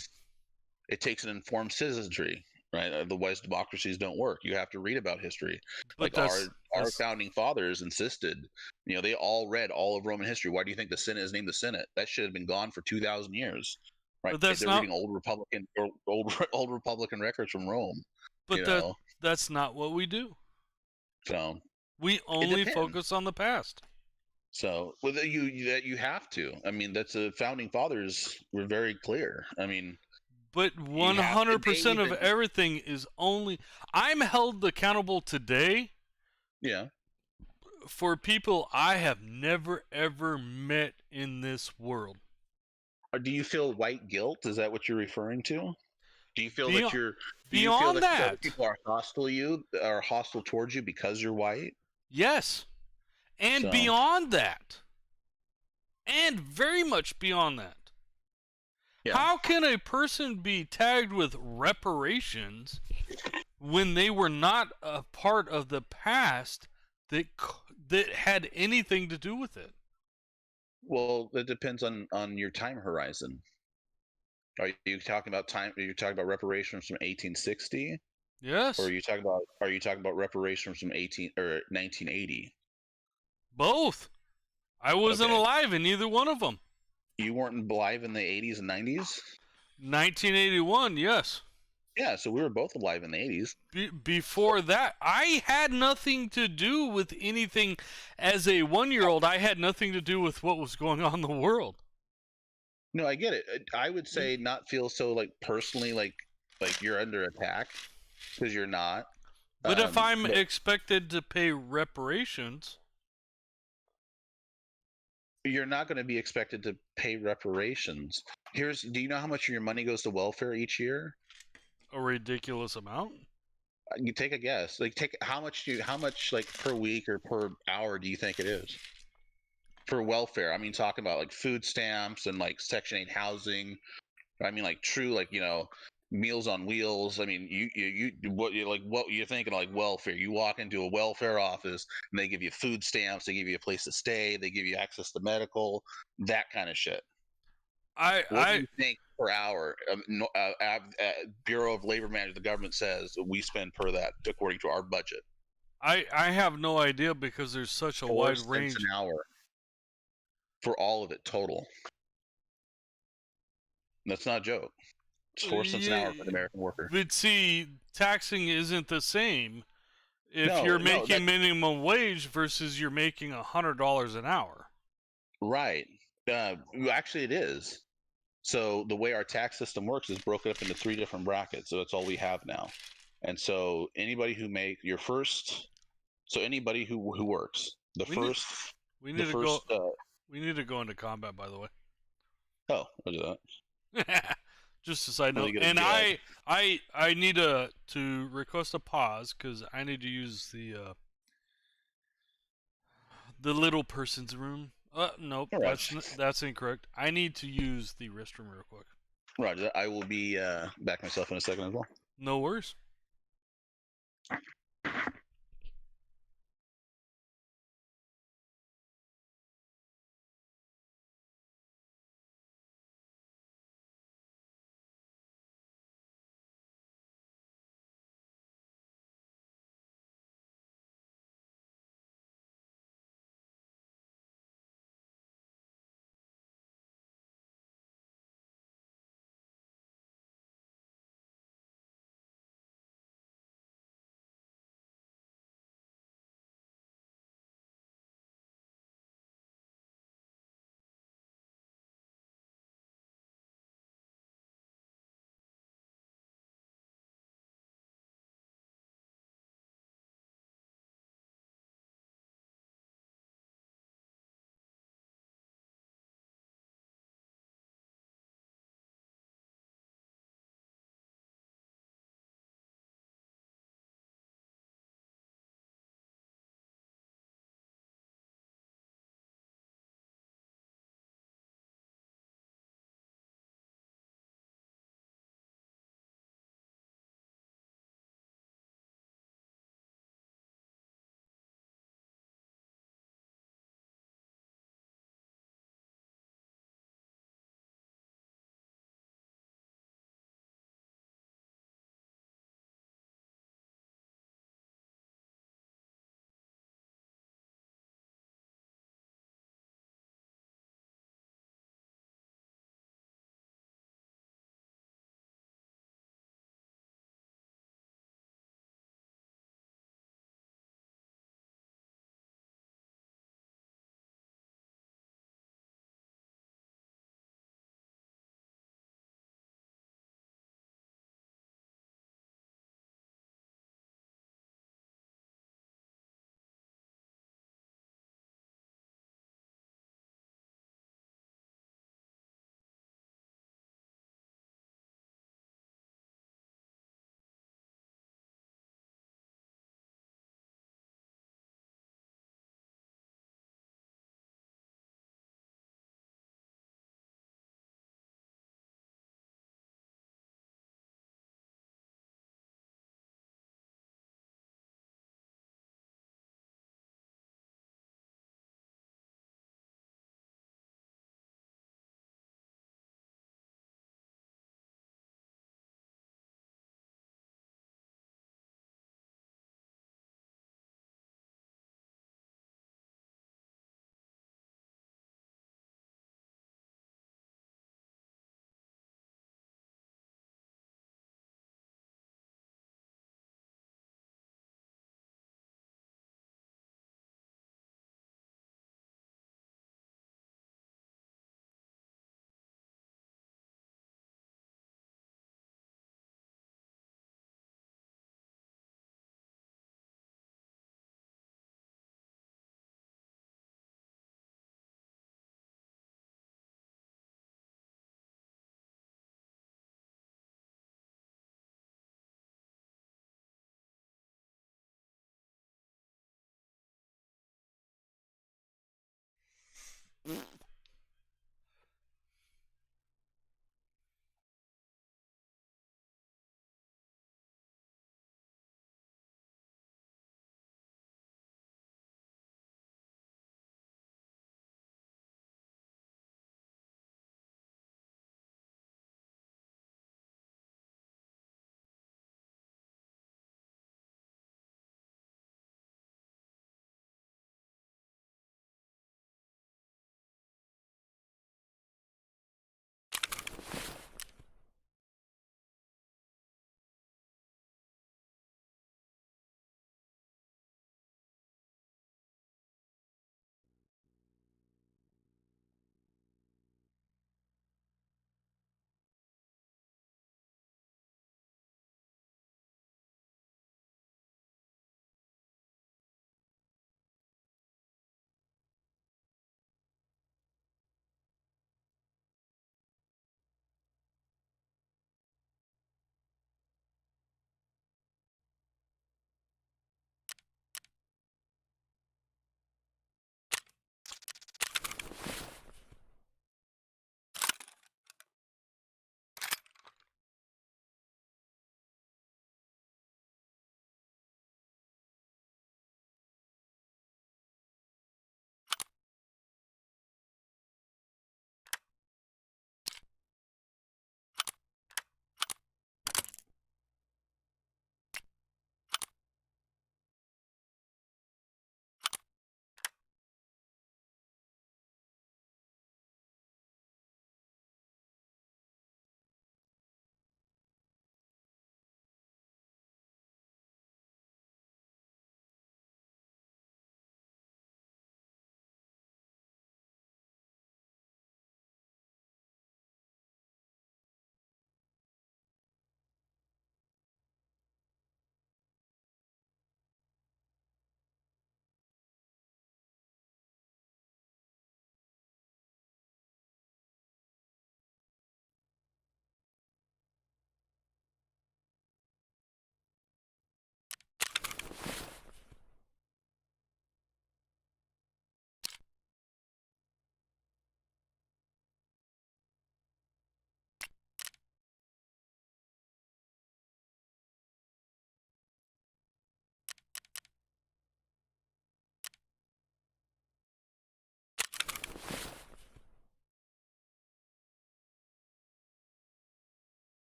It takes an informed citizenry, right? Otherwise, democracies don't work. You have to read about history. But Like our founding fathers insisted, they all read all of Roman history. Why do you think the Senate is named the Senate? That should have been gone for 2,000 years. Right, but that's they're not reading old Republican records from Rome. But that's not what we do. So we only focus on the past. So you have to. I mean, that's the founding fathers were very clear. I mean, but 100% of everything is only. I'm held accountable today. Yeah. For people I have never ever met in this world. Or do you feel white guilt? Is that what you're referring to? Do you feel that you're beyond that people are hostile towards you because you're white? Yes, and beyond that, and very much beyond that. Yeah. How can a person be tagged with reparations when they were not a part of the past that had anything to do with it? Well, it depends on your time horizon. Are you talking about time? Are you talking about reparations from 1860? Yes. Or are you talking about reparations from 1980? Both. I wasn't alive in either one of them. You weren't alive in the 80s and 90s? 1981, yes. Yeah, so we were both alive in the 80s. Before that, I had nothing to do with anything. As a 1-year-old, I had nothing to do with what was going on in the world. No, I get it. I would say not feel so like personally like you're under attack, because you're not. But if I'm expected to pay reparations, you're not going to be expected to pay reparations. Do you know how much of your money goes to welfare each year? A ridiculous amount. You take a guess. Like, how much like per week or per hour do you think it is for welfare? I mean, talking about like food stamps and like Section 8 housing. I mean, like true, like Meals on Wheels. I mean, what you're thinking like welfare. You walk into a welfare office and they give you food stamps. They give you a place to stay. They give you access to medical. That kind of shit. What do you think per hour? Bureau of Labor Management, the government says we spend per that according to our budget. I have no idea because there's such a wide range. 4 cents an hour for all of it total. That's not a joke. It's 4 cents an hour for the American worker. But see, taxing isn't the same if you're making minimum wage versus you're making $100 an hour. Right. Actually, it is. So the way our tax system works is broken up into 3 different brackets. So that's all we have now. And so anybody who anybody who works, We need to go into combat, by the way. Oh, I'll do that. Just a side Let me note. get a And gag. I need to request a pause because I need to use the little person's room. Nope, All right. that's incorrect. I need to use the restroom real quick. Roger that. I will be back myself in a second as well. No worries.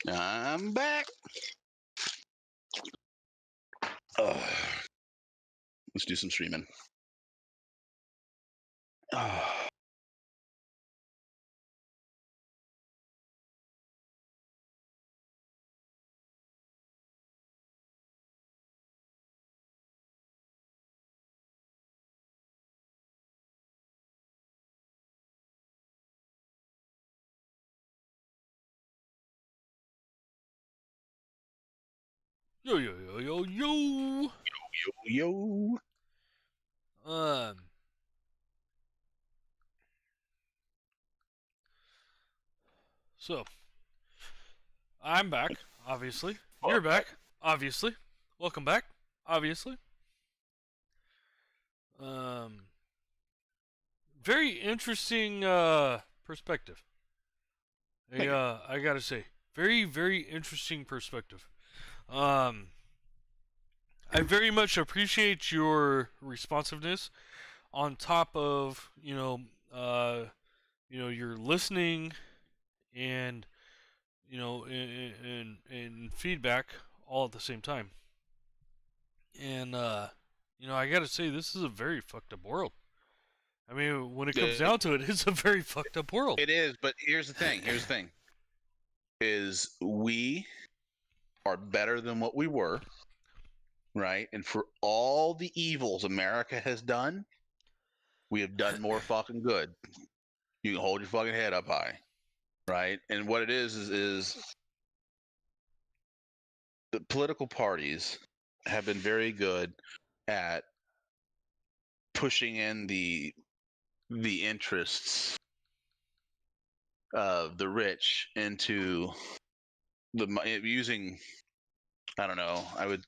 I'm back. Let's do some streaming. Yo yo yo yo yo. Yo. Um. So, I'm back. Obviously, you're back. Obviously, welcome back. Obviously. Um. Very interesting perspective. I gotta say, very interesting perspective. Um. I very much appreciate your responsiveness on top of you're listening and and feedback all at the same time. And I got to say this is a very fucked up world. I mean, when it comes down to it, it's a very fucked up world. It is, but here's the thing. Is we are better than what we were, right? And for all the evils America has done, we have done more fucking good. You can hold your fucking head up high, right? And what it is the political parties have been very good at pushing in the interests of the rich into using, I don't know, I would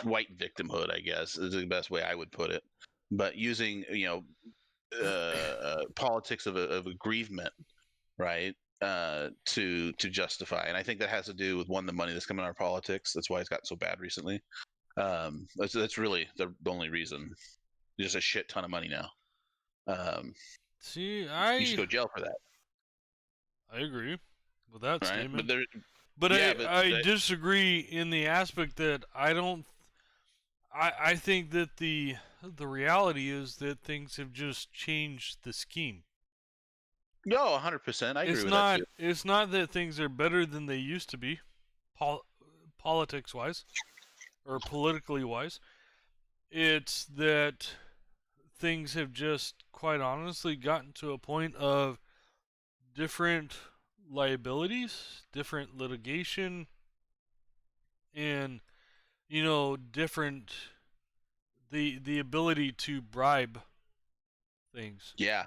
white victimhood, I guess, is the best way I would put it, but using politics of aggrievement, right, to justify. And I think that has to do with, one, the money that's coming in our politics. That's why it's gotten so bad recently. That's really the only reason. There's a shit ton of money now. See, You should go to jail for that. I agree with that Right? statement. But I disagree in the aspect that I don't. I think that the reality is that things have just changed the scheme. No, 100%. I agree with that too. It's not that things are better than they used to be, politics wise or politically wise. It's that things have just, quite honestly, gotten to a point of different liabilities, different litigation, and different the ability to bribe things. Yeah.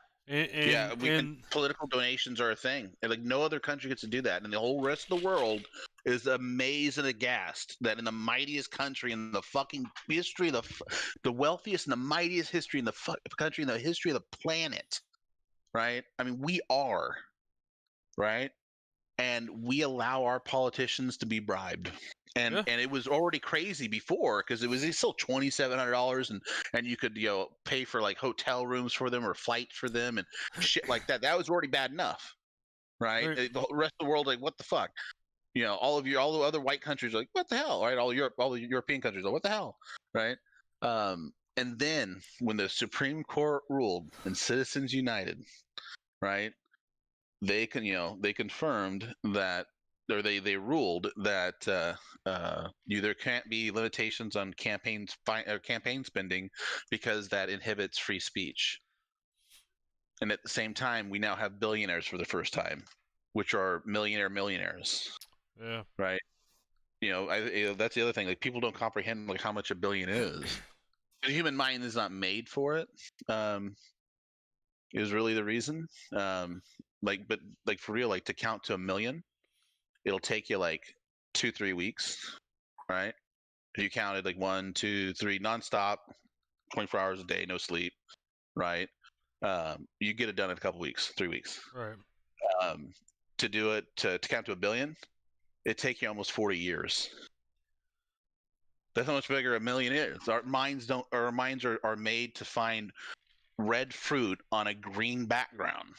Political donations are a thing. And, like, no other country gets to do that. And the whole rest of the world is amazed and aghast that in the mightiest country in the fucking history of the wealthiest and the mightiest history in the country in the history of the planet, right? I mean, we are, right? And we allow our politicians to be bribed. And it was already crazy before, because it was still $2,700, and you could pay for like hotel rooms for them or flights for them and shit like that. That was already bad enough, right? The rest of the world, like, what the fuck? All the other white countries are like, what the hell, right? All the European countries are like, what the hell, right? And then when the Supreme Court ruled in Citizens United, right? They confirmed that, or they ruled that there can't be limitations on campaign spending because that inhibits free speech. And at the same time, we now have billionaires for the first time, which are millionaires. Yeah. Right. That's the other thing. Like, people don't comprehend like how much a billion is. The human mind is not made for it. Is really the reason. But for real, like, to count to 1 million, it'll take you like 2-3 weeks, right? If you counted like 1, 2, 3 nonstop, 24 hours a day, no sleep, right? You get it done in a couple weeks, 3 weeks. Right. To do it, to count to 1 billion, it takes you almost 40 years. That's how much bigger 1 million is. Our minds are made to find red fruit on a green background.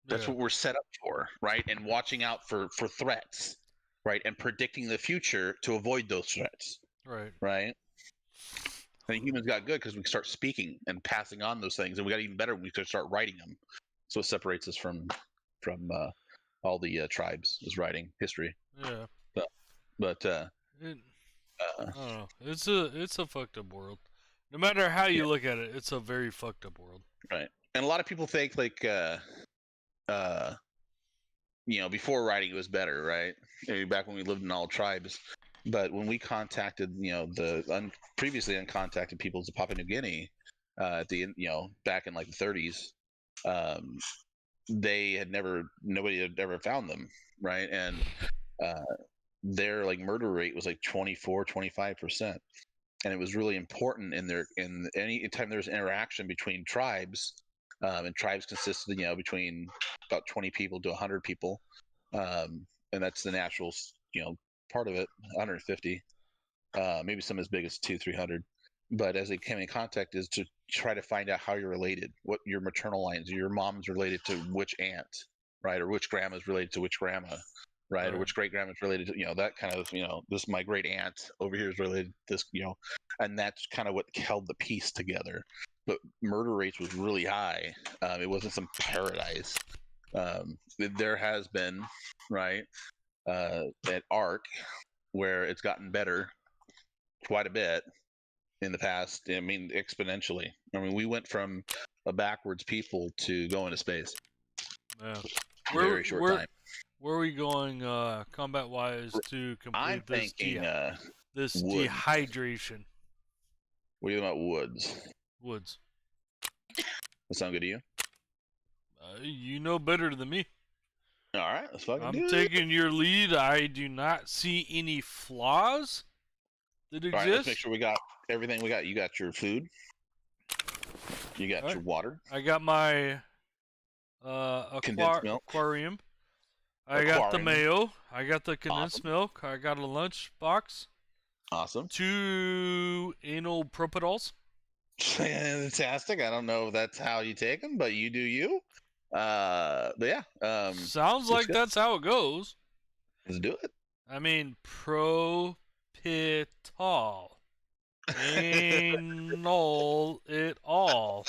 That's Yeah. what we're set up for, right? And watching out for threats, right? And predicting the future to avoid those threats, Right. right? And humans got good because we start speaking and passing on those things, and we got even better when we could start writing them. So it separates us from all the tribes is writing history. Yeah. But It, I don't know. It's a fucked up world. No matter how you look at it, it's a very fucked up world. right, and a lot of people think like before writing it was better, right? Maybe back when we lived in all tribes. But when we contacted, the previously uncontacted peoples of Papua New Guinea, at the back in like the 30s, nobody had ever found them, right? And their like murder rate was like 24-25%, and it was really important in any time there was interaction between tribes, and tribes consisted between about 20 people to 100 people, and that's the natural part of it, 150, maybe some as big as 200-300. But as they came in contact, is to try to find out how you're related, what your maternal lines, your mom's related to which aunt, right, or which grandma's related to which grandma, right, or which great grandma's related to that kind of this my great aunt over here is related to this, and that's kind of what held the piece together. But murder rates was really high. It wasn't some paradise. There has been, right, at ARC where it's gotten better quite a bit in the past. I mean, exponentially. I mean, we went from a backwards people to going to space. Yeah. Very short time. Where are we going combat wise to complete I'm this thinking this woods. dehydration? What are you about woods? Woods. That sound good to you? You know better than me. All right, let's fucking do I'm it. taking your lead. I do not see any flaws that exist. All right, let's make sure we got everything we got. You got your food. You got your water. I got my Condensed milk. aquarium. I got the mayo. I got the condensed milk. I got a lunch box. Awesome. 2 anal propadols. Fantastic. I don't know if that's how you take them, but you do you. But yeah. Sounds like that's how it goes. Let's do it. I mean, propital. Anal it all.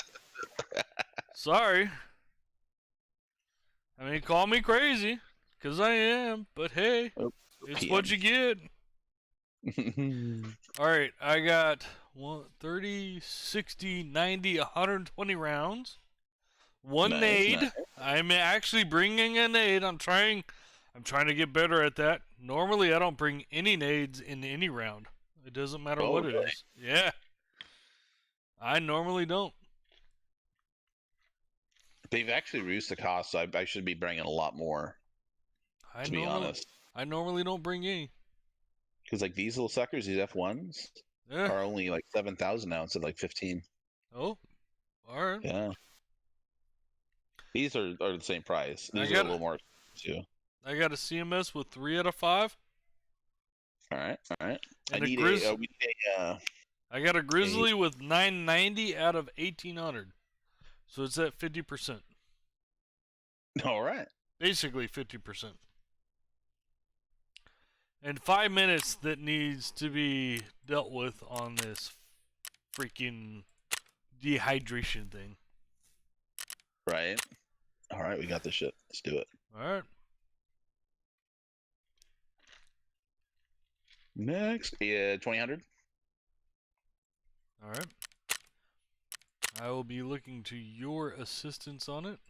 Sorry. I mean, call me crazy, because I am, but hey, it's PM. what you get. Alright, I got 30, 60, 90, 120 rounds. One nade. Nice. I'm actually bringing a nade. I'm trying to get better at that. Normally, I don't bring any nades in any round. It doesn't matter what it is. Yeah. I normally don't. They've actually reduced the cost, so I should be bringing a lot more, to be honest. I normally don't bring any. Because like these little suckers, these F1s, are only like 7,000 now instead of like 15. Oh, all right. Yeah. These are the same price. These are a little more too. I got a CMS with 3 out of 5. All right. And I got a Grizzly with 990 out of 1,800. So it's at 50%. All right. Basically 50%. And 5 minutes that needs to be dealt with on this freaking dehydration thing. Right. All right, we got this shit. Let's do it. All right. Next, 2,000. All right. I will be looking to your assistance on it.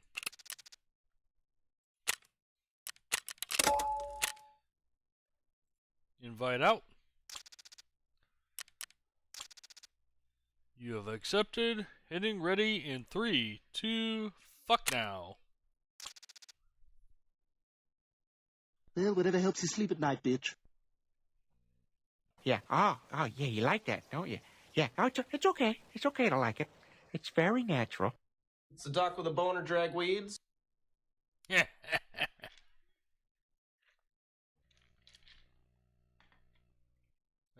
Invite out. You have accepted. Hitting ready in 3, 2, fuck now. Well, whatever helps you sleep at night, bitch. Yeah. Oh, yeah, you like that, don't you? Yeah. Oh, it's okay. It's okay to like it. It's very natural. It's a duck with a boner drag weeds. Yeah.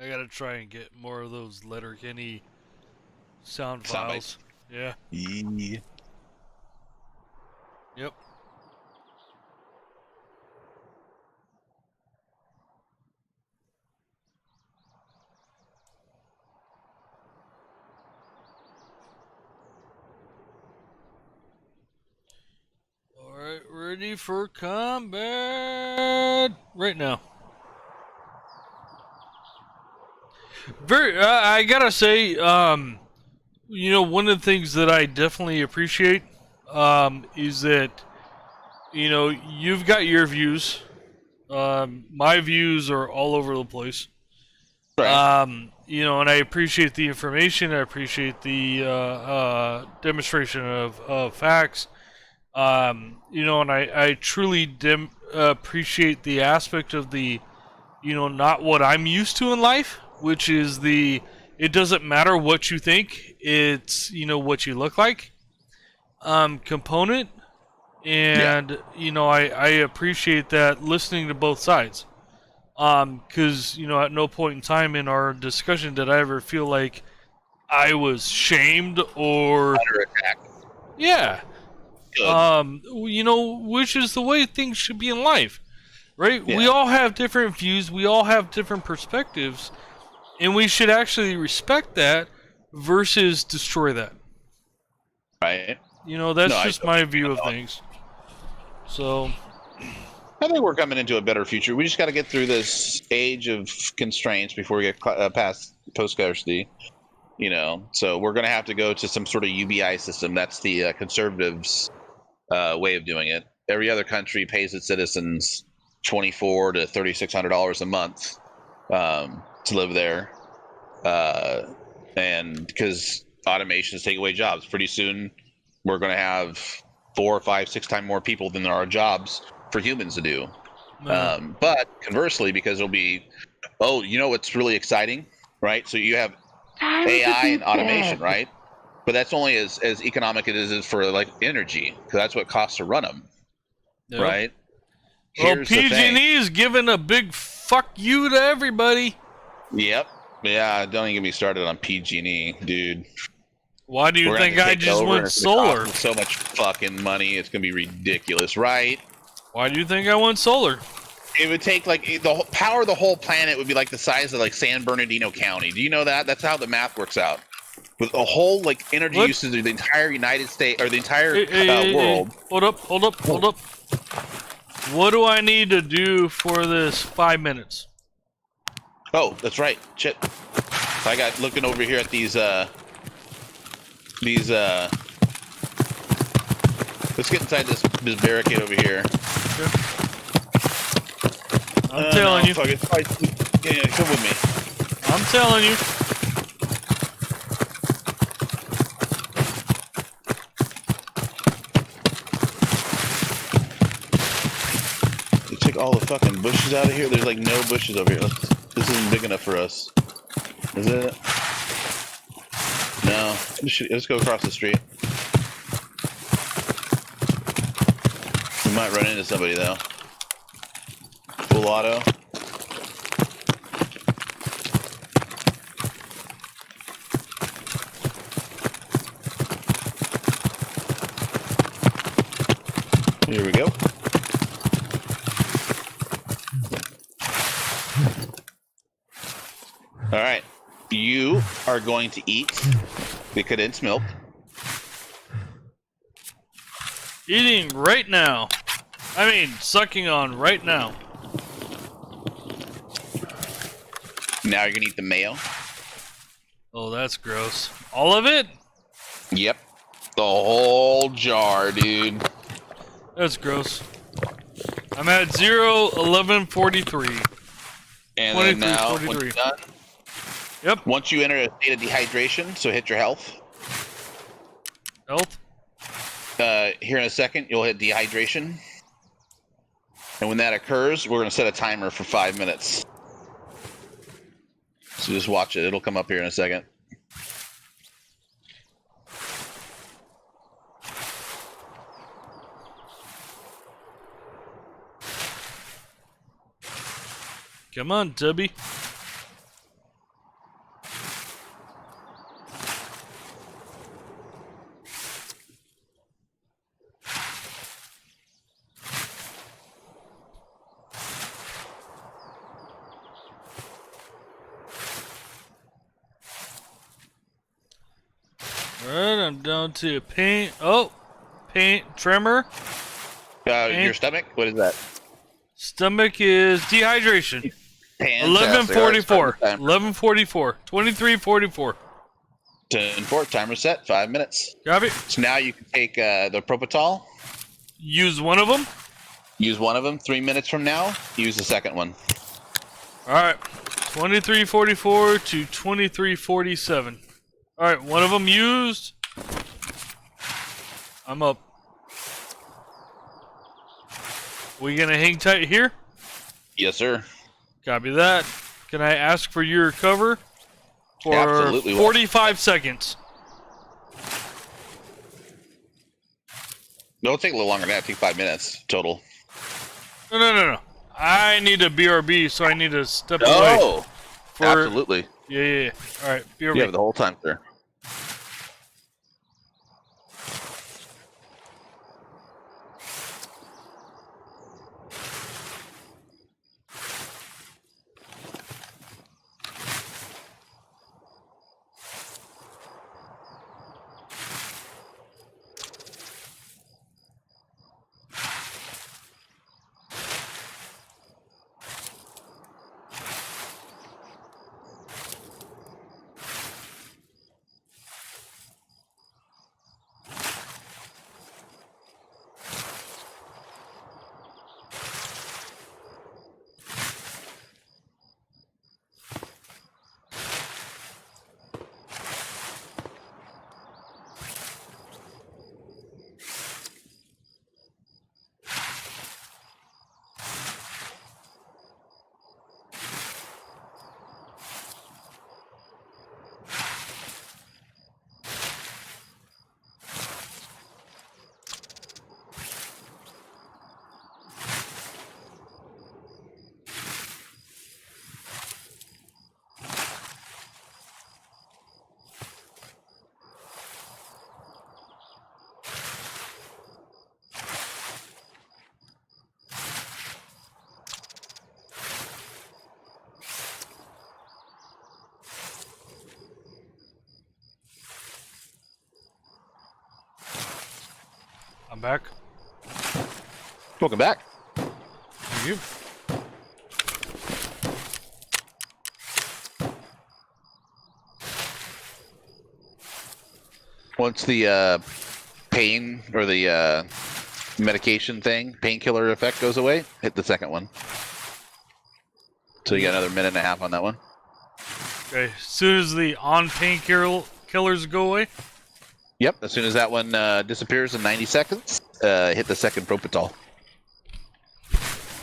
I gotta try and get more of those Letterkenny sound files. Yeah. Yep. Ready for combat right now. I gotta say, you know, one of the things that I definitely appreciate is that, you know, you've got your views. My views are all over the place. Right. You know, and I appreciate the information. I appreciate the demonstration of facts. You know, and I truly appreciate the aspect of the, you know, not what I'm used to in life, which is it doesn't matter what you think, it's, you know, what you look like, component. And, you know, I appreciate that listening to both sides. Because, you know, at no point in time in our discussion did I ever feel like I was shamed or Under attack. yeah. Good. You know, which is the way things should be in life, right? Yeah. We all have different views, we all have different perspectives, and we should actually respect that versus destroy that. Right. You know, that's No, just my view of things. So, I think we're coming into a better future. We just got to get through this age of constraints before we get past post-scarcity. You know, so we're going to have to go to some sort of UBI system. That's the conservatives' way of doing it. Every other country pays its citizens $2,400 to $3,600 a month to live there, and because automations take away jobs. Pretty soon, we're going to have 4, 5, 6 times more people than there are jobs for humans to do. But conversely, because it'll be, oh, you know what's really exciting, right? So you have AI and automation, right? But that's only as economic as it is for like energy, because that's what it costs to run them, yep. right? Well, Here's the thing. PG&E is giving a big fuck you to everybody. Yep. Yeah, don't even get me started on PG&E, dude. Why do you We're think gonna I take just over, went and it's gonna solar? cost us so much fucking money, it's gonna be ridiculous, right? Why do you think I went solar? It would take like the power of the whole planet would be like the size of like San Bernardino County. Do you know that? That's how the math works out. With a whole like energy usage of the entire United States or the entire world. Hold up. What do I need to do for this 5 minutes? Oh, that's right. Shit. I got looking over here at these let's get inside this barricade over here. Okay. I'm telling you. Fuck it. Yeah, come with me. I'm telling you. You take all the fucking bushes out of here. There's like no bushes over here. This isn't big enough for us. Is it? No. Let's go across the street. We might run into somebody though. Full auto. Here we go. All right. You are going to eat the condensed milk. Eating right now. I mean, sucking on right now. Now you're going to eat the mayo. Oh, that's gross. All of it? Yep. The whole jar, dude. That's gross. I'm at 0, 11, 43. And then now, 43. when you're done, Yep. once you enter a state of dehydration, so hit your health. Health? Here in a second, you'll hit dehydration. And when that occurs, we're going to set a timer for 5 minutes. So just watch it. It'll come up here in a second. Come on, Tubby. Alright, I'm down to paint. Oh, paint trimmer. Your stomach? What is that? Stomach is dehydration. Fantastic. 11:44. All right, 11:44. 23:44. 10-4. Timer set. 5 minutes. Copy. So now you can take the Propofol. Use one of them. Use one of them. 3 minutes from now, use the second one. All right. 23:44 to 23:47. All right. One of them used. I'm up. We gonna hang tight here? Yes, sir. Copy that. Can I ask for your cover for Absolutely. 45 seconds? It'll take a little longer than that. Take 5 minutes total. No. I need a BRB, so I need to step away. Oh, absolutely. Yeah. All right, BRB. You have the whole time, sir. I'm back. Welcome back. Thank you. Once the pain or the medication thing, painkiller effect goes away, hit the second one. So you got another minute and a half on that one. Okay. As soon as the painkillers go away. Yep. As soon as that one disappears in 90 seconds, hit the second Propofol.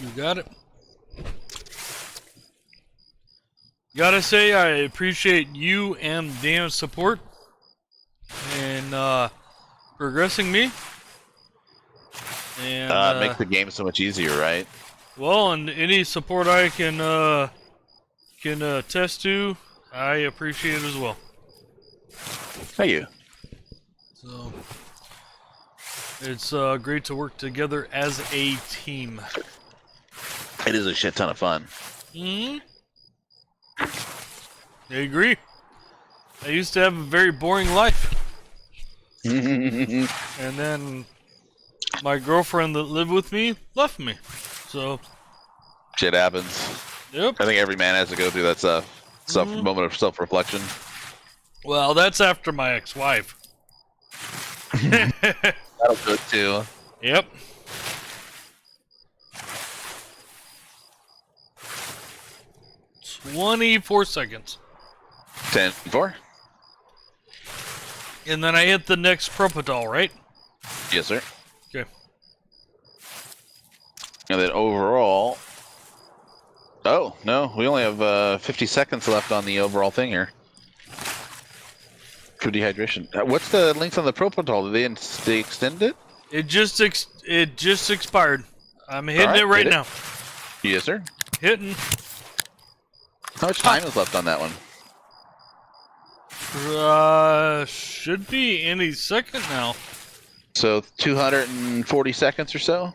You got it. Gotta say, I appreciate you and Dan's support in progressing me. And Makes the game so much easier, right? well, and any support I can attest to, I appreciate as well. Thank you. So it's great to work together as a team. It is a shit ton of fun. Hmm. I agree. I used to have a very boring life, and then my girlfriend that lived with me left me. So Shit happens. yep. I think every man has to go through that stuff. Moment of self-reflection. Well, that's after my ex-wife. That'll go too. Yep. "24 seconds. 10-4. And then I hit the next Propofol, right? Yes, sir. Okay. And then overall... Oh, no. We only have 50 seconds left on the overall thing here. For dehydration. What's the length on the Propofol? Did they extend it? It just expired. I'm hitting Alright, it right hit it. now. Yes, sir. Hitting. How much time is left on that one? Should be any second now. So 240 seconds or so?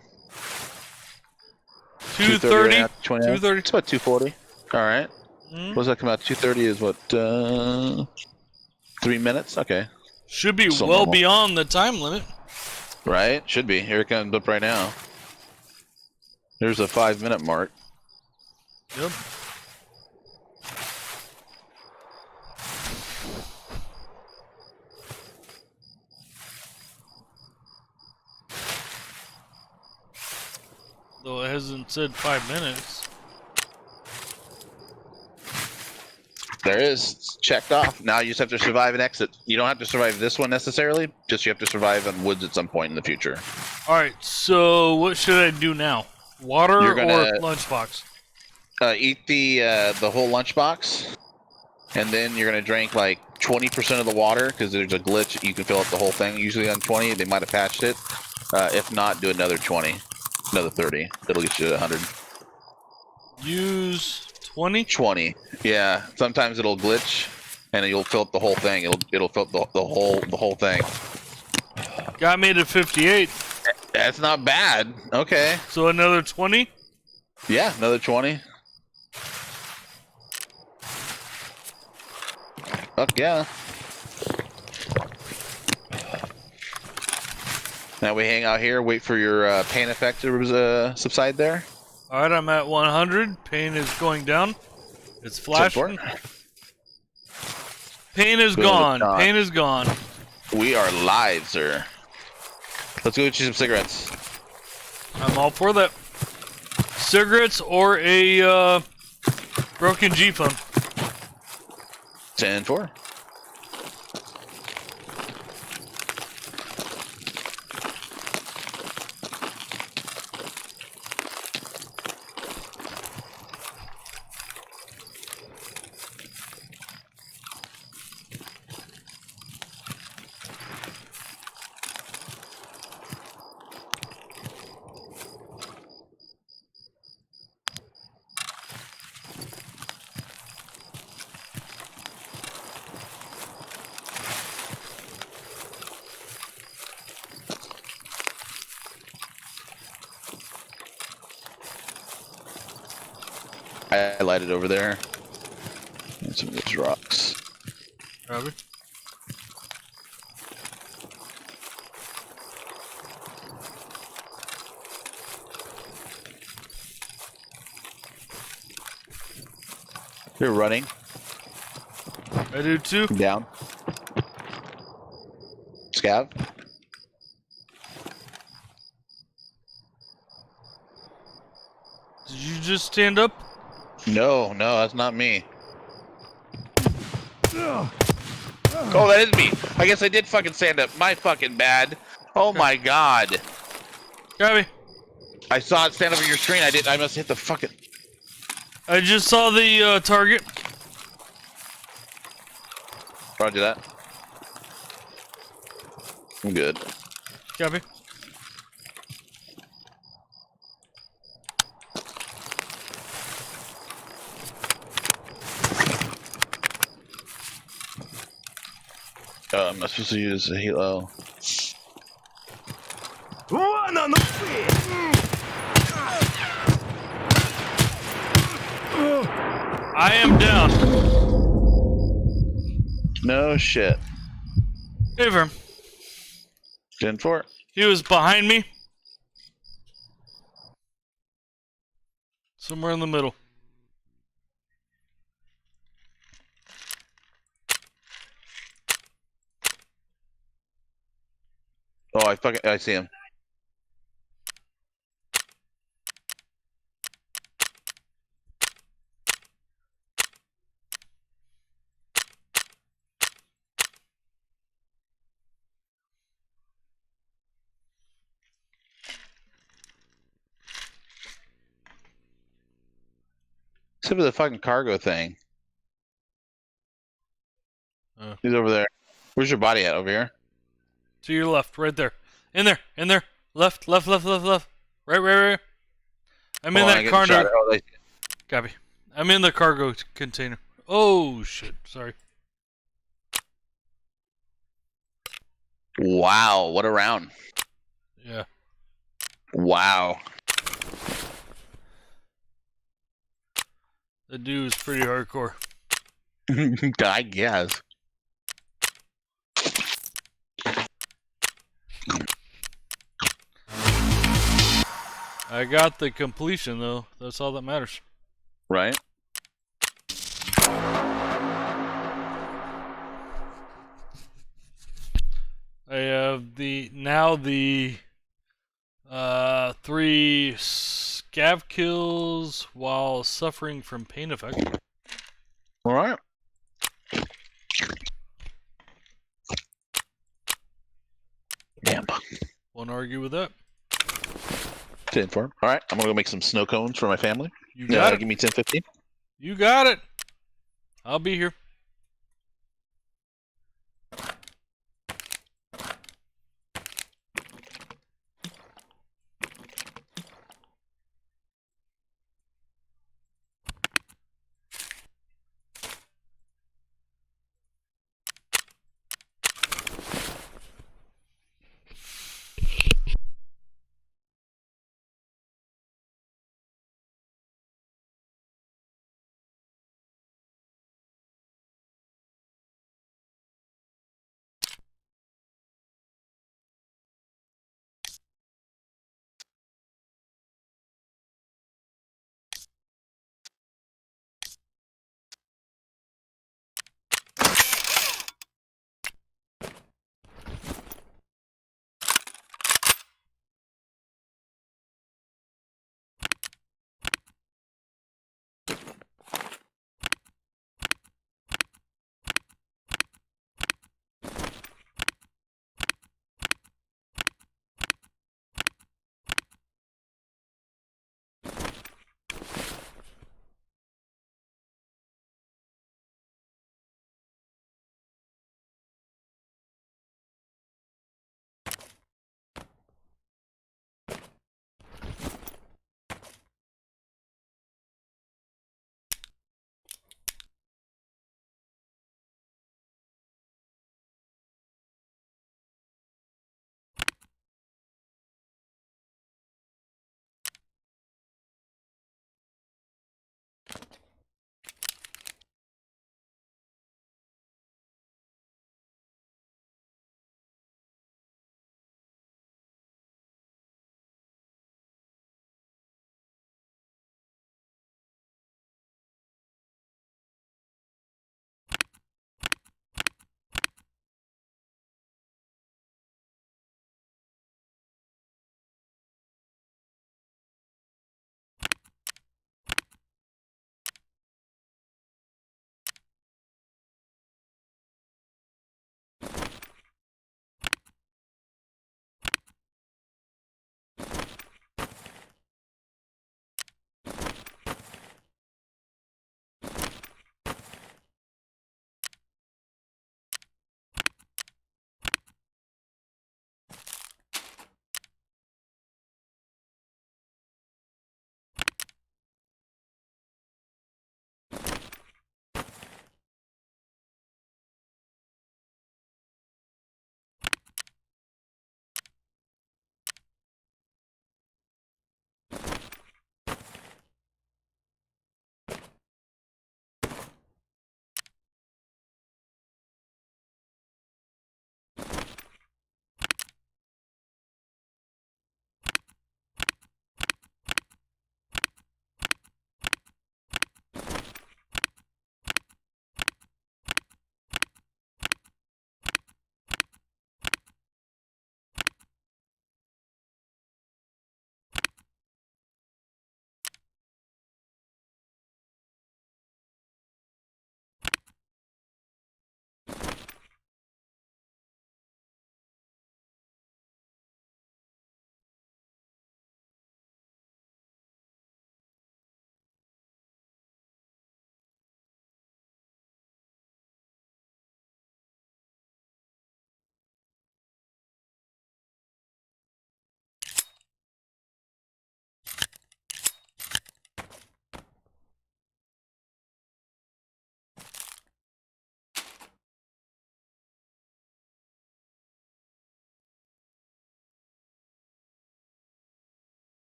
230. 230. It's about 240. All right. Mm. What does that come out? 230 is what? 3 minutes? Okay. Should be So well normal. beyond the time limit. Right? Should be. Here it comes up right now. There's a 5-minute mark. Yep. Though it hasn't said 5 minutes. There is. It's checked off. Now you just have to survive and exit. You don't have to survive this one necessarily. Just you have to survive on woods at some point in the future. Alright, so what should I do now? Water You're gonna- or lunchbox? Eat the whole lunchbox, and then you're gonna drink like 20% of the water because there's a glitch. You can fill up the whole thing usually on 20. They might have patched it. If not, do another 20, another 30. That'll get you to 100. Use 20? 20. Yeah. Sometimes it'll glitch, and you'll fill up the whole thing. It'll fill up the whole thing. Got me to 58. That's not bad. Okay. So another 20? Yeah, another 20. Fuck yeah. Now we hang out here, wait for your pain effect to subside there. Alright, I'm at 100. Pain is going down. It's flashing. Pain is Boom, gone. it's Pain is gone. We are live, sir. Let's go get you some cigarettes. I'm all for that. Cigarettes or a broken G phone. 10-4. I lighted over there. And some of those rocks. Robert? You're running. I do too. Down. Scav. Did you just stand up? No, that's not me. Oh, that is me. I guess I did fucking stand up. My fucking bad. Oh my god. Got me. I saw it stand over your screen. I must hit the fucking... I just saw the target. Roger that. I'm good. Copy. I'm not supposed to use a helo. I am down. No shit. Hey, Verm. 10-4. He was behind me. Somewhere in the middle. Oh, I see him. Except for the fucking cargo thing. He's over there. Where's your body at? Over here? To your left, right there. In there, in there. Left, left, left, left, left. Right. I'm in that cargo. Oh, Copy. I'm in the cargo container. Oh, shit. Sorry. wow, what a round. Yeah. Wow. The dude is pretty hardcore. I guess. I got the completion though. That's all that matters. Right? I have the 3 scav kills while suffering from pain effect. All right. Damn. Won't argue with that. 10 for him. All right. I'm going to go make some snow cones for my family. You got it. Give me 10-15. You got it. I'll be here.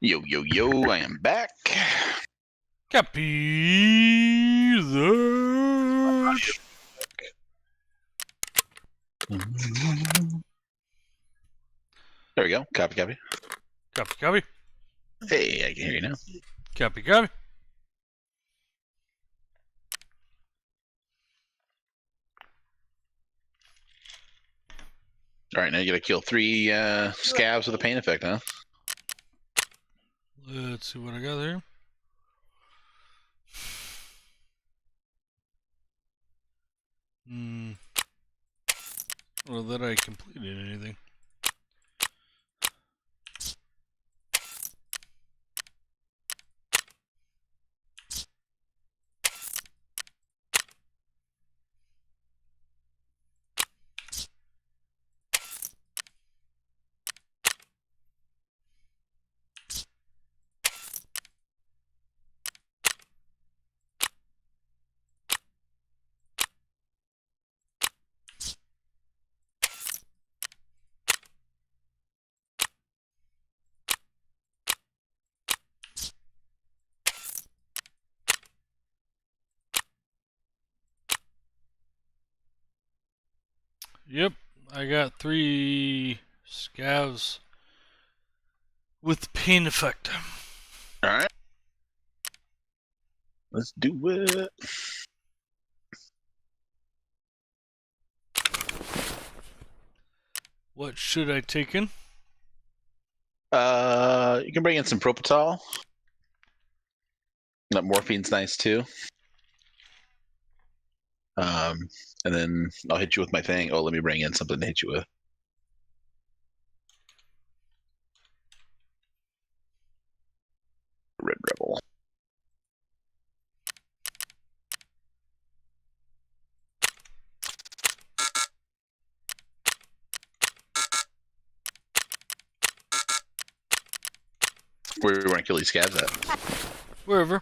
Yo, yo, yo, I am back. Copy that. There we go. Copy, copy. Copy, copy. Hey, I can hear you now. Copy, copy. All right, now you gotta kill 3 scabs with a pain effect, huh? Let's see what I got there. Well, that I completed anything. Yep, I got 3 scavs with pain effect. All right. Let's do it. What should I take in? You can bring in some Propital. That morphine's nice too. And then I'll hit you with my thing. Oh, let me bring in something to hit you with. Red Rebel. Where do you want to kill these scabs at? Wherever.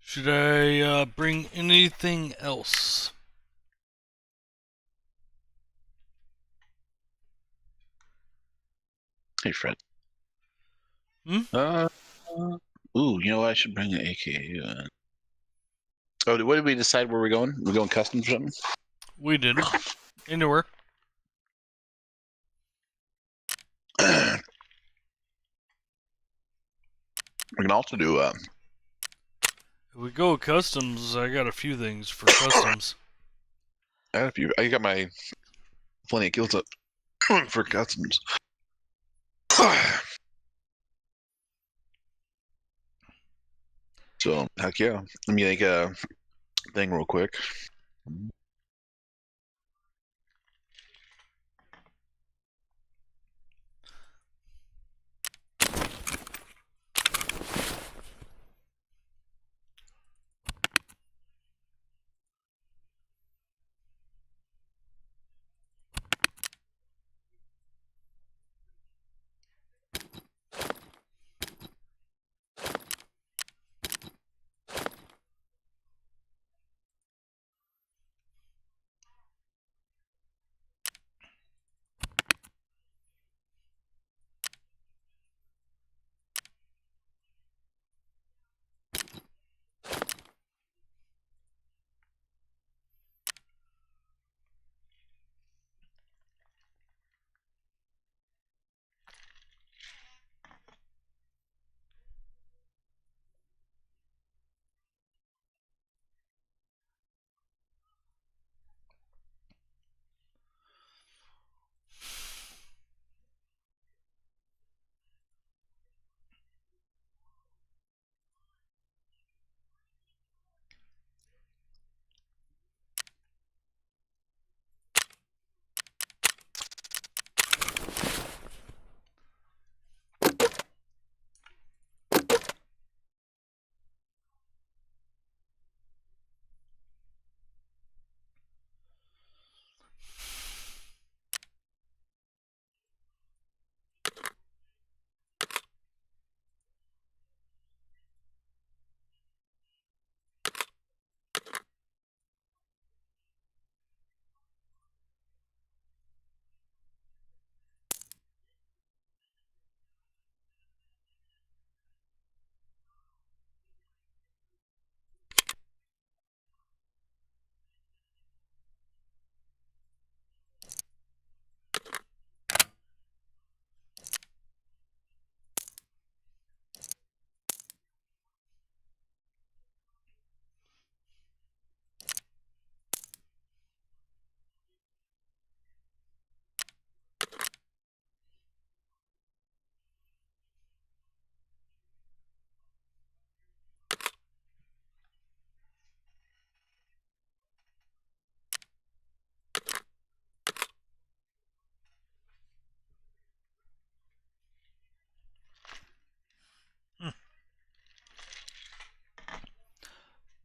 Should I bring anything else? Hey, Fred. Hmm? Ooh, you know what? I should bring an AKU. Oh, what did we decide where we're going? We're going custom or something? We didn't. Anywhere. We can also do If we go customs, I got a few things for customs. I got my plenty of kills up for customs. So heck yeah. Let me make a thing real quick.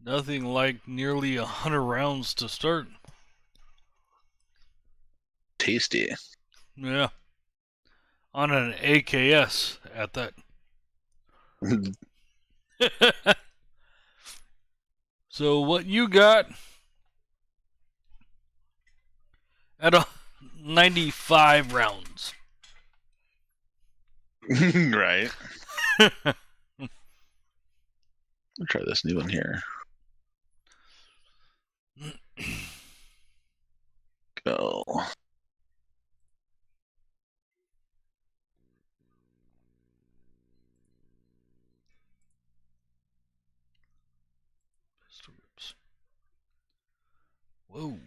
Nothing like nearly 100 rounds to start. Tasty. Yeah. On an AKS at that. So what you got at 95 rounds? Right. Try this new one here. Go. Pistol whips. Whoa.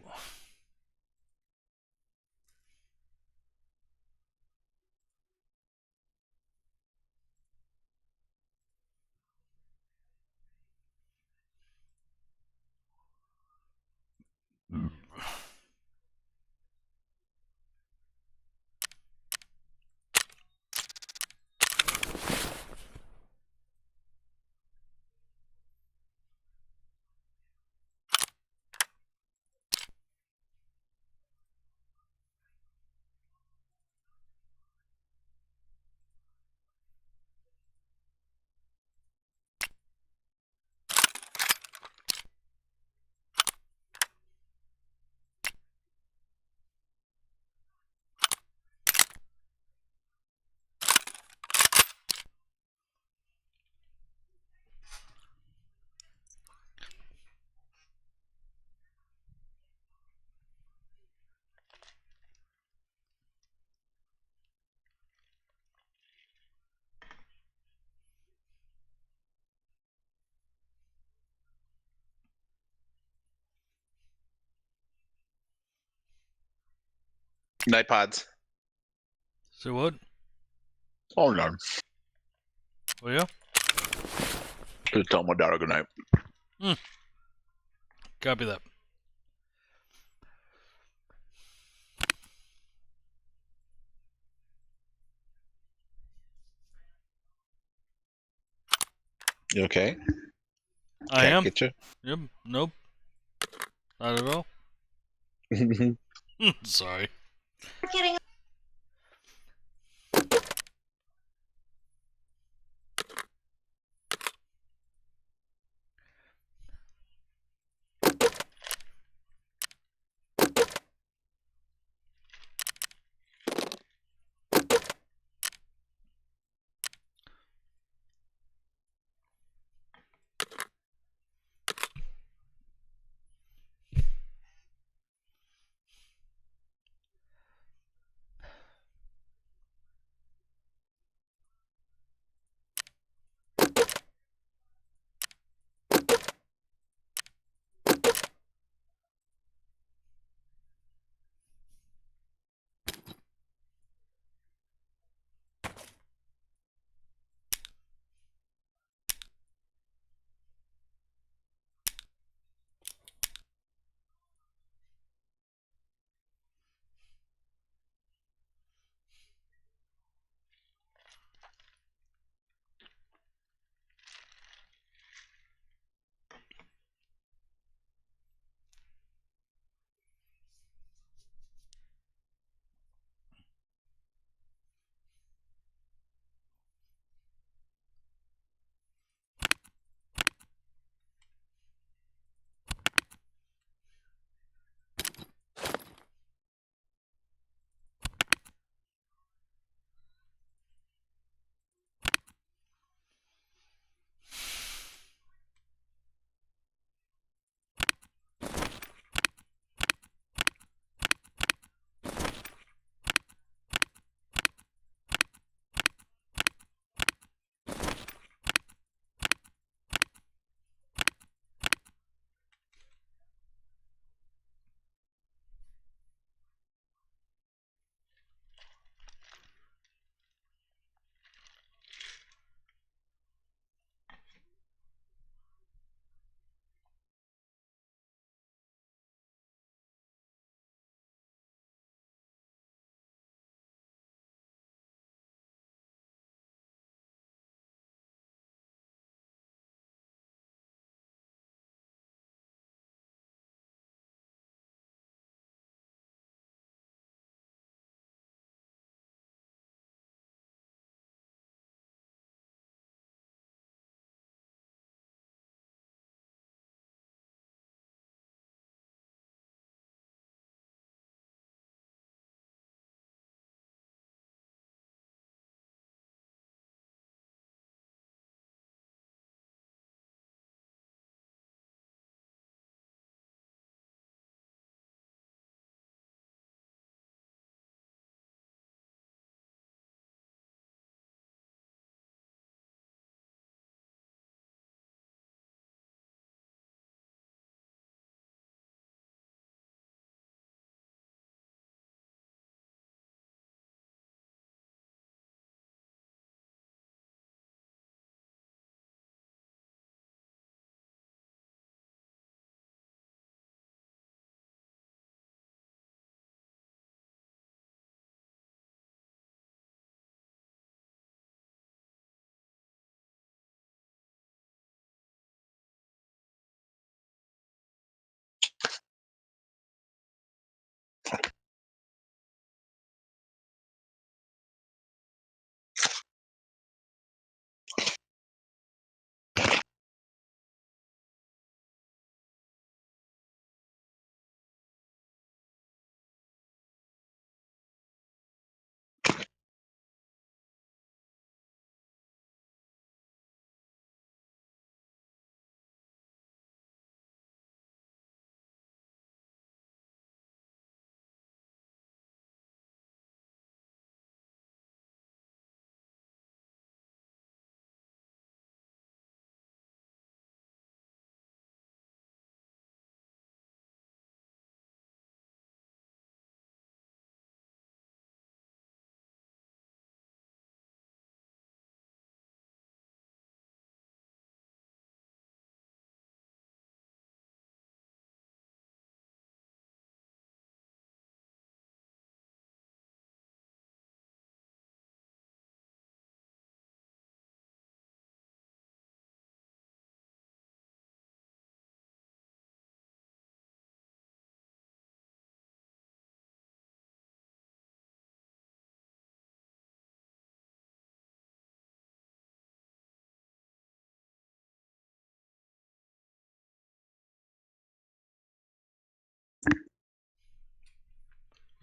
Night pods. So what? Oh no. Oh yeah? Just tell my daughter good night. Copy that. You okay? I Can't am. get you. Yep. Nope. Not at all. Sorry. Getting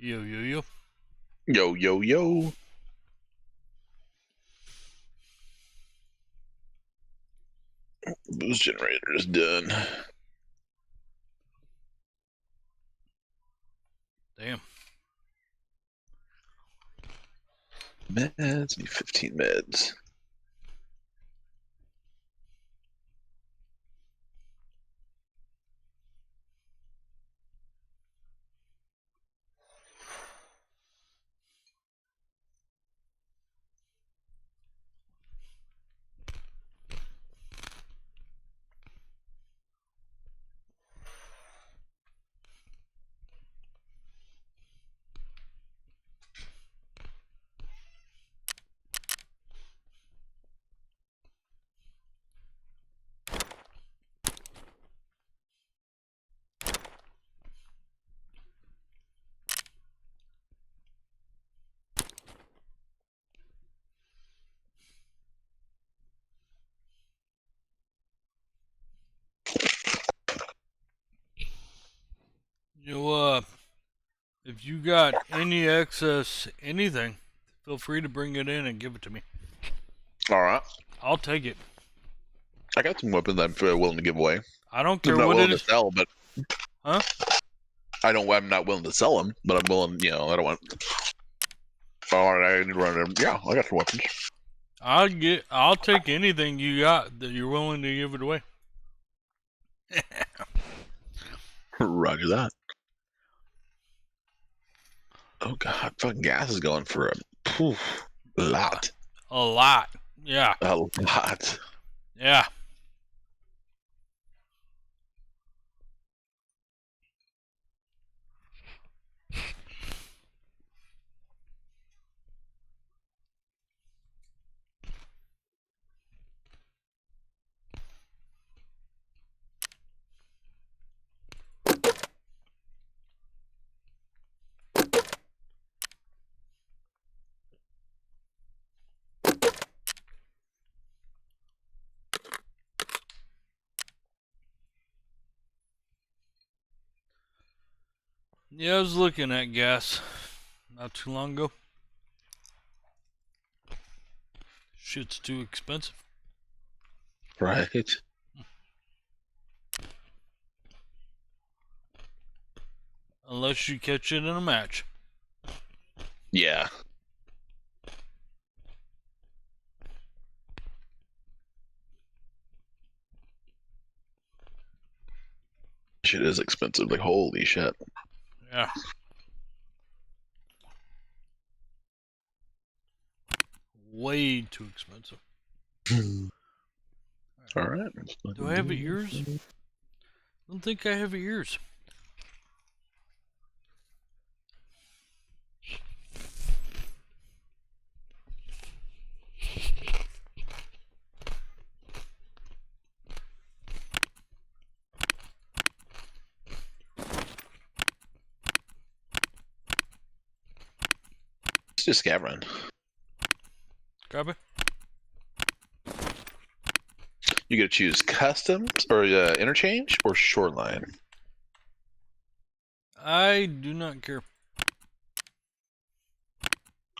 Yo, yo, yo. Yo, yo, yo. Boost generator is done. Damn. Meds, need 15 meds. If you got any excess anything, feel free to bring it in and give it to me. All right. I'll take it. I got some weapons I'm willing to give away. I don't I'm care not what willing it to is. sell, but Huh? I'm not willing to sell them, but I'm willing. I don't want. All right, I need to run them. Yeah, I got some weapons. I'll take anything you got that you're willing to give it away. Roger that. Oh god, fucking gas is going for a lot. A lot. Yeah. A lot. Yeah. Yeah, I was looking at gas not too long ago. Shit's too expensive. Right. Unless you catch it in a match. Yeah. Shit is expensive. Like, holy shit. Yeah. Way too expensive. All right. Do I have ears? I don't think I have ears. Let's just scav run. Copy. You gotta choose customs or interchange or shoreline. I do not care.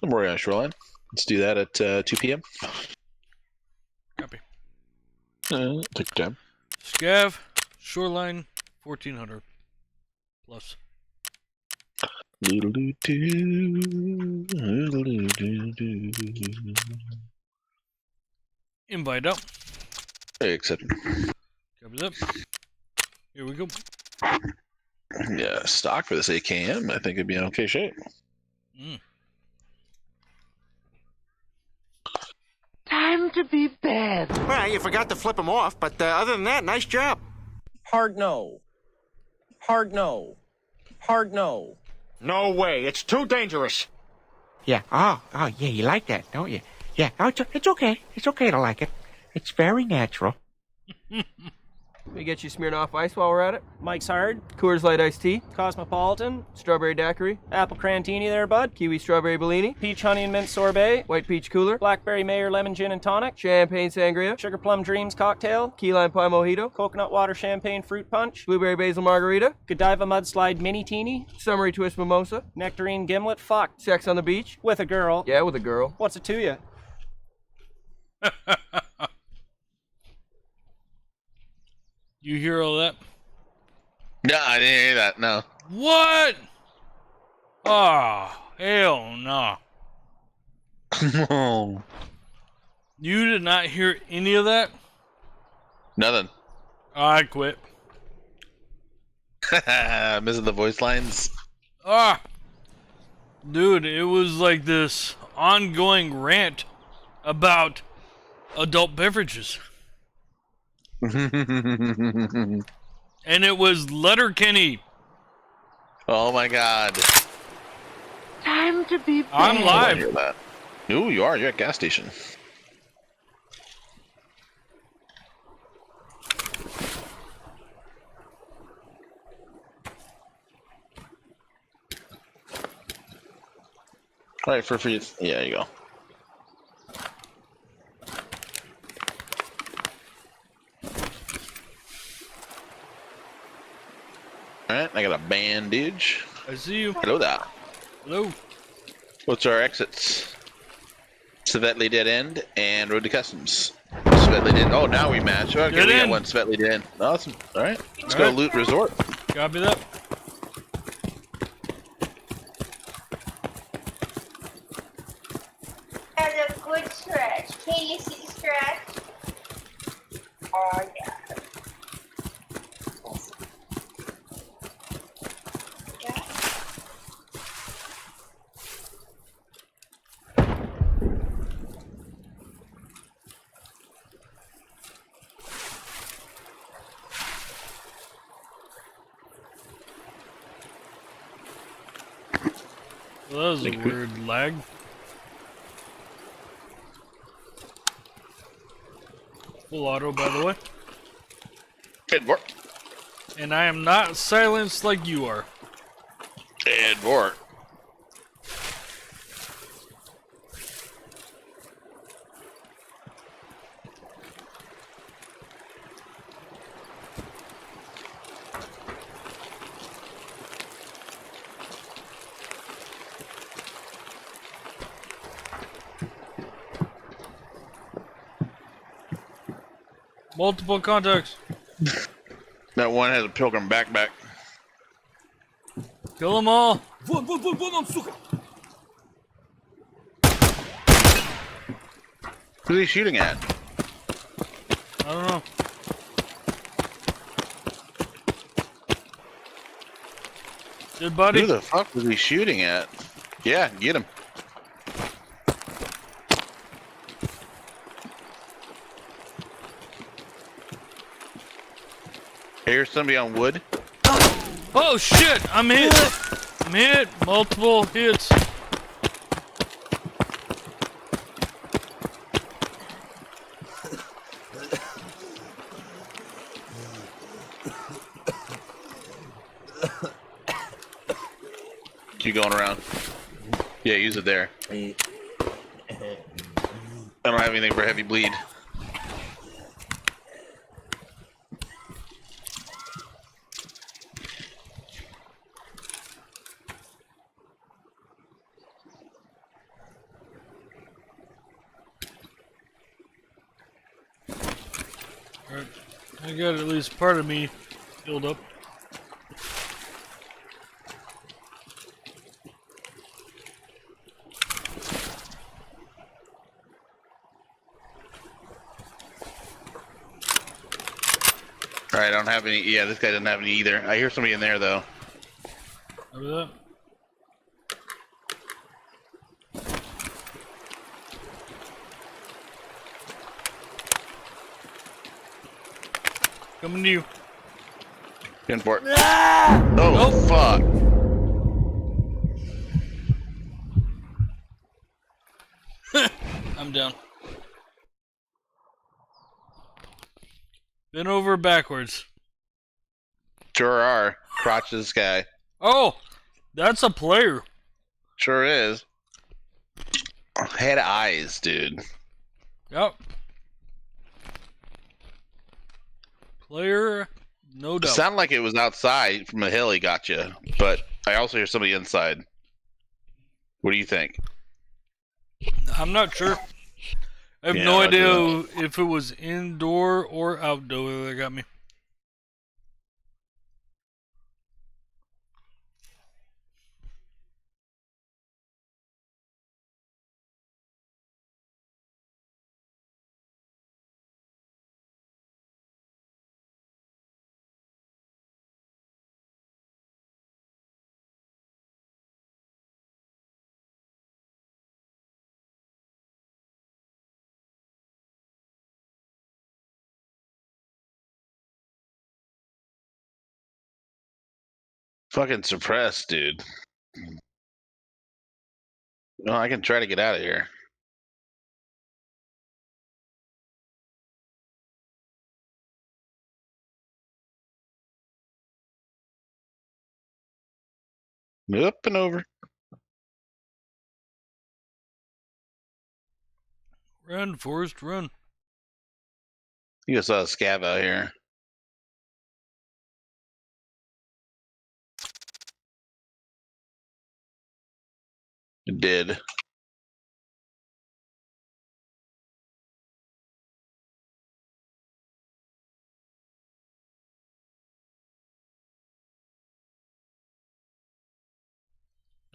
I'm already on shoreline. Let's do that at 2 p.m. Copy. Take your time. Scav, shoreline, 1400 plus. Invite up. Hey, accept. Copy that. Here we go. Yeah, stock for this AKM. I think it'd be in okay shape. Time to be bad. Well, you forgot to flip him off, but other than that, nice job. Hard no. Hard no. Hard no. No way. It's too dangerous. Yeah. Oh, yeah, you like that, don't you? Yeah. Oh, it's okay. It's okay to like it. It's very natural. Let me get you Smirnoff Ice while we're at it. Mike's Hard, Coors Light Iced Tea. Cosmopolitan, Strawberry Daiquiri. Apple Crantini there, bud. Kiwi Strawberry Bellini. Peach Honey and Mint Sorbet, White Peach Cooler. Blackberry Mayor Lemon Gin and Tonic, Champagne Sangria. Sugar Plum Dreams Cocktail, Key Lime Pie Mojito. Coconut Water Champagne Fruit Punch, Blueberry Basil Margarita. Godiva Mudslide Mini Teeny, Summery Twist Mimosa. Nectarine Gimlet Fucked, Sex on the Beach. with a girl. Yeah, with a girl. What's it to you? You hear all that? No, I didn't hear that. No. What? Oh, hell no. You did not hear any of that? Nothing. I quit. Missing the voice lines. Ah, dude, it was like this ongoing rant about adult beverages. And it was Letterkenny. Oh my god. Time to be I'm I live. hear that. Ooh, you are. You're at gas station. All right, for free. Yeah, there you go. All right, I got a bandage. I see you. Hello there. Hello. What's our exits? Svetli Dead End and Road to Customs. Svetli Dead. Oh, now we match. Okay, Dead we got End. one Svetli Dead End. Awesome. All right, let's All go right. Loot Resort. Copy that. Has a good stretch. Can you see stretch? Oh yeah. Well, that was a weird lag. Full auto, by the way. Good work. And I am not silenced like you are. Good work. Multiple contacts. That one has a pilgrim backpack. Kill them all. Who's he shooting at? I don't know. Good buddy. Who the fuck was he shooting at? Yeah, get him. Here's somebody on wood. Oh shit! I'm hit. I'm hit. Multiple hits. Keep going around. Yeah, use it there. I don't have anything for heavy bleed. Alright. I got at least part of me healed up. Alright, I don't have any. Yeah, this guy doesn't have any either. I hear somebody in there, though. Remember that? Coming to you. In for it. Oh, fuck. I'm down. Been over backwards. Sure are. Crotch to the sky. Oh, that's a player. Sure is. Had eyes, dude. Yep. Player, no It doubt. sounded like it was outside from a hill he got you, but I also hear somebody inside. What do you think? I'm not sure. I have Yeah, no I'll do idea if it was indoor or outdoor that got me. Fucking suppressed, dude. No, I can try to get out of here. Up and over. Run, Forrest, run. You just saw a scav out here. It did.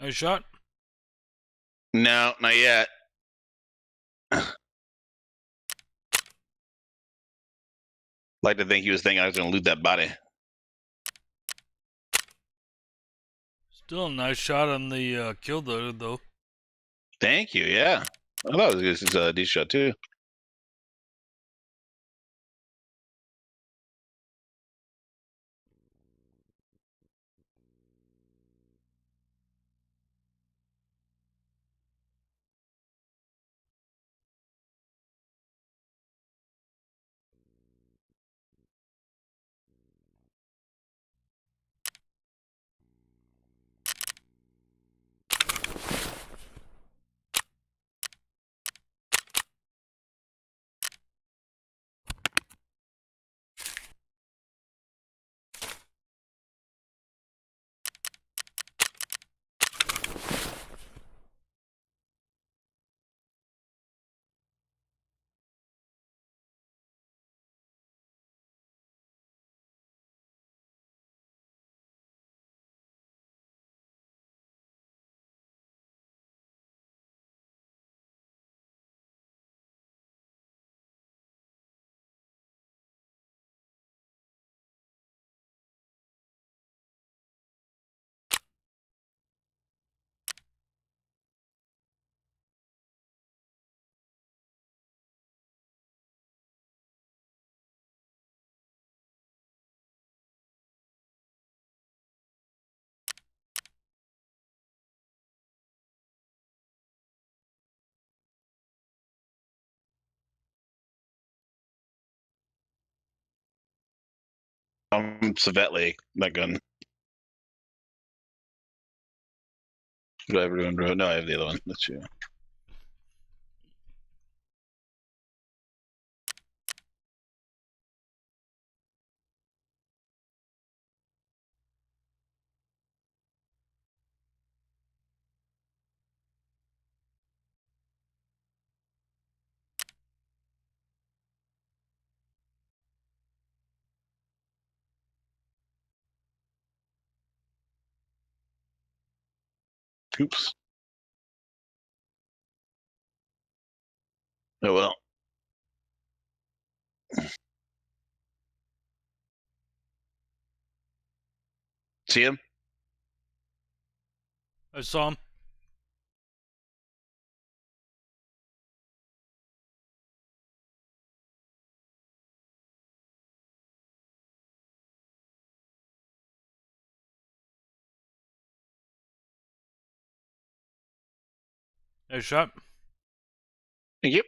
Nice shot. No, not yet. Like to think he was thinking I was going to loot that body. Still a nice shot on the kill though. Thank you. Yeah, I thought it was a decent shot too. Savetli, that gun. Do I ever do? No, I have the other one. That's you. Oops. Oh well. See him? I saw him. Nice shot. Thank you.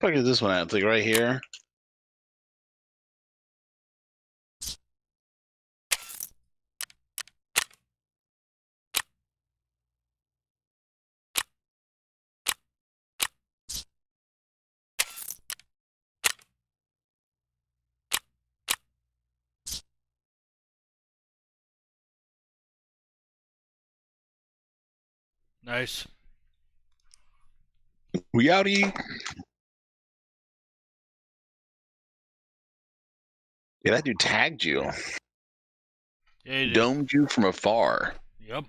Fuck is this one at? It's like right here. Nice. We outie. Yeah, that dude tagged you. Yeah, you did. Domed you from afar. Yep.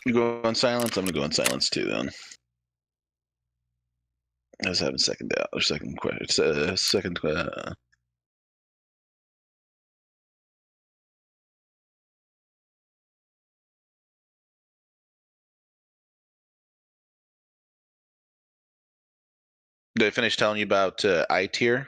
You go on silence. I'm gonna go on silence too. Then I was having second doubt or second question. Second. Did I finish telling you about I tier?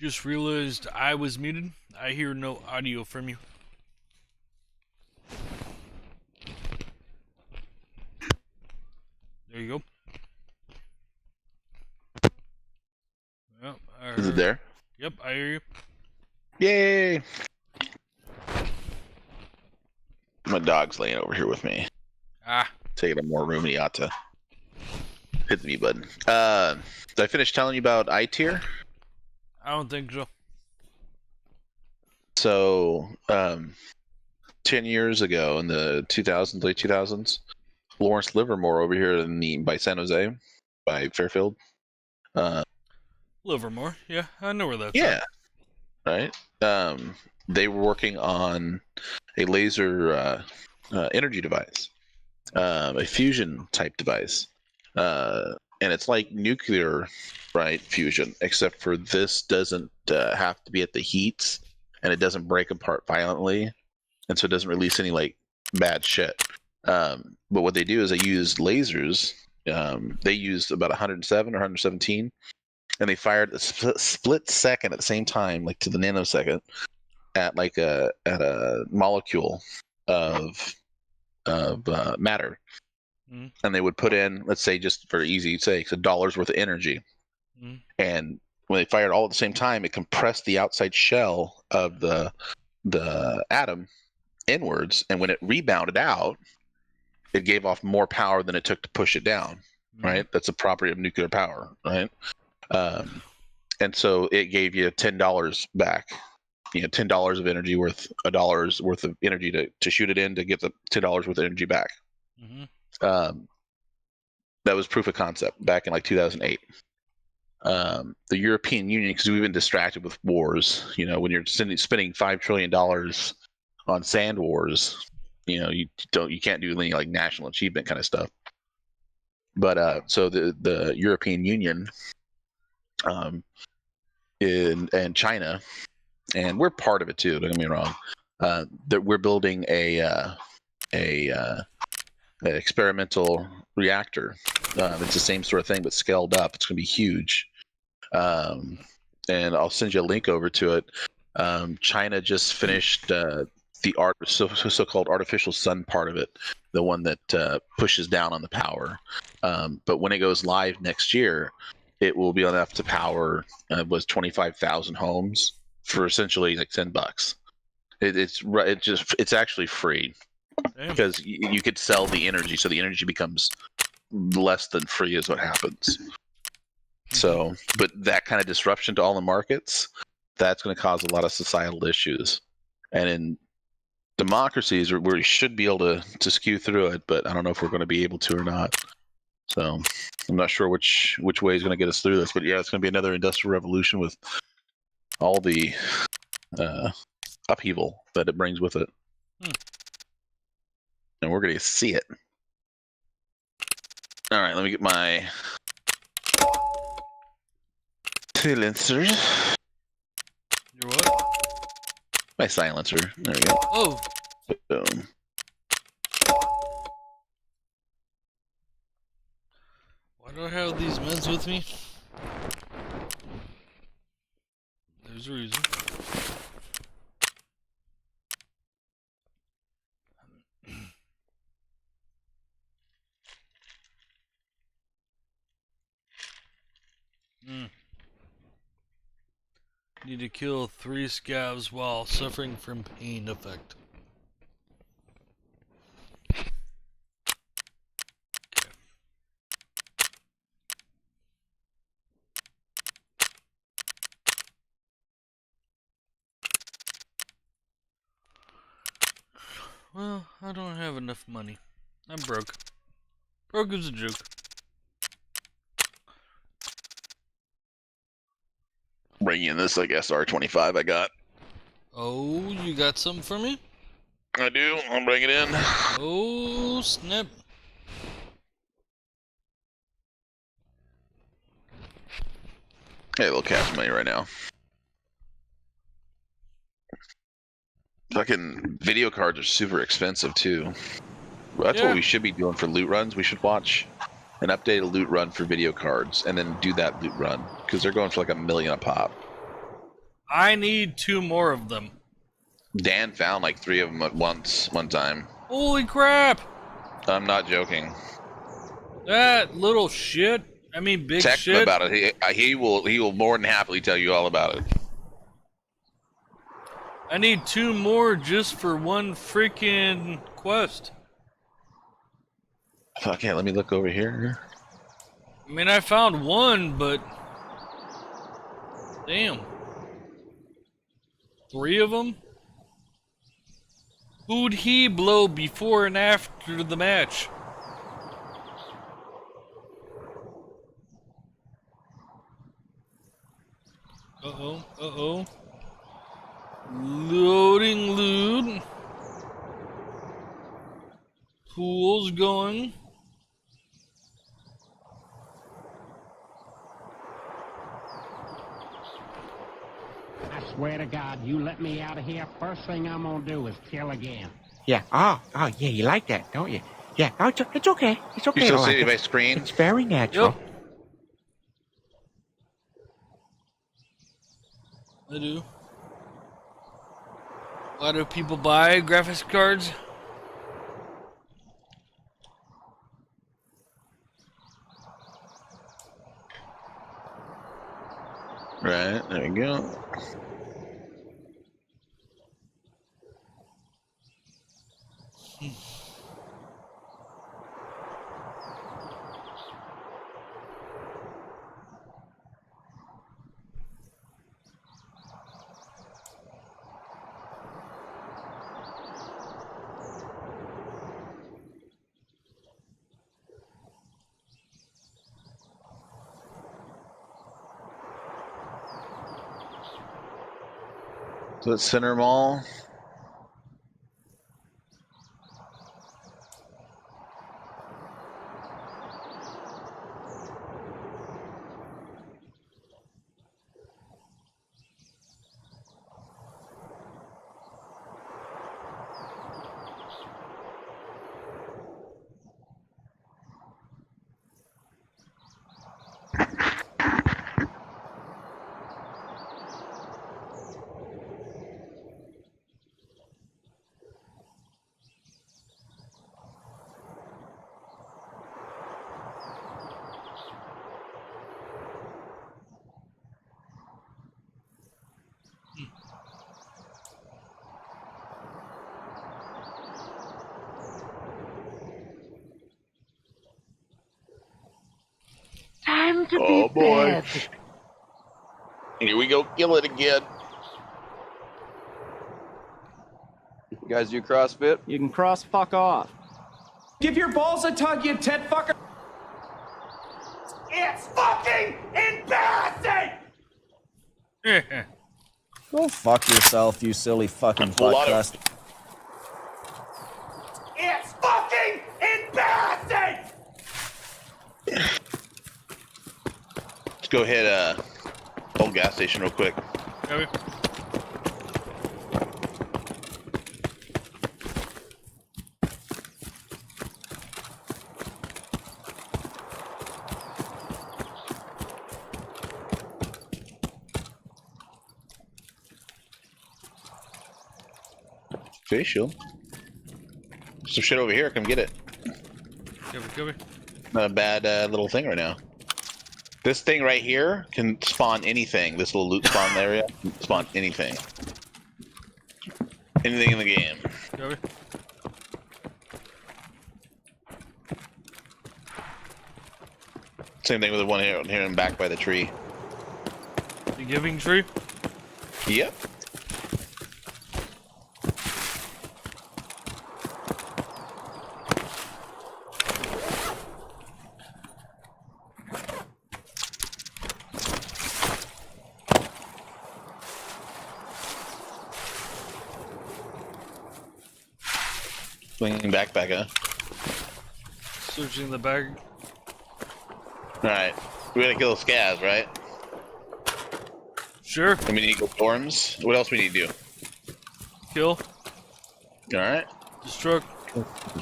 Just realized I was muted. I hear no audio from you. There you go. Yep, I Is it heard. there? Yep, I hear you. Yay! My dog's laying over here with me. Ah, Taking up more room than he ought to. Hit the mute button. Did I finish telling you about I-Tier? I don't think so. So, 10 years ago in the 2000s, late 2000s, Lawrence Livermore over here by San Jose, by Fairfield. Livermore, yeah, I know where that's Yeah, at. right. They were working on a laser energy device, a fusion type device, and it's like nuclear, right? Fusion, except for this doesn't have to be at the heats, and it doesn't break apart violently, and so it doesn't release any like bad shit. But what they do is they use lasers. They used about 107 or 117, and they fired a split second at the same time, like to the nanosecond, at a molecule of matter, and they would put in, let's say, just for easy sake, $1 worth of energy, and when they fired all at the same time, it compressed the outside shell of the atom inwards, and when it rebounded out, it gave off more power than it took to push it down. Right? That's a property of nuclear power, right? And so it gave you $10 back. $10 of energy worth $1 worth of energy to shoot it in to get the $10 worth of energy back. That was proof of concept back in like 2008. The European Union, because we've been distracted with wars, when you're spending $5 trillion on sand wars, you can't do any like national achievement kind of stuff. But so the European Union, and China, and we're part of it too. Don't get me wrong. That we're building a experimental reactor. It's the same sort of thing, but scaled up. It's going to be huge. And I'll send you a link over to it. China just finished the so-called artificial sun part of it, the one that pushes down on the power. But when it goes live next year, it will be enough to power was 25,000 homes for essentially like $10. It's actually free. Damn. Because you could sell the energy, so the energy becomes less than free is what happens. So, but that kind of disruption to all the markets, that's going to cause a lot of societal issues. And in democracies, we should be able to skew through it, but I don't know if we're going to be able to or not. So I'm not sure which way is going to get us through this. But yeah, it's going to be another industrial revolution with all the upheaval that it brings with it. And we're going to see it. All right, let me get my silencer. Your what? My silencer. There we go. Oh. Boom. Why do I have these meds with me? There's a reason. Need to kill 3 scavs while suffering from pain effect. Well, I don't have enough money. I'm broke. Broke as a joke. Bring in this, I guess, R25 I got. Oh, you got something for me? I do. I'll bring it in. Oh, snap. Hey, a little cash money right now. Fucking video cards are super expensive, too. That's what we should be doing for loot runs. We should watch an updated loot run for video cards and then do that loot run, because they're going for like $1 million a pop. I need 2 more of them. Dan found like 3 of them at one time. Holy crap! I'm not joking. That little shit. I mean, big Text shit. him about it. He will more than happily tell you all about it. I need 2 more just for one freaking quest. Fuck yeah, let me look over here. I mean, I found one, but damn, 3 of them. Who'd he blow before and after the match? Uh-oh, uh-oh. Loading loot. Pool's going. I swear to God, you let me out of here, first thing I'm gonna do is kill again. Yeah. Oh, yeah, you like that, don't you? Yeah. Oh, it's okay. It's okay You to still like see it. my screen? It's very natural. Yep. I do. Why do people buy graphics cards? Right, there we go. So it's Center Mall. Time to Oh be boy. bed. Here we go, kill it again. You guys do CrossFit? You can cross fuck off. Give your balls a tug, you tit fucker. It's fucking embarrassing! Go fuck yourself, you silly fucking A lot butt of- crust. It's fucking embarrassing! Let's go hit old gas station real quick. Copy. Facial. Some shit over here, come get it. Copy. Not a bad little thing right now. This thing right here can spawn anything. This little loot spawn area can spawn anything. Anything in the game. Copy. Same thing with the one here and back by the tree. The giving tree? Yep. Swinging backpack, huh? Searching the bag. Alright. We gotta kill the scavs, right? Sure. And we need to go dorms. What else we need to do? Kill. Alright. Destruct.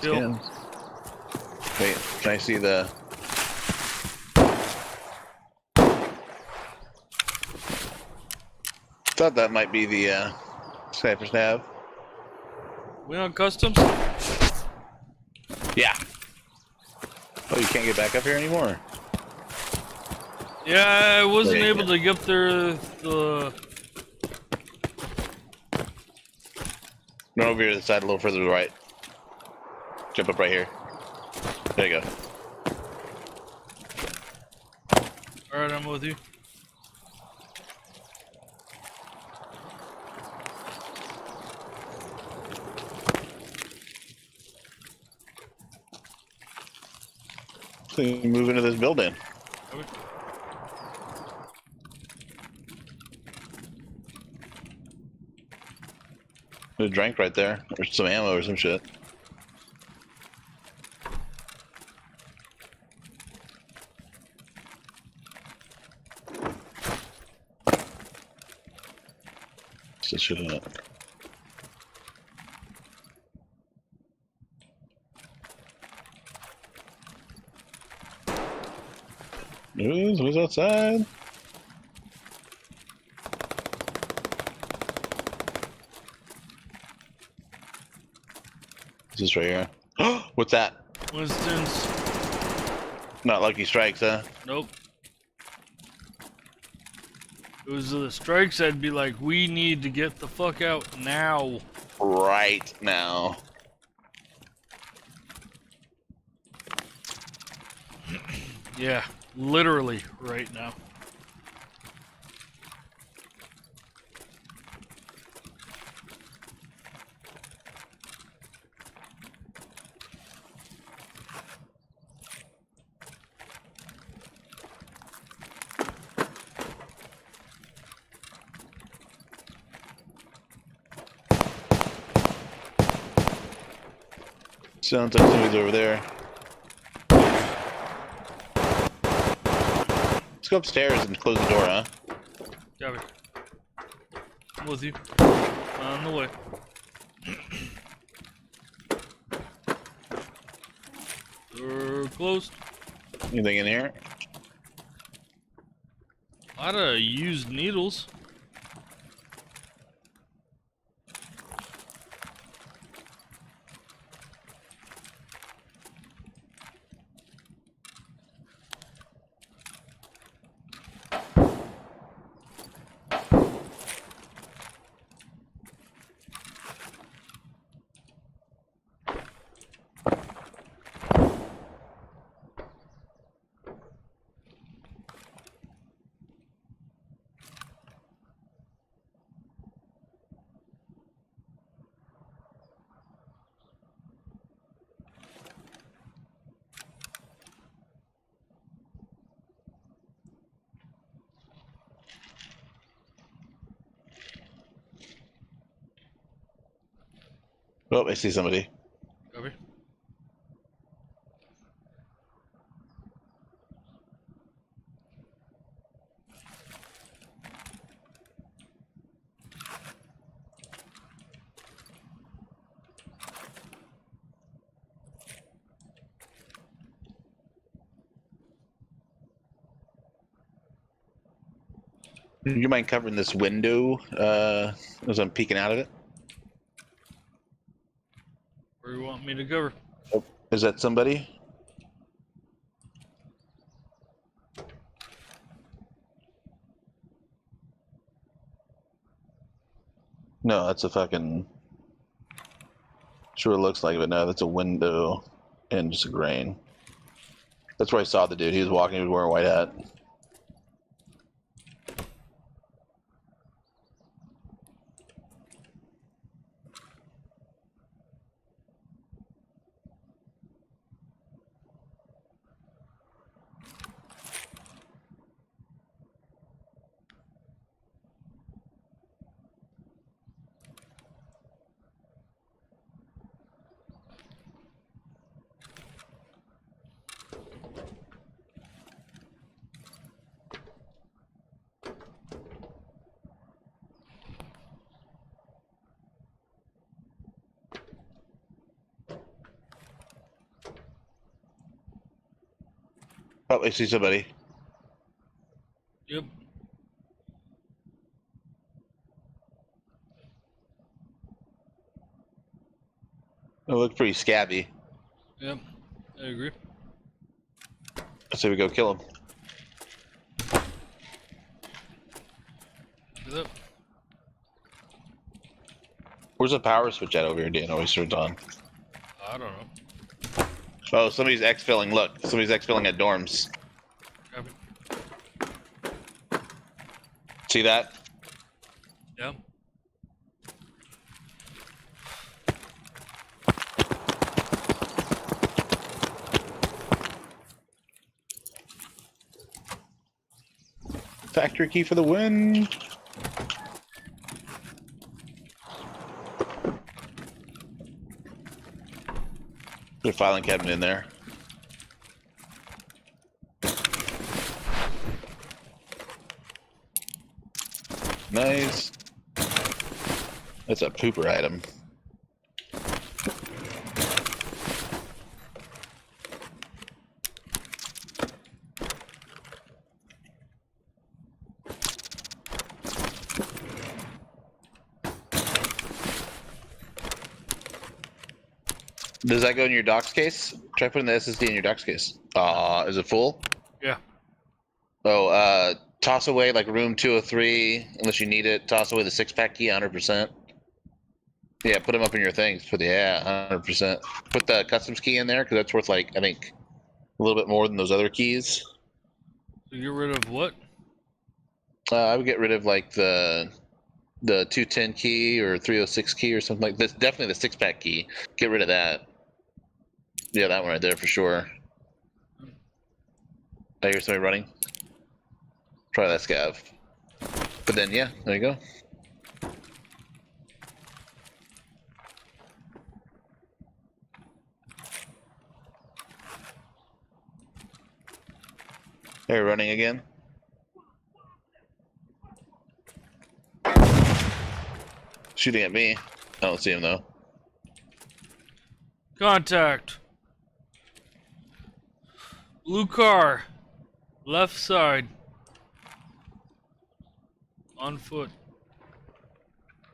Kill. Wait, can I see the... Thought that might be the sniper stab. We on customs? Yeah. Oh, you can't get back up here anymore? Yeah, I wasn't Wait, able to get there. Run over here to the side a little further to the right. Jump up right here. There you go. Alright, I'm with you. So you move into this building. Okay. There's a drink right there. Or some ammo or some shit. This shit in it. Who's outside? Is this right here? What's that? Winston's. Not Lucky Strikes, huh? Nope. If it was the strikes, I'd be like, we need to get the fuck out now. Right now. Yeah, literally right now. Sounds like somebody's over there. Let's go upstairs and close the door, huh? Copy. I'm with you. On the way. Door closed. Anything in here? A lot of used needles. Oh, I see somebody. Copy. Do you mind covering this window as I'm peeking out of it? Where do you want me to cover? Oh, is that somebody? No, that's a fucking... Sure looks like it, but no, that's a window and just a grain. That's where I saw the dude. He was walking, he was wearing a white hat. Oh, I see somebody. Yep. It looked pretty scabby. Yep. I agree. Let's say we go kill him. Yep. Where's the power switch at over here, Dan? Always turned on. I don't know. Oh, somebody's exfilling. Look, somebody's exfilling at dorms. Copy. See that? Yeah. Factory key for the win. There's a filing cabinet in there. Nice. That's a pooper item. Does that go in your docs case? Try putting the SSD in your docs case. Is it full? Yeah. Oh, toss away like room 203 unless you need it. Toss away the 6-pack key 100%. Yeah, put them up in your things. 100%. Put the customs key in there because that's worth like I think a little bit more than those other keys. So get rid of what? I would get rid of like the 210 key or 306 key or something like this. Definitely the 6-pack key. Get rid of that. Yeah, that one right there for sure. I hear somebody running. Try that scav. But then, yeah, there you go. They're running again. Shooting at me. I don't see him though. Contact. Blue car. Left side. On foot.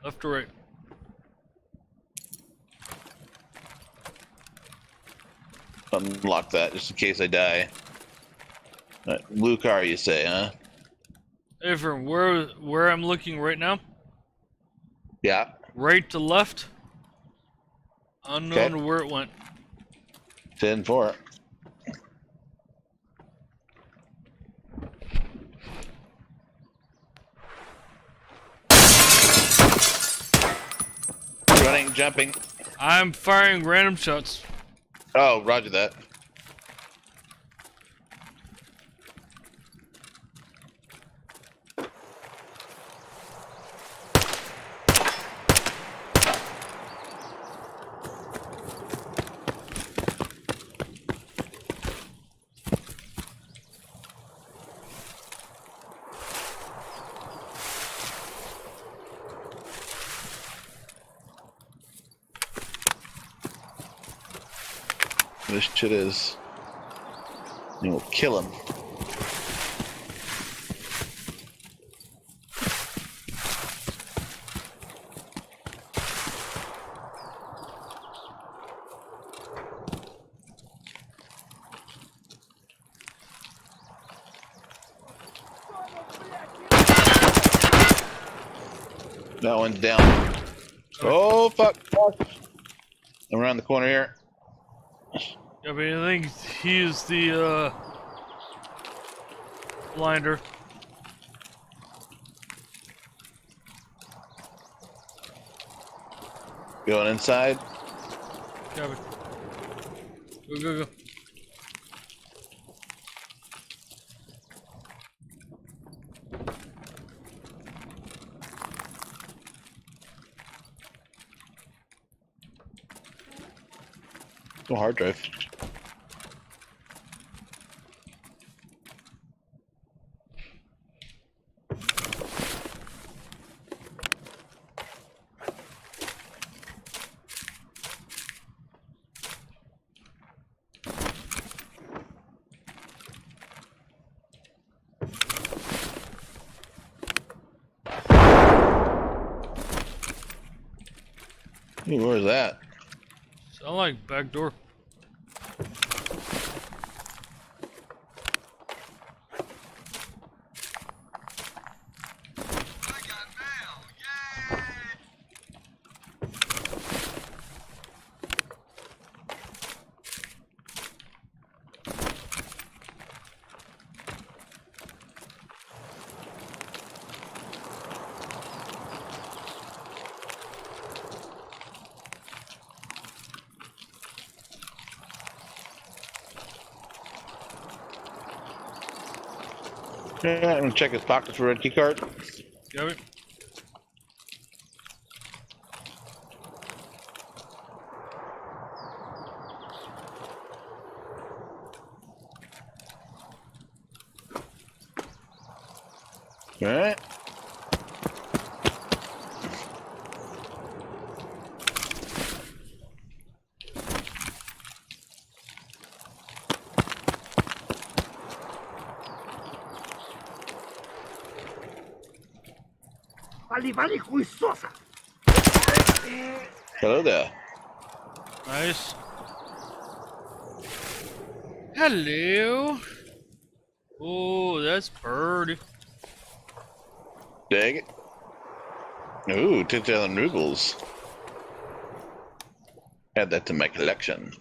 Left to right. Unlock that just in case I die. Blue car, you say, huh? Hey, from where I'm looking right now, Yeah. right to left, unknown Okay. where it went. 10-4. Running, jumping. I'm firing random shots. Oh, roger that. This shit is. And we'll kill him. That one's down. Oh, fuck. I'm around the corner here. Yeah, but I think he's the blinder. Going inside. Copy. Go, go, go. Go hard drive. Hey, where's that? Sound like back door. Yeah, I'm gonna check his pockets for a red key card. Got it. All right. Hello there. Nice. Hello. Oh, that's pretty. Dig it. Ooh, 2,000 rubles. Add that to my collection.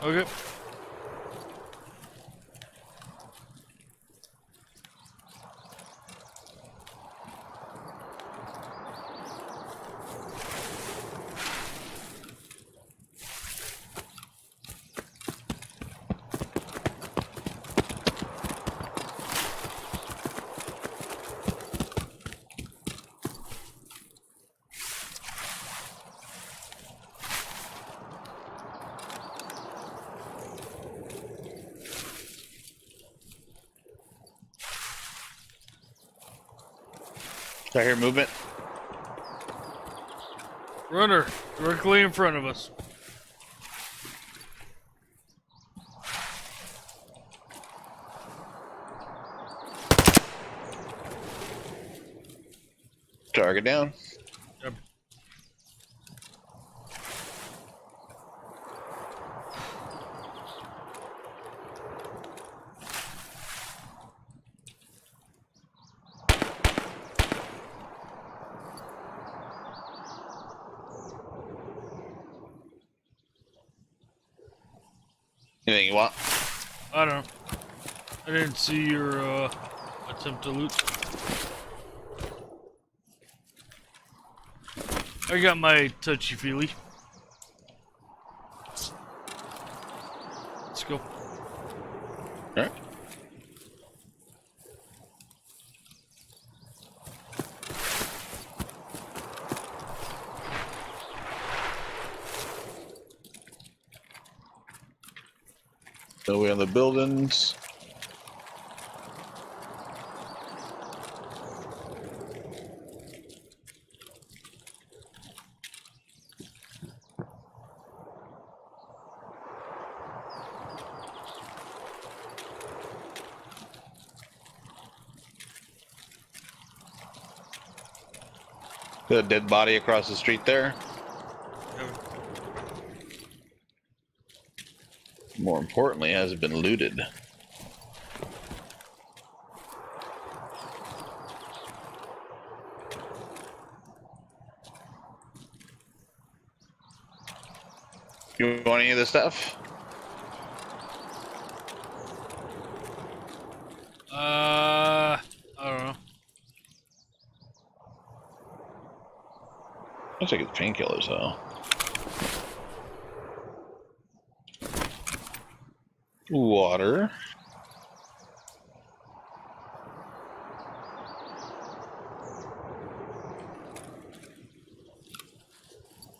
Okay. I hear movement. Runner directly in front of us. Target down. Yep. Anything you want? I don't know. I didn't see your attempt to loot. I got my touchy-feely. Let's go. Alright. So we're on the buildings. The dead body across the street there. More importantly, has it been looted? You want any of this stuff? I don't know. Looks like it's painkillers though. Water.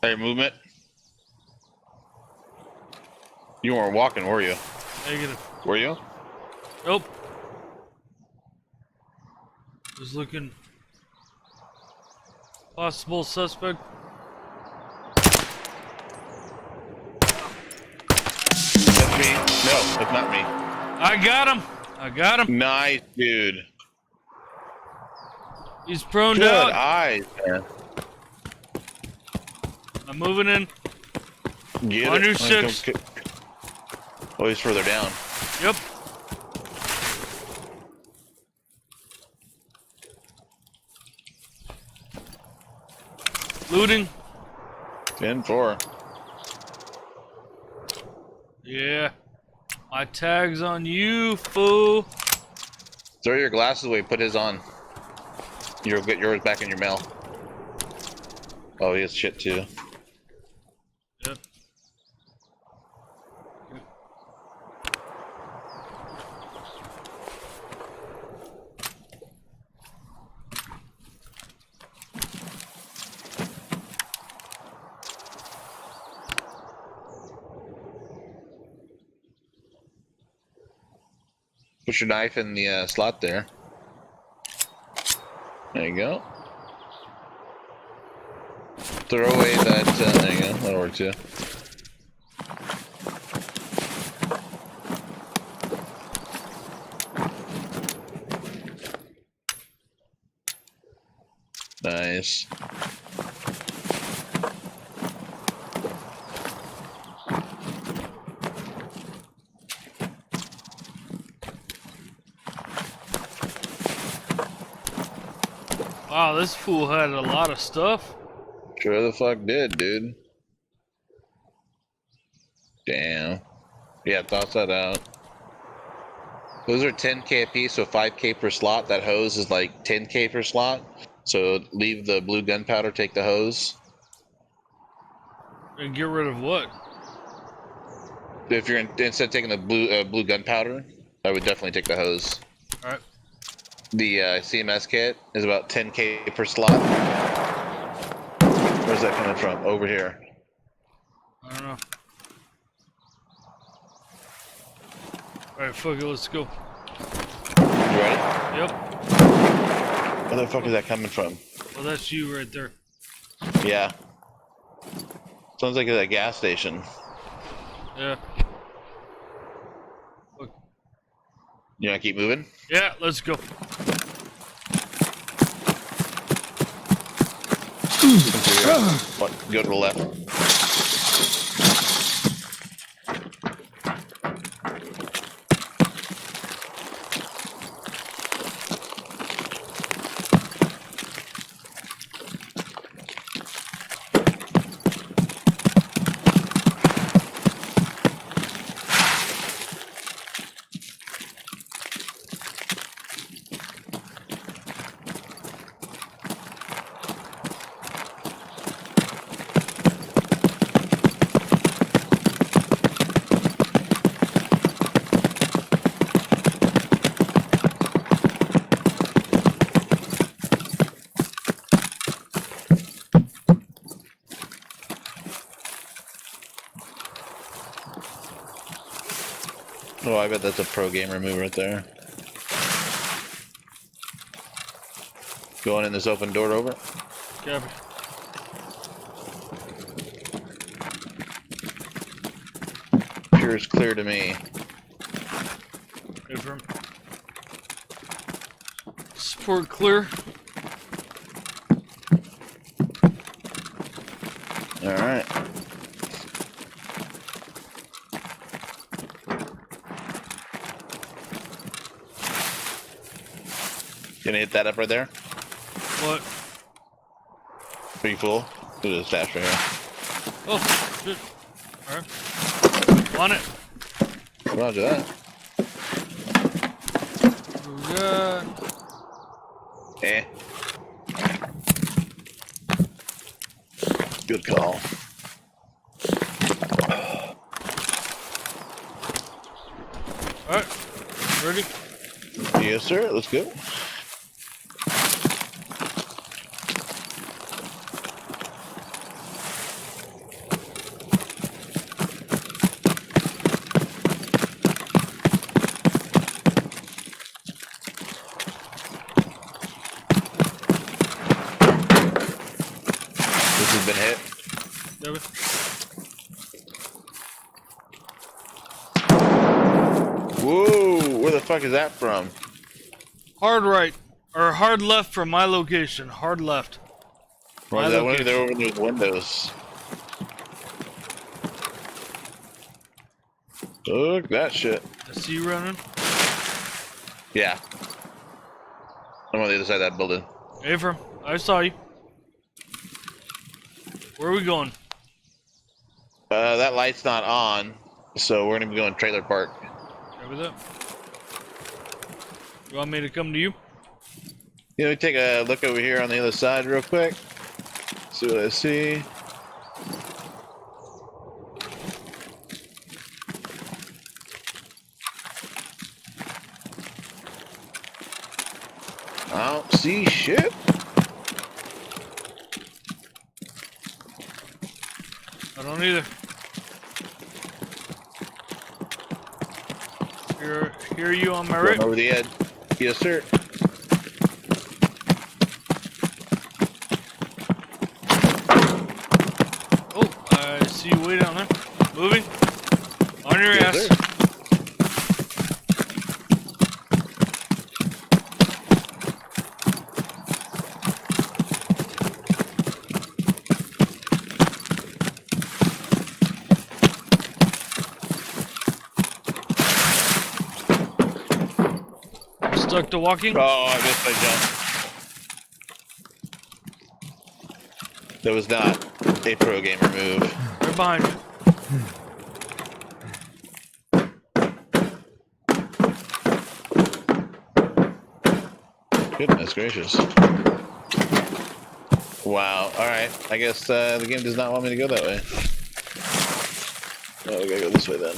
Hey, movement. You weren't walking, were you? Negative. Were you? Nope. Just looking. Possible suspect. That's me. No, that's not me. I got him. I got him. Nice, dude. He's prone Good out. eyes, man. I'm moving in. Get On it. your 6. Oh, he's further down. Yep. Looting. 10-4. Yeah. My tag's on you, fool. Throw your glasses away. Put his on. You'll get yours back in your mail. Oh, he has shit too. Yep. Put your knife in the slot there. There you go. Throw away that. There you go. That'll work too. Nice. Wow, this fool had a lot of stuff. Sure the fuck did, dude. Damn. Yeah, toss that out. Those are 10k a piece, so 5k per slot. That hose is like 10k per slot. So leave the blue gunpowder, take the hose. And get rid of what? If you're instead of taking the blue gunpowder, I would definitely take the hose. All right. The CMS kit is about 10k per slot. Where's that coming from? Over here. I don't know. Alright, fuck it, let's go. You ready? Yep. Where the fuck is that coming from? Well, that's you right there. Yeah. Sounds like it's a gas station. Yeah. Look. You wanna keep moving? Yeah, let's go. Go to the left. Oh, I bet that's a pro gamer move right there. Going in this open door over. Copy. Appears clear to me. Confirm. Support clear. Alright. Gonna hit that up right there? What? Pretty full. Do the stash right here. Oh, shit. Alright. On it. Roger that. Good. Eh. Good call. Alright. Ready? Yes, sir. Let's go. This has been hit. David. Whoa! Where the fuck is that from? Hard right. Or hard left from my location. Hard left. Where's that window? They're over those windows. Look at that shit. I see you running. Yeah. I'm on the other side of that building. Avram, I saw you. Where are we going? That light's not on, so we're gonna be going trailer park. Copy that. You want me to come to you? Let me take a look over here on the other side real quick. See what I see. I don't see shit. I don't either. Here you on my right? Over the edge. Yes, sir. Oh, I see you way down there. Moving. On your Yes, ass. sir. Stuck to walking. Oh, I missed my jump. That was not a pro gamer move. Right behind you. Goodness gracious. Wow. Alright. I guess the game does not want me to go that way. Oh, we gotta go this way then.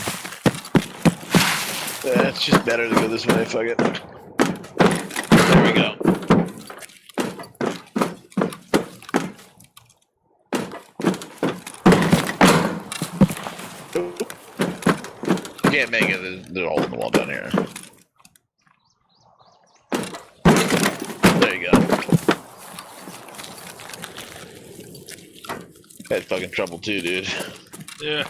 It's just better to go this way. Fuck it. There we go. Can't make it. There's a hole in the wall down here. There you go. Had fucking trouble too, dude. Yeah.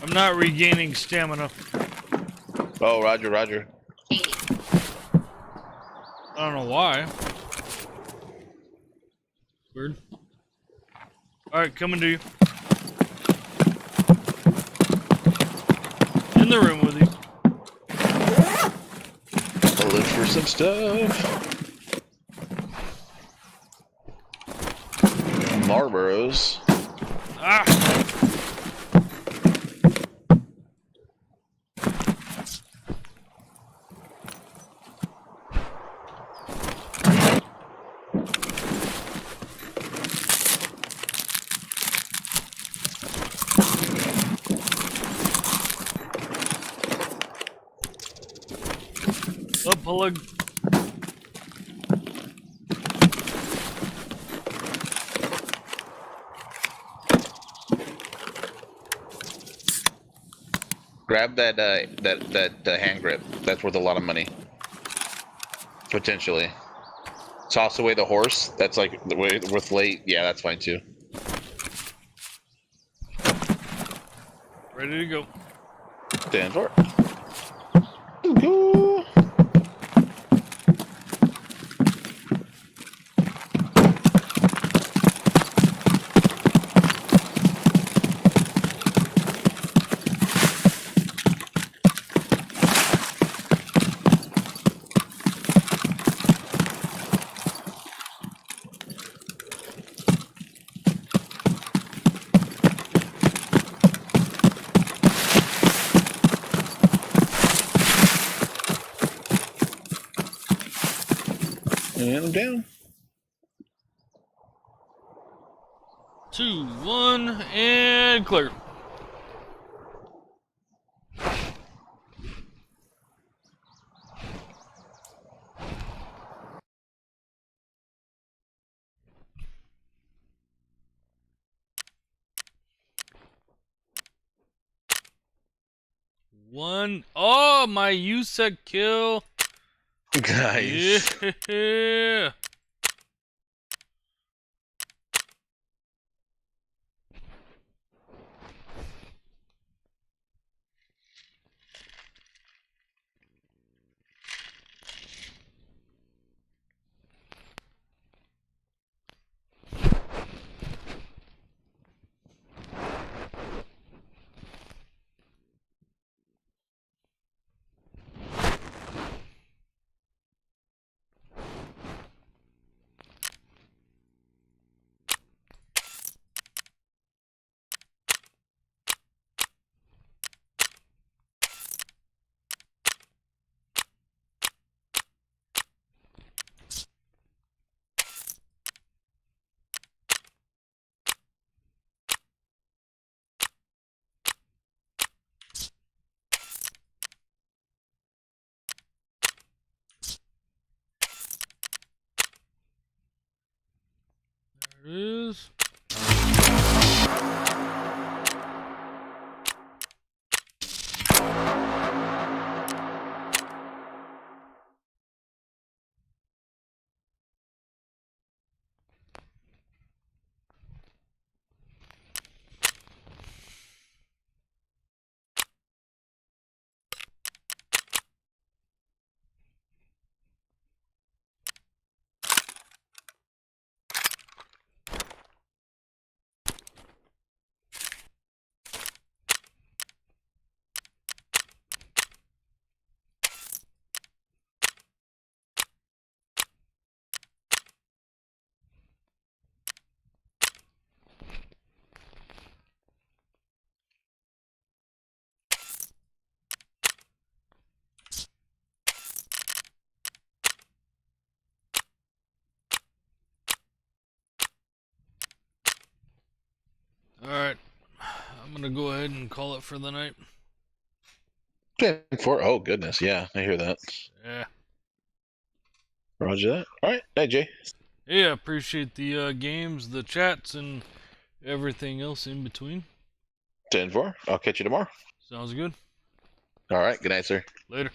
I'm not regaining stamina. Oh, Roger, Roger. I don't know why. Weird. Alright, coming to you. In the room with you. I'll look for some stuff. Marlboros. Ah! Up, plug. Grab that hand grip. That's worth a lot of money. Potentially. Toss away the horse. That's like worth late. Yeah, that's fine too. Ready to go. Stand for it. Go. And I'm down. 2, 1, and clear. One. Oh, my USEC kill. Nice. Yeah. There it is. Alright. I'm gonna go ahead and call it for the night. 10-4. Oh, goodness. Yeah, I hear that. Yeah. Roger that. All right. Hey, Jay. Yeah, appreciate the games, the chats, and everything else in between. 10-4. I'll catch you tomorrow. Sounds good. All right. Good night, sir. Later.